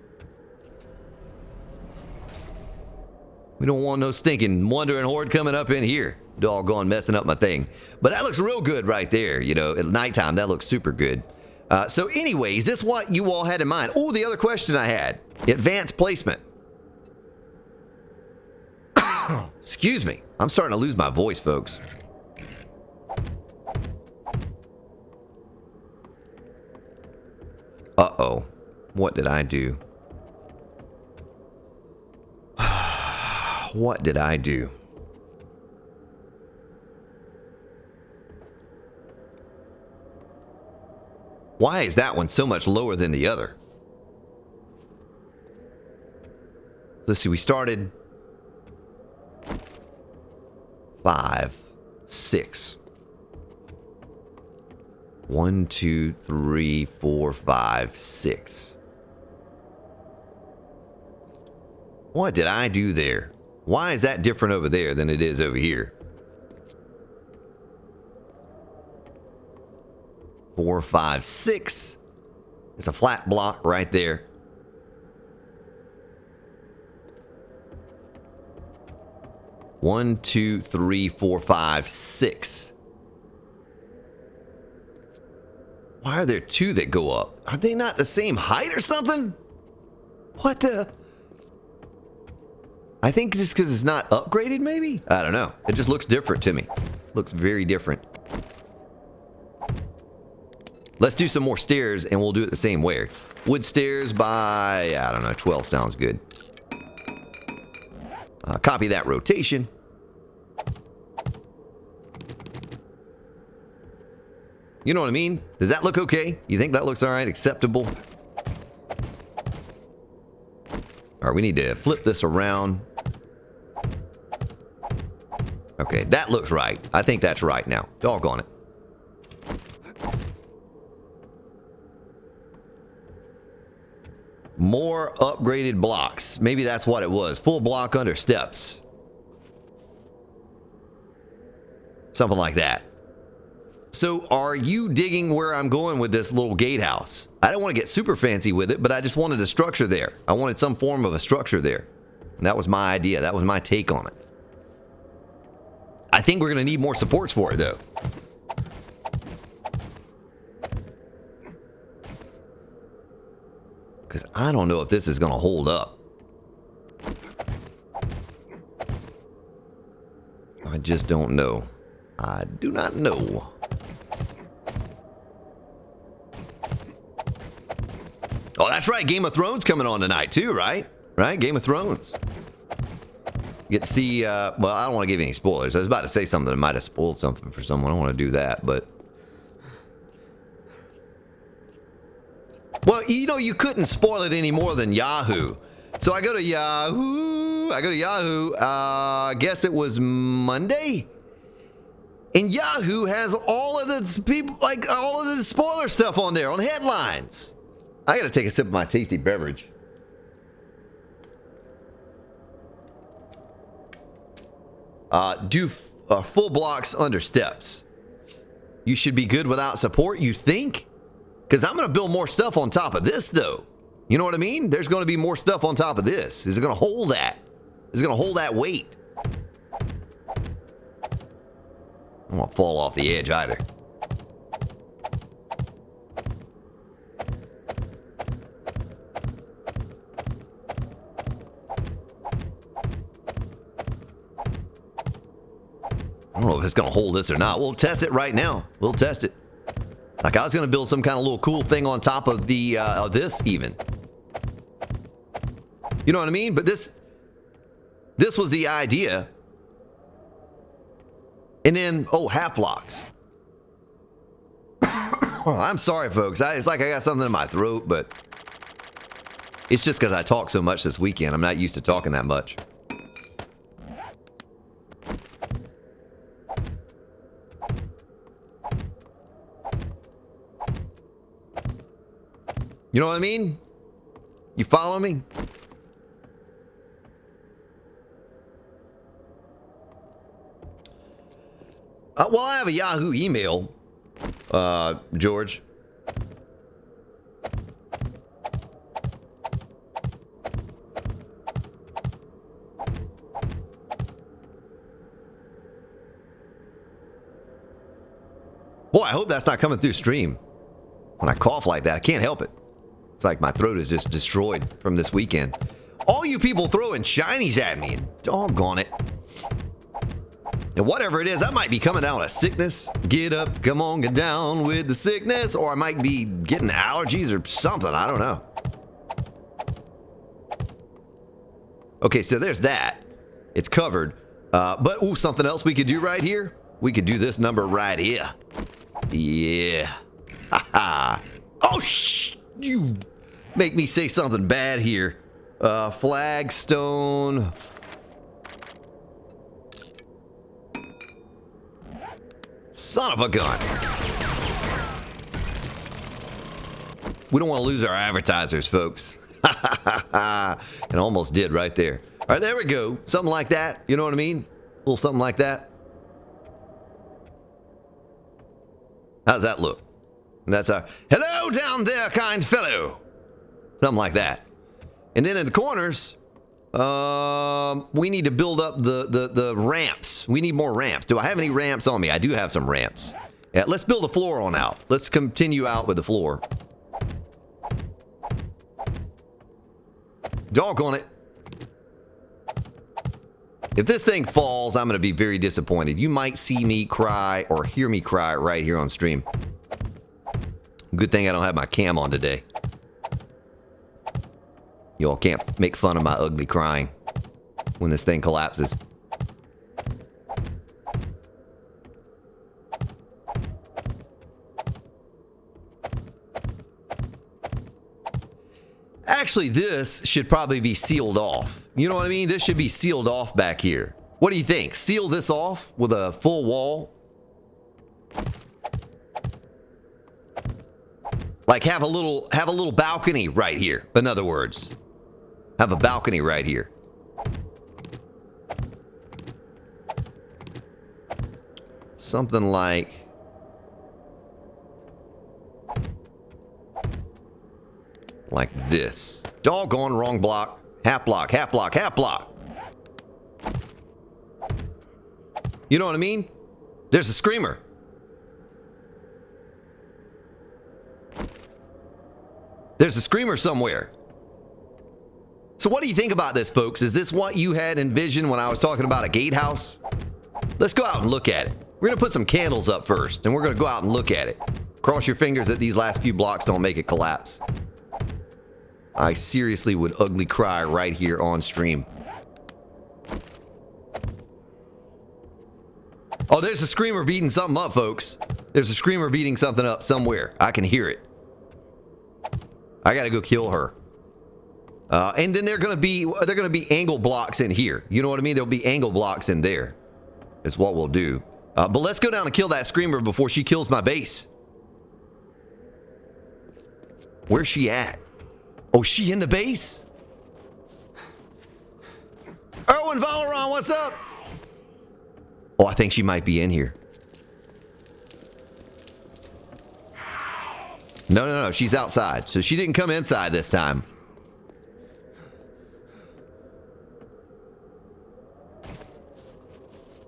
S1: We don't want no stinking wandering horde coming up in here. Doggone messing up my thing. But that looks real good right there. You know, at nighttime, that looks super good. So anyway, is this what you all had in mind? Oh, the other question I had. Advanced placement. Excuse me. I'm starting to lose my voice, folks. Uh-oh. What did I do? What did I do? Why is that one so much lower than the other? Let's see, we started 5, 6. 1, 2, 3, 4, 5, 6. What did I do there? Why is that different over there than it is over here? 4, 5, 6. It's a flat block right there. One, 2, 3, 4, 5, 6. Why are there 2 that go up? Are they not the same height or something? What the? I think just because it's not upgraded, maybe? I don't know. It just looks different to me. Looks very different. Let's do some more stairs and we'll do it the same way. Wood stairs by, I don't know, 12 sounds good. Copy that rotation. You know what I mean? Does that look okay? You think that looks all right? Acceptable? All right, we need to flip this around. Okay, that looks right. I think that's right now. Doggone it. More upgraded blocks. Maybe that's what it was. Full block under steps. Something like that. So are you digging where I'm going with this little gatehouse? I don't want to get super fancy with it, but I just wanted a structure there. I wanted some form of a structure there. And that was my idea. That was my take on it. I think we're going to need more supports for it, though. Because I don't know if this is going to hold up. I just don't know. I do not know. Oh, that's right. Game of Thrones coming on tonight, too, right? Right? Game of Thrones. You get to see, well, I don't want to give you any spoilers. I was about to say something that might have spoiled something for someone. I don't want to do that, but... Well, you know, you couldn't spoil it any more than Yahoo. So I go to Yahoo. I guess it was Monday. And Yahoo has all of the people, like all of the spoiler stuff on there, on headlines. I gotta take a sip of my tasty beverage. Do full blocks under steps. You should be good without support, you think? Because I'm gonna build more stuff on top of this, though. You know what I mean? There's gonna be more stuff on top of this. Is it gonna hold that? Is it gonna hold that weight? I don't want to fall off the edge either. I don't know if it's going to hold this or not. We'll test it right now. We'll test it. Like I was going to build some kind of little cool thing on top of the this even. You know what I mean? But this was the idea. And then, oh, half blocks. I'm sorry, folks. It's like I got something in my throat, but it's just because I talked so much this weekend. I'm not used to talking that much. You know what I mean? You follow me? Well, I have a Yahoo email, George. Boy, I hope that's not coming through stream. When I cough like that, I can't help it. It's like my throat is just destroyed from this weekend. All you people throwing shinies at me, doggone it. And whatever it is, I might be coming down with a sickness. Get up, come on, get down with the sickness. Or I might be getting allergies or something. I don't know. Okay, so there's that. It's covered. But, ooh, something else we could do right here. We could do this number right here. Yeah. Haha. Oh, you make me say something bad here. Flagstone... Son of a gun. We don't want to lose our advertisers, folks. And almost did right there. All right, there we go. Something like that. You know what I mean? A little something like that. How's that look? And that's our hello down there, kind fellow. Something like that. And then in the corners, we need to build up the ramps. We need more ramps. Do I have any ramps on me? I do have some ramps. Yeah, let's build the floor on out. Let's continue out with the floor. Doggone it. If this thing falls, I'm going to be very disappointed. You might see me cry or hear me cry right here on stream. Good thing I don't have my cam on today. Y'all can't make fun of my ugly crying. when this thing collapses. Actually, this should probably be sealed off. You know what I mean? This should be sealed off back here. What do you think? Seal this off with a full wall? Like have a little balcony right here. In other words, have a balcony right here. Something like this. Doggone, wrong block. Half block, half block, half block. You know what I mean? There's a screamer. There's a screamer somewhere. So what do you think about this, folks? Is this what you had envisioned when I was talking about a gatehouse? Let's go out and look at it. We're going to put some candles up first, and we're going to go out and look at it. Cross your fingers that these last few blocks don't make it collapse. I seriously would ugly cry right here on stream. Oh, there's a screamer beating something up, folks. There's a screamer beating something up somewhere. I can hear it. I gotta go kill her. And then they're gonna be angle blocks in here. You know what I mean? There'll be angle blocks in there. Is what we'll do. But let's go down and kill that screamer before she kills my base. Where's she at? Oh, she in the base? Erwin Valeron, what's up? Oh, I think she might be in here. No, she's outside. So she didn't come inside this time.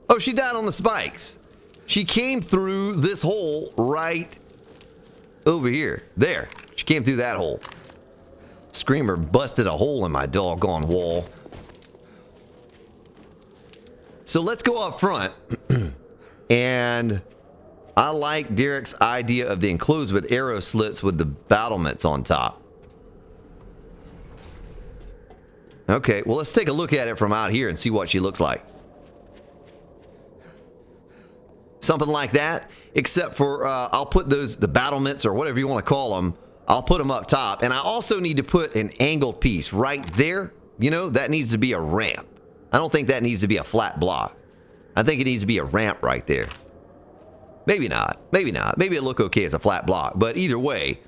S1: Oh, she died on the spikes. She came through this hole right over here. There. She came through that hole. Screamer busted a hole in my doggone wall. So let's go up front. And I like Derek's idea of the enclosed with arrow slits with the battlements on top. Okay, well, let's take a look at it from out here and see what she looks like. Something like that, except for I'll put the battlements or whatever you want to call them. I'll put them up top, and I also need to put an angled piece right there. You know, that needs to be a ramp. I don't think that needs to be a flat block. I think it needs to be a ramp right there. Maybe not. Maybe not. Maybe it'll look okay as a flat block, but either way,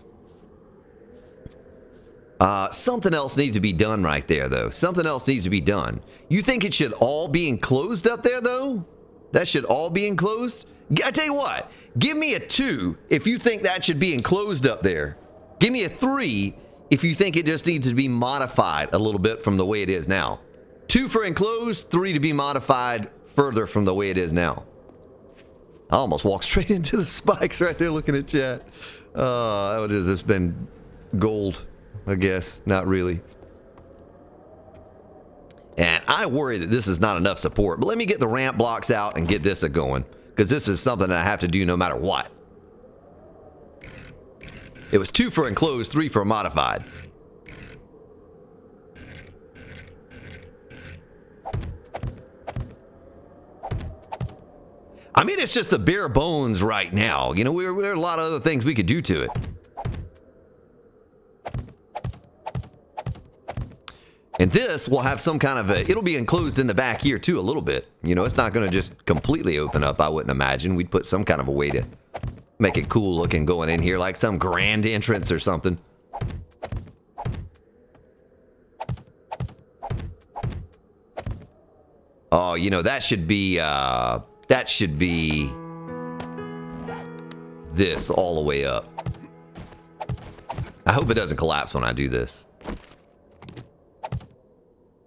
S1: something else needs to be done right there, though. Something else needs to be done. You think it should all be enclosed up there, though? That should all be enclosed? I tell you what, give me a 2 if you think that should be enclosed up there. Give me a 3 if you think it just needs to be modified a little bit from the way it is now. 2 for enclosed, 3 to be modified further from the way it is now. I almost walked straight into the spikes right there looking at chat. That would have just been gold, I guess. Not really. And I worry that this is not enough support. But let me get the ramp blocks out and get this a-going. Because this is something that I have to do no matter what. It was 2 for enclosed, 3 for modified. I mean, it's just the bare bones right now. You know, there are a lot of other things we could do to it. And this will have some kind of it'll be enclosed in the back here too a little bit. You know, it's not going to just completely open up, I wouldn't imagine. We'd put some kind of a way to make it cool looking going in here, like some grand entrance or something. Oh, you know, that should be this all the way up. I hope it doesn't collapse when I do this.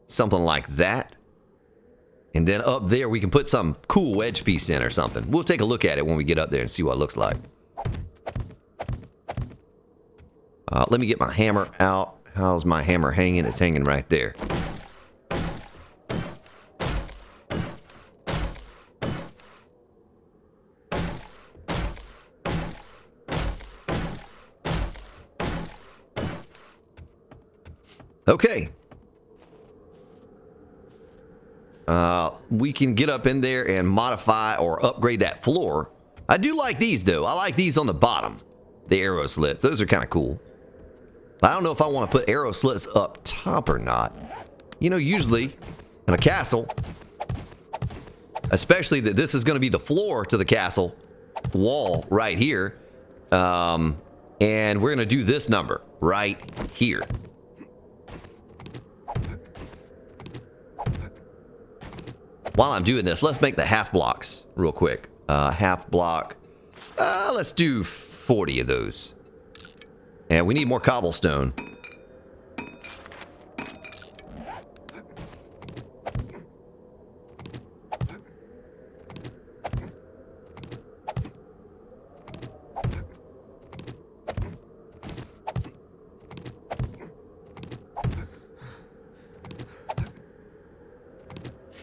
S1: Something like that. And then up there we can put some cool wedge piece in or something. We'll take a look at it when we get up there and see what it looks like. Let me get my hammer out. How's my hammer hanging? It's hanging right there. Okay. we can get up in there and modify or upgrade that floor. I do like these, though. I like these on the bottom, the arrow slits. Those are kind of cool. But I don't know if I want to put arrow slits up top or not. You know, usually in a castle, especially that this is going to be the floor to the castle wall right here, and we're going to do this number right here. While I'm doing this, let's make the half blocks real quick. Half block. Let's do 40 of those. And we need more cobblestone.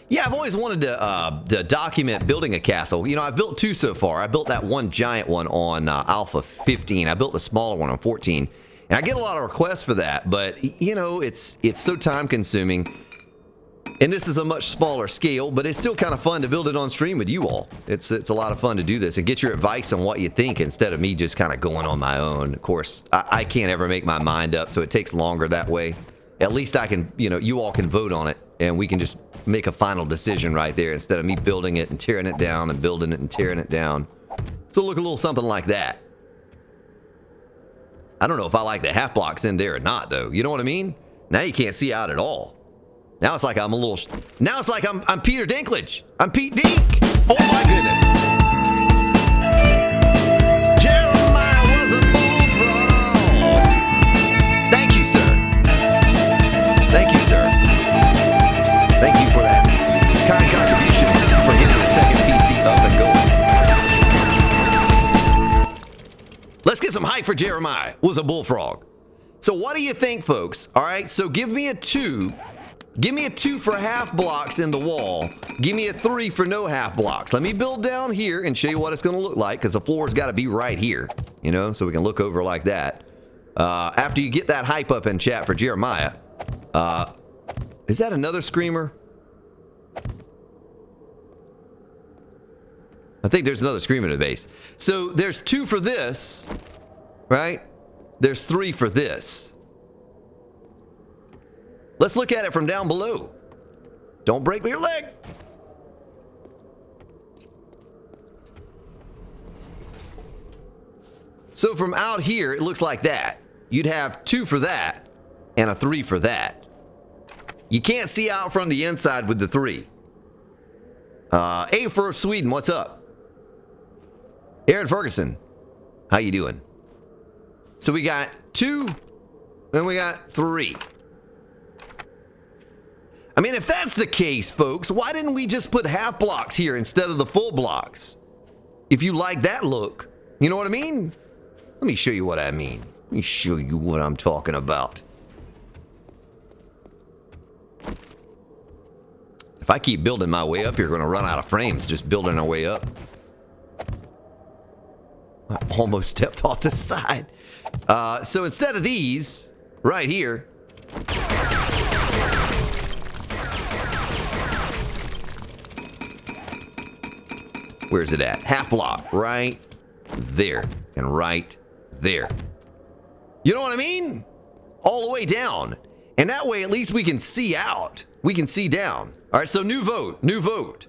S1: Yeah, I've always wanted to document building a castle. You know, I've built 2 so far. I built that one giant one on Alpha 15. I built the smaller one on 14. And I get a lot of requests for that, but, you know, it's so time-consuming. And this is a much smaller scale, but it's still kind of fun to build it on stream with you all. It's a lot of fun to do this and get your advice on what you think instead of me just kind of going on my own. Of course, I can't ever make my mind up, so it takes longer that way. At least I can, you know, you all can vote on it, and we can just make a final decision right there instead of me building it and tearing it down and building it and tearing it down. So look a little something like that. I don't know if I like the half blocks in there or not, though. You know what I mean? Now you can't see out at all. Now it's like I'm a little... Now it's like I'm Peter Dinklage. I'm Pete Dink. Oh, my goodness. Jeremiah was a bullfrog. Thank you, sir. Thank you, sir. Thank you for that kind contribution for getting the second PC up and going. Let's get some hype for Jeremiah was a bullfrog. So what do you think, folks? All right, so give me a 2. Give me a 2 for half blocks in the wall. Give me a 3 for no half blocks. Let me build down here and show you what it's going to look like, because the floor's got to be right here, you know, so we can look over like that. After you get that hype up in chat for Jeremiah, is that another screamer? I think there's another screamer in the base. So there's 2 for this, right? There's 3 for this. Let's look at it from down below. Don't break your leg. So from out here, it looks like that. You'd have 2 for that and a 3 for that. You can't see out from the inside with the 3. A for Sweden, what's up? Aaron Ferguson, how you doing? So we got 2 and we got 3. I mean, if that's the case, folks, why didn't we just put half blocks here instead of the full blocks? If you like that look, you know what I mean? Let me show you what I mean. Let me show you what I'm talking about. If I keep building my way up here, we're going to run out of frames just building our way up. I almost stepped off the side. So instead of these, right here, where's it at? Half block, right there, and right there. You know what I mean? All the way down. And that way, at least we can see out. We can see down. All right, so new vote, new vote.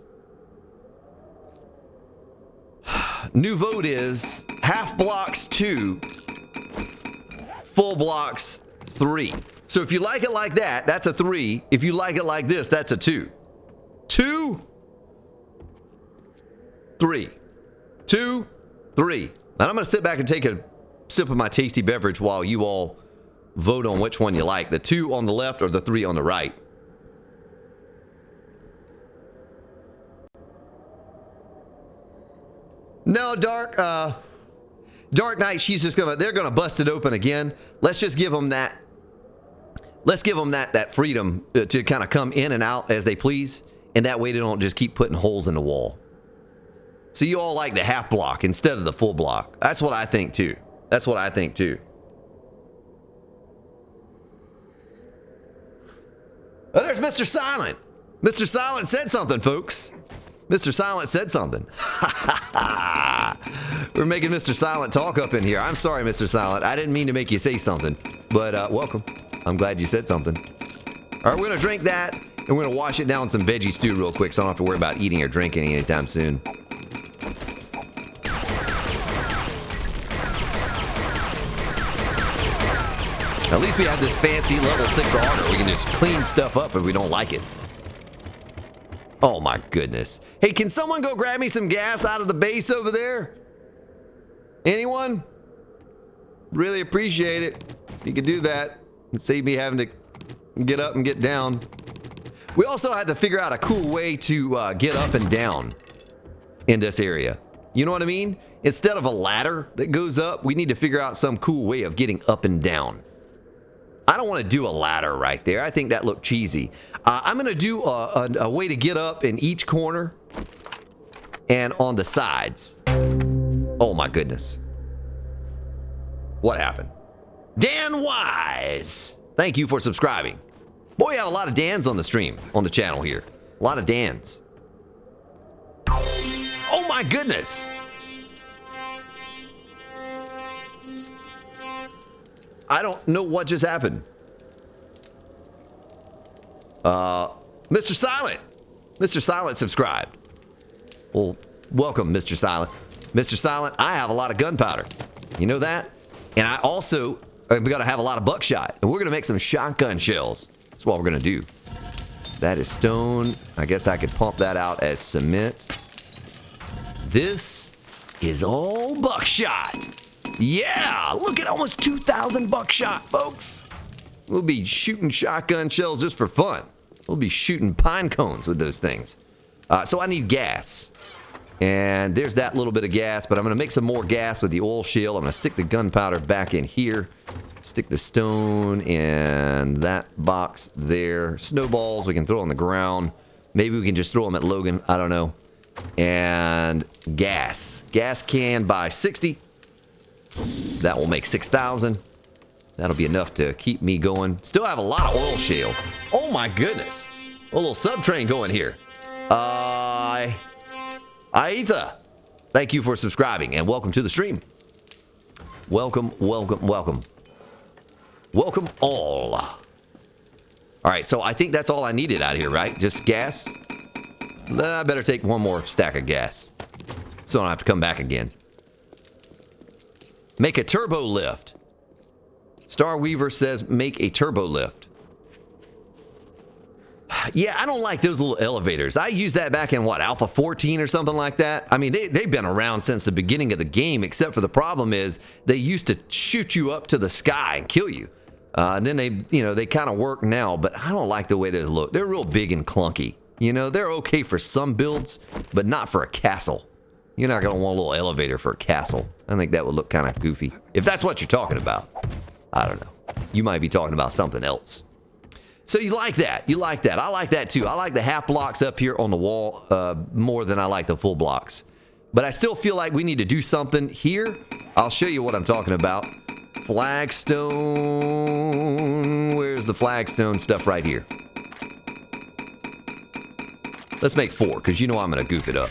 S1: New vote is half blocks 2, full blocks 3. So if you like it like that, that's a 3. If you like it like this, that's a 2. 2, 3. 2, 3. And I'm going to sit back and take a sip of my tasty beverage while you all vote on which one you like. The 2 on the left or the 3 on the right. No, Dark Knight, they're gonna bust it open again. Let's just give them that. Let's give them that freedom to kind of come in and out as they please. And that way they don't just keep putting holes in the wall. So you all like the half block instead of the full block. That's what I think too. That's what I think too. Oh, there's Mr. Silent. Mr. Silent said something, folks. Mr. Silent said something. We're making Mr. Silent talk up in here. I'm sorry, Mr. Silent. I didn't mean to make you say something, but welcome. I'm glad you said something. All right, we're going to drink that, and we're going to wash it down with some veggie stew real quick so I don't have to worry about eating or drinking anytime soon. At least we have this fancy level 6 auger. We can just clean stuff up if we don't like it. Oh my goodness. Hey, can someone go grab me some gas out of the base over there? Anyone? Really appreciate it. If you could do that and save me having to get up and get down. We also had to figure out a cool way to get up and down in this area. You know what I mean? Instead of a ladder that goes up, we need to figure out some cool way of getting up and down. I don't want to do a ladder right there. I think that looked cheesy. I'm going to do a way to get up in each corner and on the sides. Oh my goodness. What happened? Dan Wise. Thank you for subscribing. Boy, we have a lot of Dans on the stream, on the channel here. A lot of Dans. Oh my goodness. I don't know what just happened. Mr. Silent. Mr. Silent subscribed. Well, welcome, Mr. Silent. Mr. Silent, I have a lot of gunpowder. You know that? And I also am going to have a lot of buckshot. And we're going to make some shotgun shells. That's what we're going to do. That is stone. I guess I could pump that out as cement. This is all buckshot. Yeah, look at almost 2,000 buckshot, folks. We'll be shooting shotgun shells just for fun. We'll be shooting pine cones with those things. So I need gas. And there's that little bit of gas, but I'm going to make some more gas with the oil shale. I'm going to stick the gunpowder back in here. Stick the stone in that box there. Snowballs we can throw on the ground. Maybe we can just throw them at Logan. I don't know. And gas. Gas can by 60. That will make 6,000. That'll be enough to keep me going. Still have a lot of oil shale. Oh my goodness. A little sub-train going here. Aetha, thank you for subscribing and welcome to the stream. Welcome, welcome, welcome. Welcome all. All right, so I think that's all I needed out here, right? Just gas? I better take one more stack of gas so I don't have to come back again. Make a turbo lift. Star Weaver says make a turbo lift. Yeah, I don't like those little elevators. I used that back in, what, Alpha 14 or something like that? I mean, they've been around since the beginning of the game, except for the problem is they used to shoot you up to the sky and kill you. And then they kind of work now, but I don't like the way those look. They're real big and clunky. You know, they're okay for some builds, but not for a castle. You're not going to want a little elevator for a castle. I think that would look kind of goofy. If that's what you're talking about. I don't know. You might be talking about something else. So you like that. You like that. I like that too. I like the half blocks up here on the wall more than I like the full blocks. But I still feel like we need to do something here. I'll show you what I'm talking about. Flagstone. Where's the flagstone stuff right here? Let's make 4, because you know I'm going to goof it up.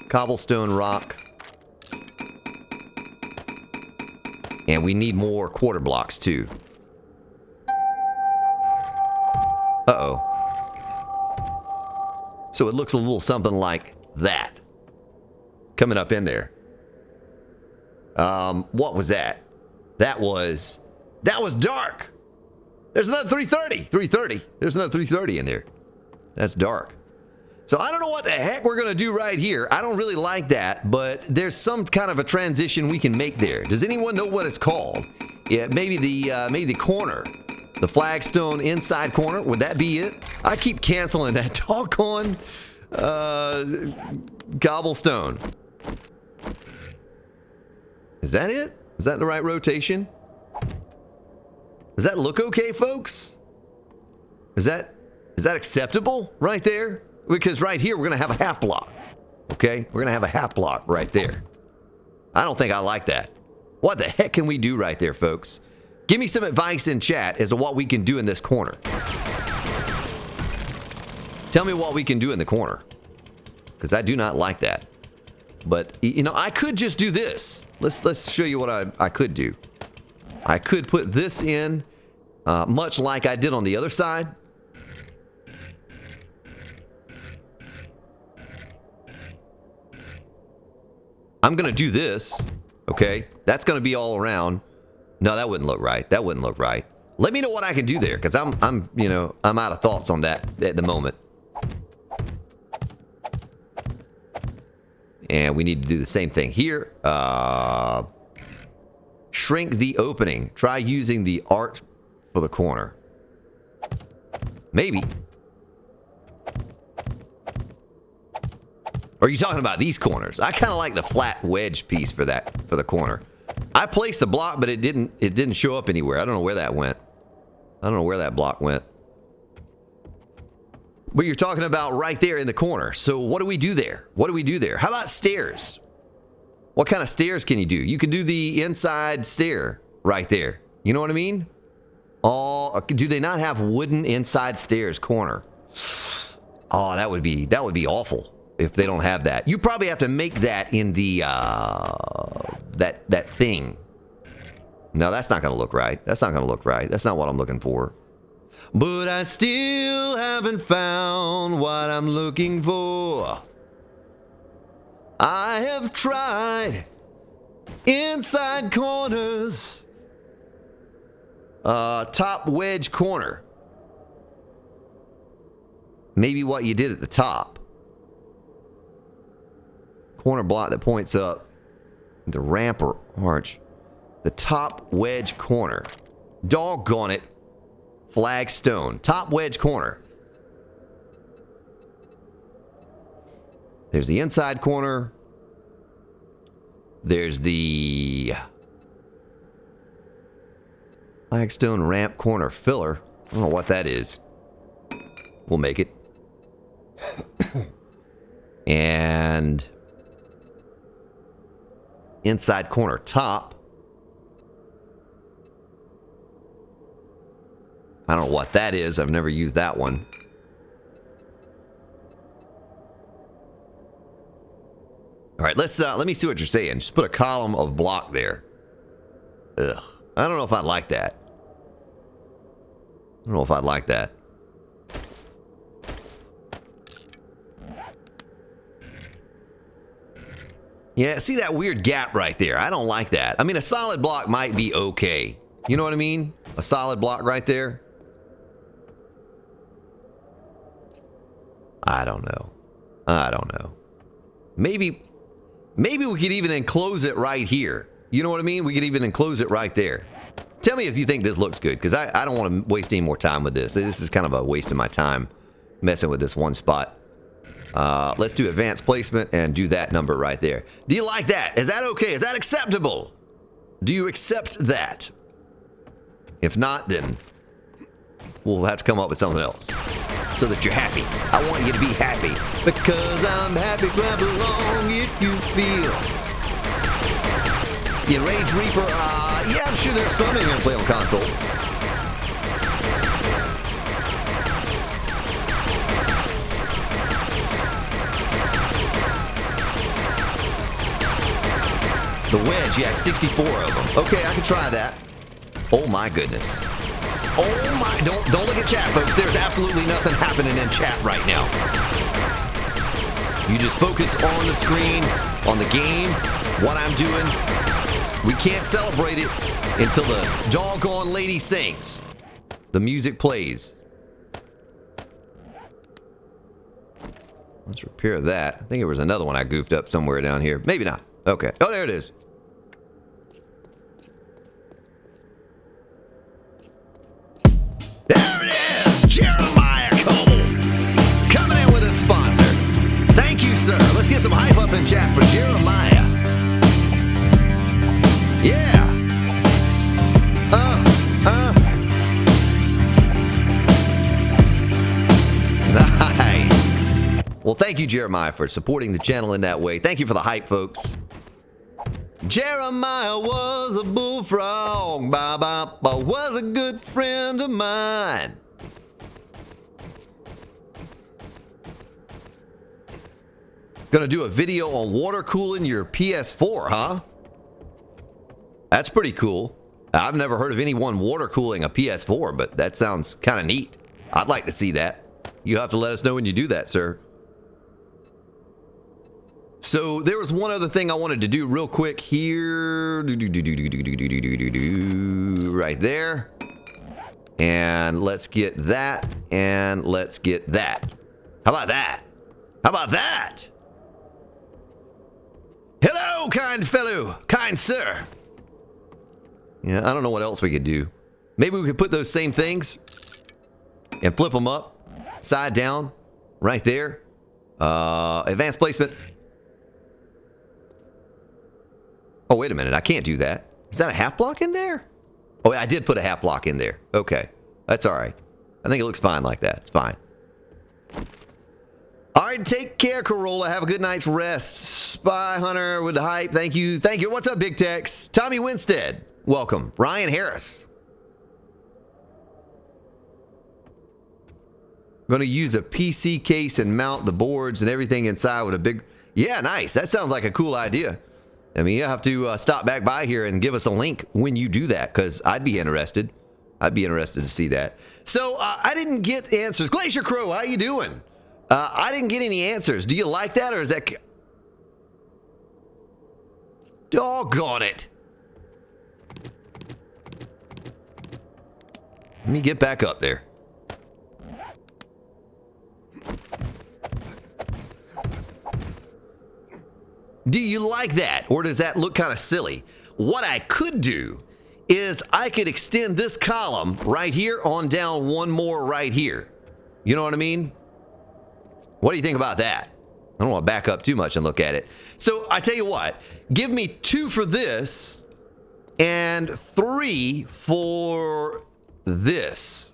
S1: Cobblestone rock. And we need more quarter blocks too. Uh-oh. So it looks a little something like that. Coming up in there. What was that? That was dark. There's another 330. 330. There's another 330 in there. That's dark. So I don't know what the heck we're going to do right here. I don't really like that, but there's some kind of a transition we can make there. Does anyone know what it's called? Yeah, maybe the corner. The flagstone inside corner. Would that be it? I keep canceling that doggone cobblestone. Is that it? Is that the right rotation? Does that look okay, folks? Is that acceptable right there? Because right here, we're going to have a half block. Okay? We're going to have a half block right there. I don't think I like that. What the heck can we do right there, folks? Give me some advice in chat as to what we can do in this corner. Tell me what we can do in the corner. Because I do not like that. But, you know, I could just do this. Let's show you what I could do. I could put this in, much like I did on the other side. I'm going to do this, okay? That's going to be all around. No, that wouldn't look right. That wouldn't look right. Let me know what I can do there, because you know, I'm out of thoughts on that at the moment. And we need to do the same thing here. Shrink the opening. Try using the art for the corner. Maybe. Or are you talking about these corners? I kind of like the flat wedge piece for the corner. I placed the block, but it didn't show up anywhere. I don't know where that went. I don't know where that block went. But you're talking about right there in the corner. So what do we do there? What do we do there? How about stairs? What kind of stairs can you do? You can do the inside stair right there. You know what I mean? Do they not have wooden inside stairs corner? Oh, that would be awful if they don't have that. You probably have to make that in the that thing. No, that's not going to look right. That's not going to look right. That's not what I'm looking for. But I still haven't found what I'm looking for. I have tried inside corners. Top wedge corner. Maybe what you did at the top. Corner block that points up. The ramp or arch. The top wedge corner. Doggone it. Flagstone. Top wedge corner. There's the inside corner. There's the flagstone ramp corner filler. I don't know what that is. We'll make it. And inside corner top. I don't know what that is. I've never used that one. All right, let me see what you're saying. Just put a column of block there. Ugh. I don't know if I'd like that. I don't know if I'd like that. Yeah, see that weird gap right there? I don't like that. I mean, a solid block might be okay. You know what I mean? A solid block right there. I don't know. I don't know. Maybe we could even enclose it right here. You know what I mean? We could even enclose it right there. Tell me if you think this looks good, because I don't want to waste any more time with this. This is kind of a waste of my time messing with this one spot. Let's do advanced placement and do that number right there. Do you like that? Is that okay? Is that acceptable? Do you accept that? If not, then we'll have to come up with something else so that you're happy. I want you to be happy because I'm happy. Clap along if you feel. Yeah, Rage Reaper. Yeah, I'm sure there's some in here to play on console. The wedge, yeah, 64 of them. Okay, I can try that. Oh my goodness. Oh my, don't look at chat, folks. There's absolutely nothing happening in chat right now. You just focus on the screen, on the game, what I'm doing. We can't celebrate it until the doggone lady sings. The music plays. Let's repair that. I think there was another one I goofed up somewhere down here. Maybe not. Okay. Oh, there it is. There it is! Jeremiah Cole! Coming in with a sponsor. Thank you, sir. Let's get some hype up in chat for Jeremiah. Yeah! Nice. Well, thank you, Jeremiah, for supporting the channel in that way. Thank you for the hype, folks. Jeremiah was a bullfrog, was a good friend of mine. Gonna do a video on water cooling your PS4, huh? That's pretty cool. I've never heard of anyone water cooling a PS4, but that sounds kind of neat. I'd like to see that. You have to let us know when you do that, sir. So there was one other thing I wanted to do real quick here. Right there. And let's get that. And let's get that. How about that? How about that? Hello, kind fellow. Kind sir. Yeah, I don't know what else we could do. Maybe we could put those same things and flip them up, side down, right there. Advanced placement. Oh, wait a minute. I can't do that. Is that a half block in there? Oh, I did put a half block in there. Okay. That's all right. I think it looks fine like that. It's fine. All right. Take care, Corolla. Have a good night's rest. Spy Hunter with the hype. Thank you. Thank you. What's up, Big Tex? Tommy Winstead. Welcome. Ryan Harris. Going to use a PC case and mount the boards and everything inside with a big... Yeah, nice. That sounds like a cool idea. I mean, you have to stop back by here and give us a link when you do that, because I'd be interested. I'd be interested to see that. So, I didn't get answers. Glacier Crow, how you doing? I didn't get any answers. Do you like that, or is that... Doggone it. Let me get back up there. Do you like that? Or does that look kind of silly? What I could do is I could extend this column right here on down one more right here. You know what I mean? What do you think about that? I don't want to back up too much and look at it. So I tell you what, give me 2 for this and 3 for this.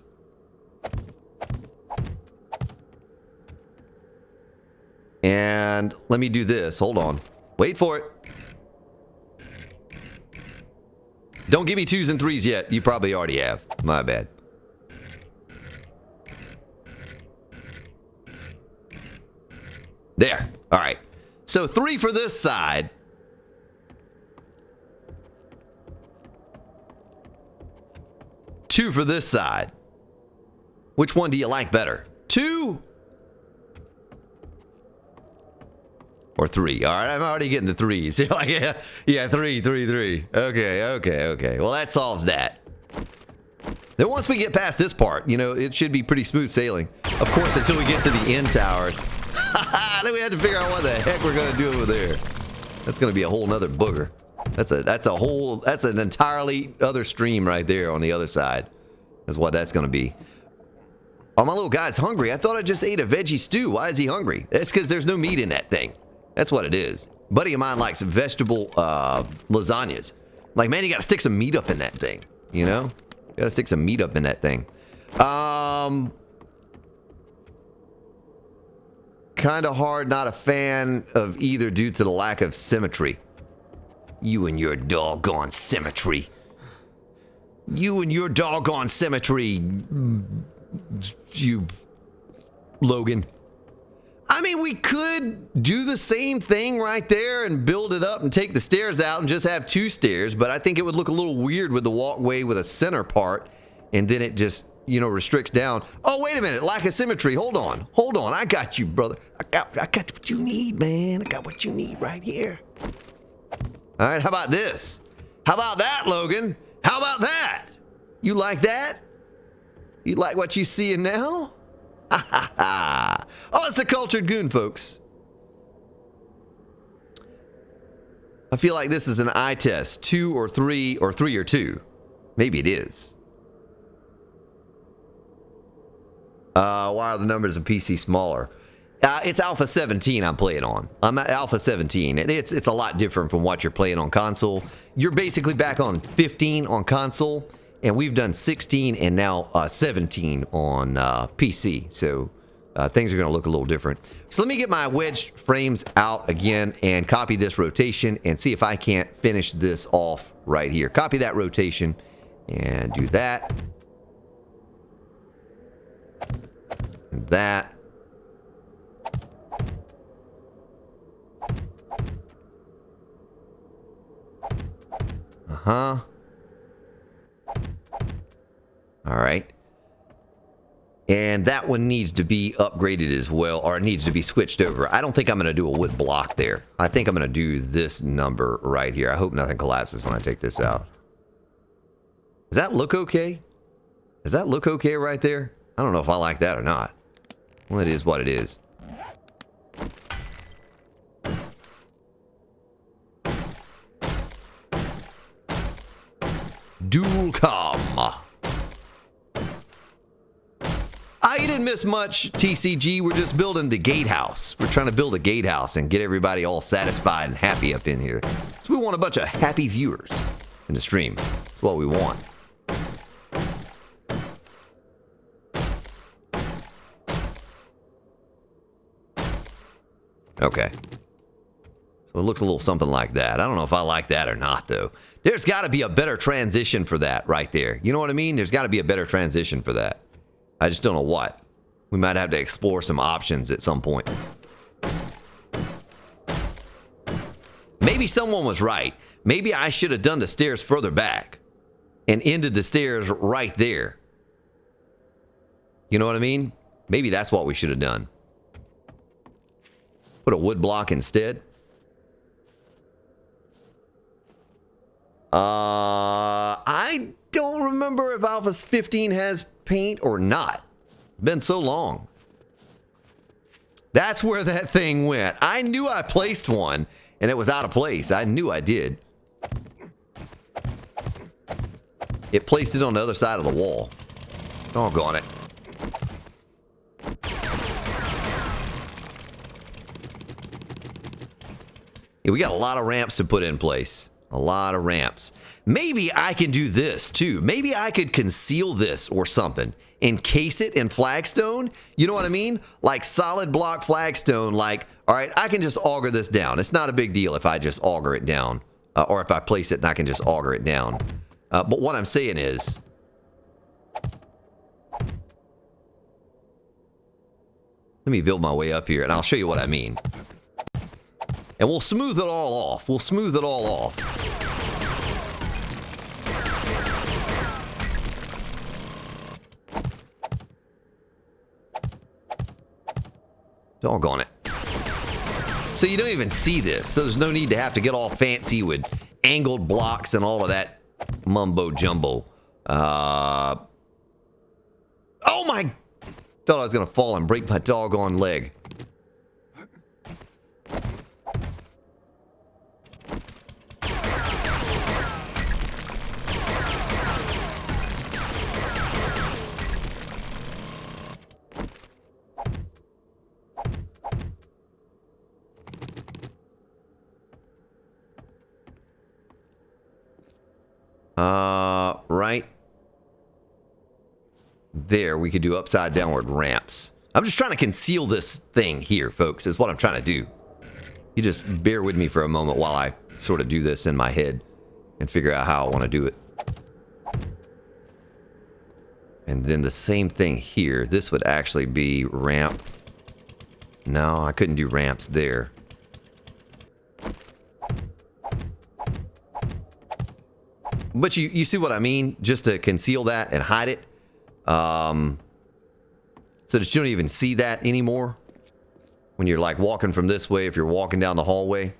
S1: And let me do this. Hold on. Wait for it. Don't give me 2s and 3s yet. You probably already have. My bad. There. All right. So 3 for this side. 2 for this side. Which one do you like better? 2 or 3? All right, I'm already getting the 3s. yeah, 3. Okay. Well, that solves that. Then once we get past this part, you know, it should be pretty smooth sailing. Of course, until we get to the end towers. Then we have to figure out what the heck we're going to do over there. That's going to be a whole nother booger. That's an entirely other stream right there on the other side. Is what that's going to be. Oh, my little guy's hungry. I thought I just ate a veggie stew. Why is he hungry? That's because there's no meat in that thing. That's what it is. Buddy of mine likes vegetable lasagnas. Like, man, you got to stick some meat up in that thing. You know? You got to stick some meat up in that thing. Kind of hard, not a fan of either due to the lack of symmetry. You and your doggone symmetry. You and your doggone symmetry, you, Logan. I mean, we could do the same thing right there and build it up and take the stairs out and just have 2 stairs, but I think it would look a little weird with the walkway with a center part, and then it just, you know, restricts down. Oh, wait a minute, lack of symmetry. Hold on. I got you, brother. I got what you need, man. I got what you need right here. All right, how about this? How about that, Logan? How about that? You like that? You like what you seeing now? Ha ha ha. Oh, it's the Cultured Goon, folks. I feel like this is an eye test. 2 or 3 or 3 or 2. Maybe it is. Why are the numbers of PC smaller? It's Alpha 17 I'm playing on. I'm at Alpha 17. It's a lot different from what you're playing on console. You're basically back on 15 on console, and we've done 16 and now 17 on PC. So things are going to look a little different. So let me get my wedge frames out again and copy this rotation and see if I can't finish this off right here. Copy that rotation and do that. And that. huh? Alright. And that one needs to be upgraded as well, or it needs to be switched over. I don't think I'm going to do a wood block there. I think I'm going to do this number right here. I hope nothing collapses when I take this out. Does that look okay? Does that look okay right there? I don't know if I like that or not. Well, it is what it is. Dualcom. You didn't miss much, TCG. We're just building the gatehouse. We're trying to build a gatehouse and get everybody all satisfied and happy up in here. So we want a bunch of happy viewers in the stream. That's what we want. Okay. So it looks a little something like that. I don't know if I like that or not, though. There's got to be a better transition for that right there. You know what I mean? There's got to be a better transition for that. I just don't know what. We might have to explore some options at some point. Maybe someone was right. Maybe I should have done the stairs further back and ended the stairs right there. You know what I mean? Maybe that's what we should have done. Put a wood block instead. I don't remember if Alpha 15 has paint or not. Been so long. That's where that thing went. I knew I placed one and it was out of place. I knew I did. It placed it on the other side of the wall. Doggone it. Yeah, we got a lot of ramps to put in place. A lot of ramps. Maybe I can do this too. Maybe I could conceal this or something. Encase it in flagstone. You know what I mean? Like solid block flagstone. Like, all right, I can just auger this down. It's not a big deal if I just auger it down. Or if I place it and I can just auger it down. But what I'm saying is... Let me build my way up here and I'll show you what I mean. And we'll smooth it all off. We'll smooth it all off. Doggone it. So you don't even see this. So there's no need to have to get all fancy with angled blocks and all of that mumbo jumbo. Oh my... Thought I was going to fall and break my doggone leg. Right there, we could do upside downward ramps. I'm just trying to conceal this thing here, folks, is what I'm trying to do. You just bear with me for a moment while I sort of do this in my head and figure out how I want to do it. And then the same thing here. This would actually be ramp. No, I couldn't do ramps there. But you see what I mean? Just to conceal that and hide it. So that you don't even see that anymore. When you're like walking from this way, if you're walking down the hallway.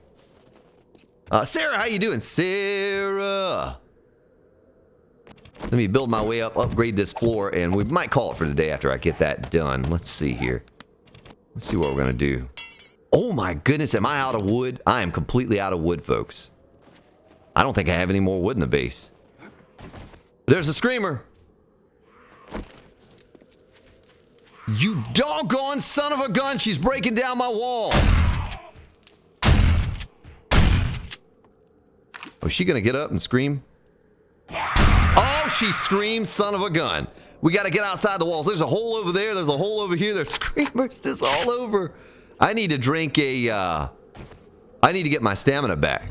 S1: Sarah, how you doing? Sarah! Let me build my way up, upgrade this floor, and we might call it for the day after I get that done. Let's see here. Let's see what we're going to do. Oh my goodness, am I out of wood? I am completely out of wood, folks. I don't think I have any more wood in the base. There's a screamer. You doggone son of a gun, she's breaking down my wall. Oh, is she gonna get up and scream? Oh, she screams, son of a gun. We gotta get outside the walls. There's a hole over there, there's a hole over here, there's screamers just all over. I need to drink a, I need to get my stamina back.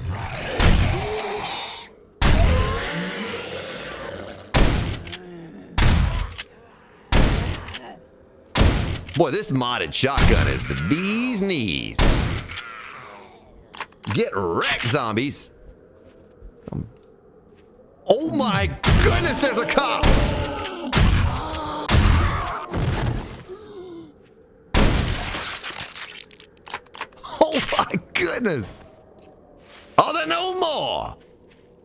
S1: Boy, this modded shotgun is the bee's knees. Get wrecked, zombies. Oh my goodness, there's a cop! Oh my goodness! Oh, there are no more!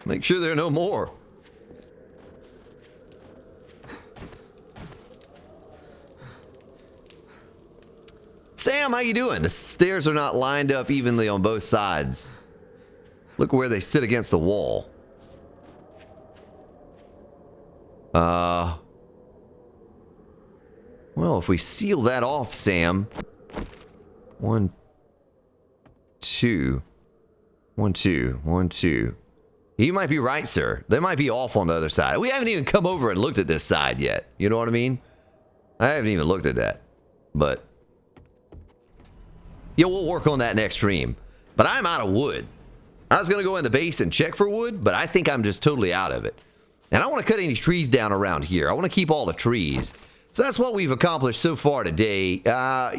S1: Make sure there are no more. Sam, how you doing? The stairs are not lined up evenly on both sides. Look where they sit against the wall. Well, if we seal that off, Sam. 1, 2. 1, 2. 1, 2. You might be right, sir. They might be off on the other side. We haven't even come over and looked at this side yet. You know what I mean? I haven't even looked at that. But yeah, we'll work on that next stream. But I'm out of wood. I was going to go in the base and check for wood, but I think I'm just totally out of it. And I want to cut any trees down around here. I want to keep all the trees. So that's what we've accomplished so far today.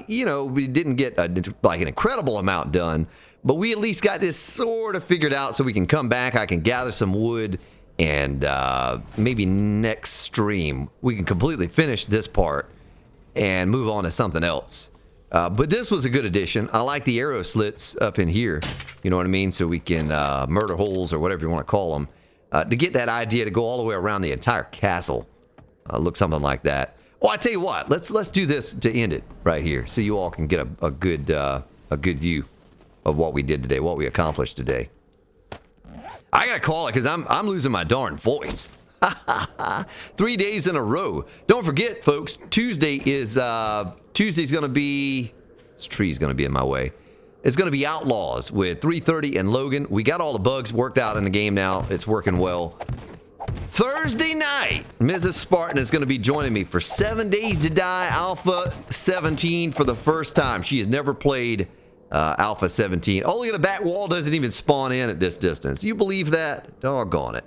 S1: You know, we didn't get like an incredible amount done, but we at least got this sort of figured out so we can come back. I can gather some wood, and maybe next stream we can completely finish this part and move on to something else. But this was a good addition. I like the arrow slits up in here. You know what I mean? So we can murder holes or whatever you want to call them. To get that idea to go all the way around the entire castle. Look something like that. Oh, I tell you what. Let's do this to end it right here, so you all can get a good view of what we did today, what we accomplished today. I gotta call it because I'm losing my darn voice. 3 days in a row. Don't forget, folks. Tuesday's gonna be. This tree's gonna be in my way. It's gonna be Outlaws with 330 and Logan. We got all the bugs worked out in the game now. It's working well. Thursday night, Mrs. Spartan is going to be joining me for 7 Days to Die Alpha 17 for the first time. She has never played Alpha 17. Oh, look at the back wall, doesn't even spawn in at this distance. You believe that? Doggone it.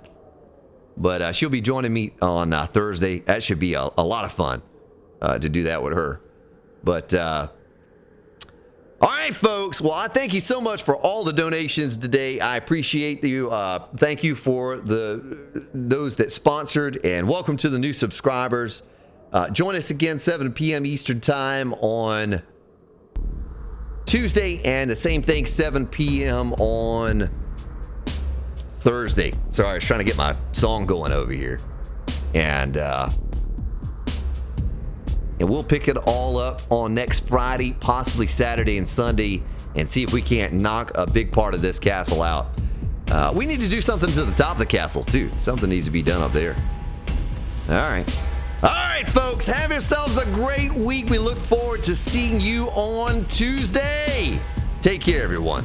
S1: But she'll be joining me on Thursday. That should be a lot of fun to do that with her. But all right, folks. Well, I thank you so much for all the donations today. I appreciate you. Thank you for those that sponsored, and welcome to the new subscribers. Join us again 7 p.m. Eastern Time on Tuesday, and the same thing 7 p.m. on Thursday. Sorry, I was trying to get my song going over here, and we'll pick it all up on next Friday, possibly Saturday and Sunday, and see if we can't knock a big part of this castle out. We need to do something to the top of the castle, too. Something needs to be done up there. All right. All right, folks. Have yourselves a great week. We look forward to seeing you on Tuesday. Take care, everyone.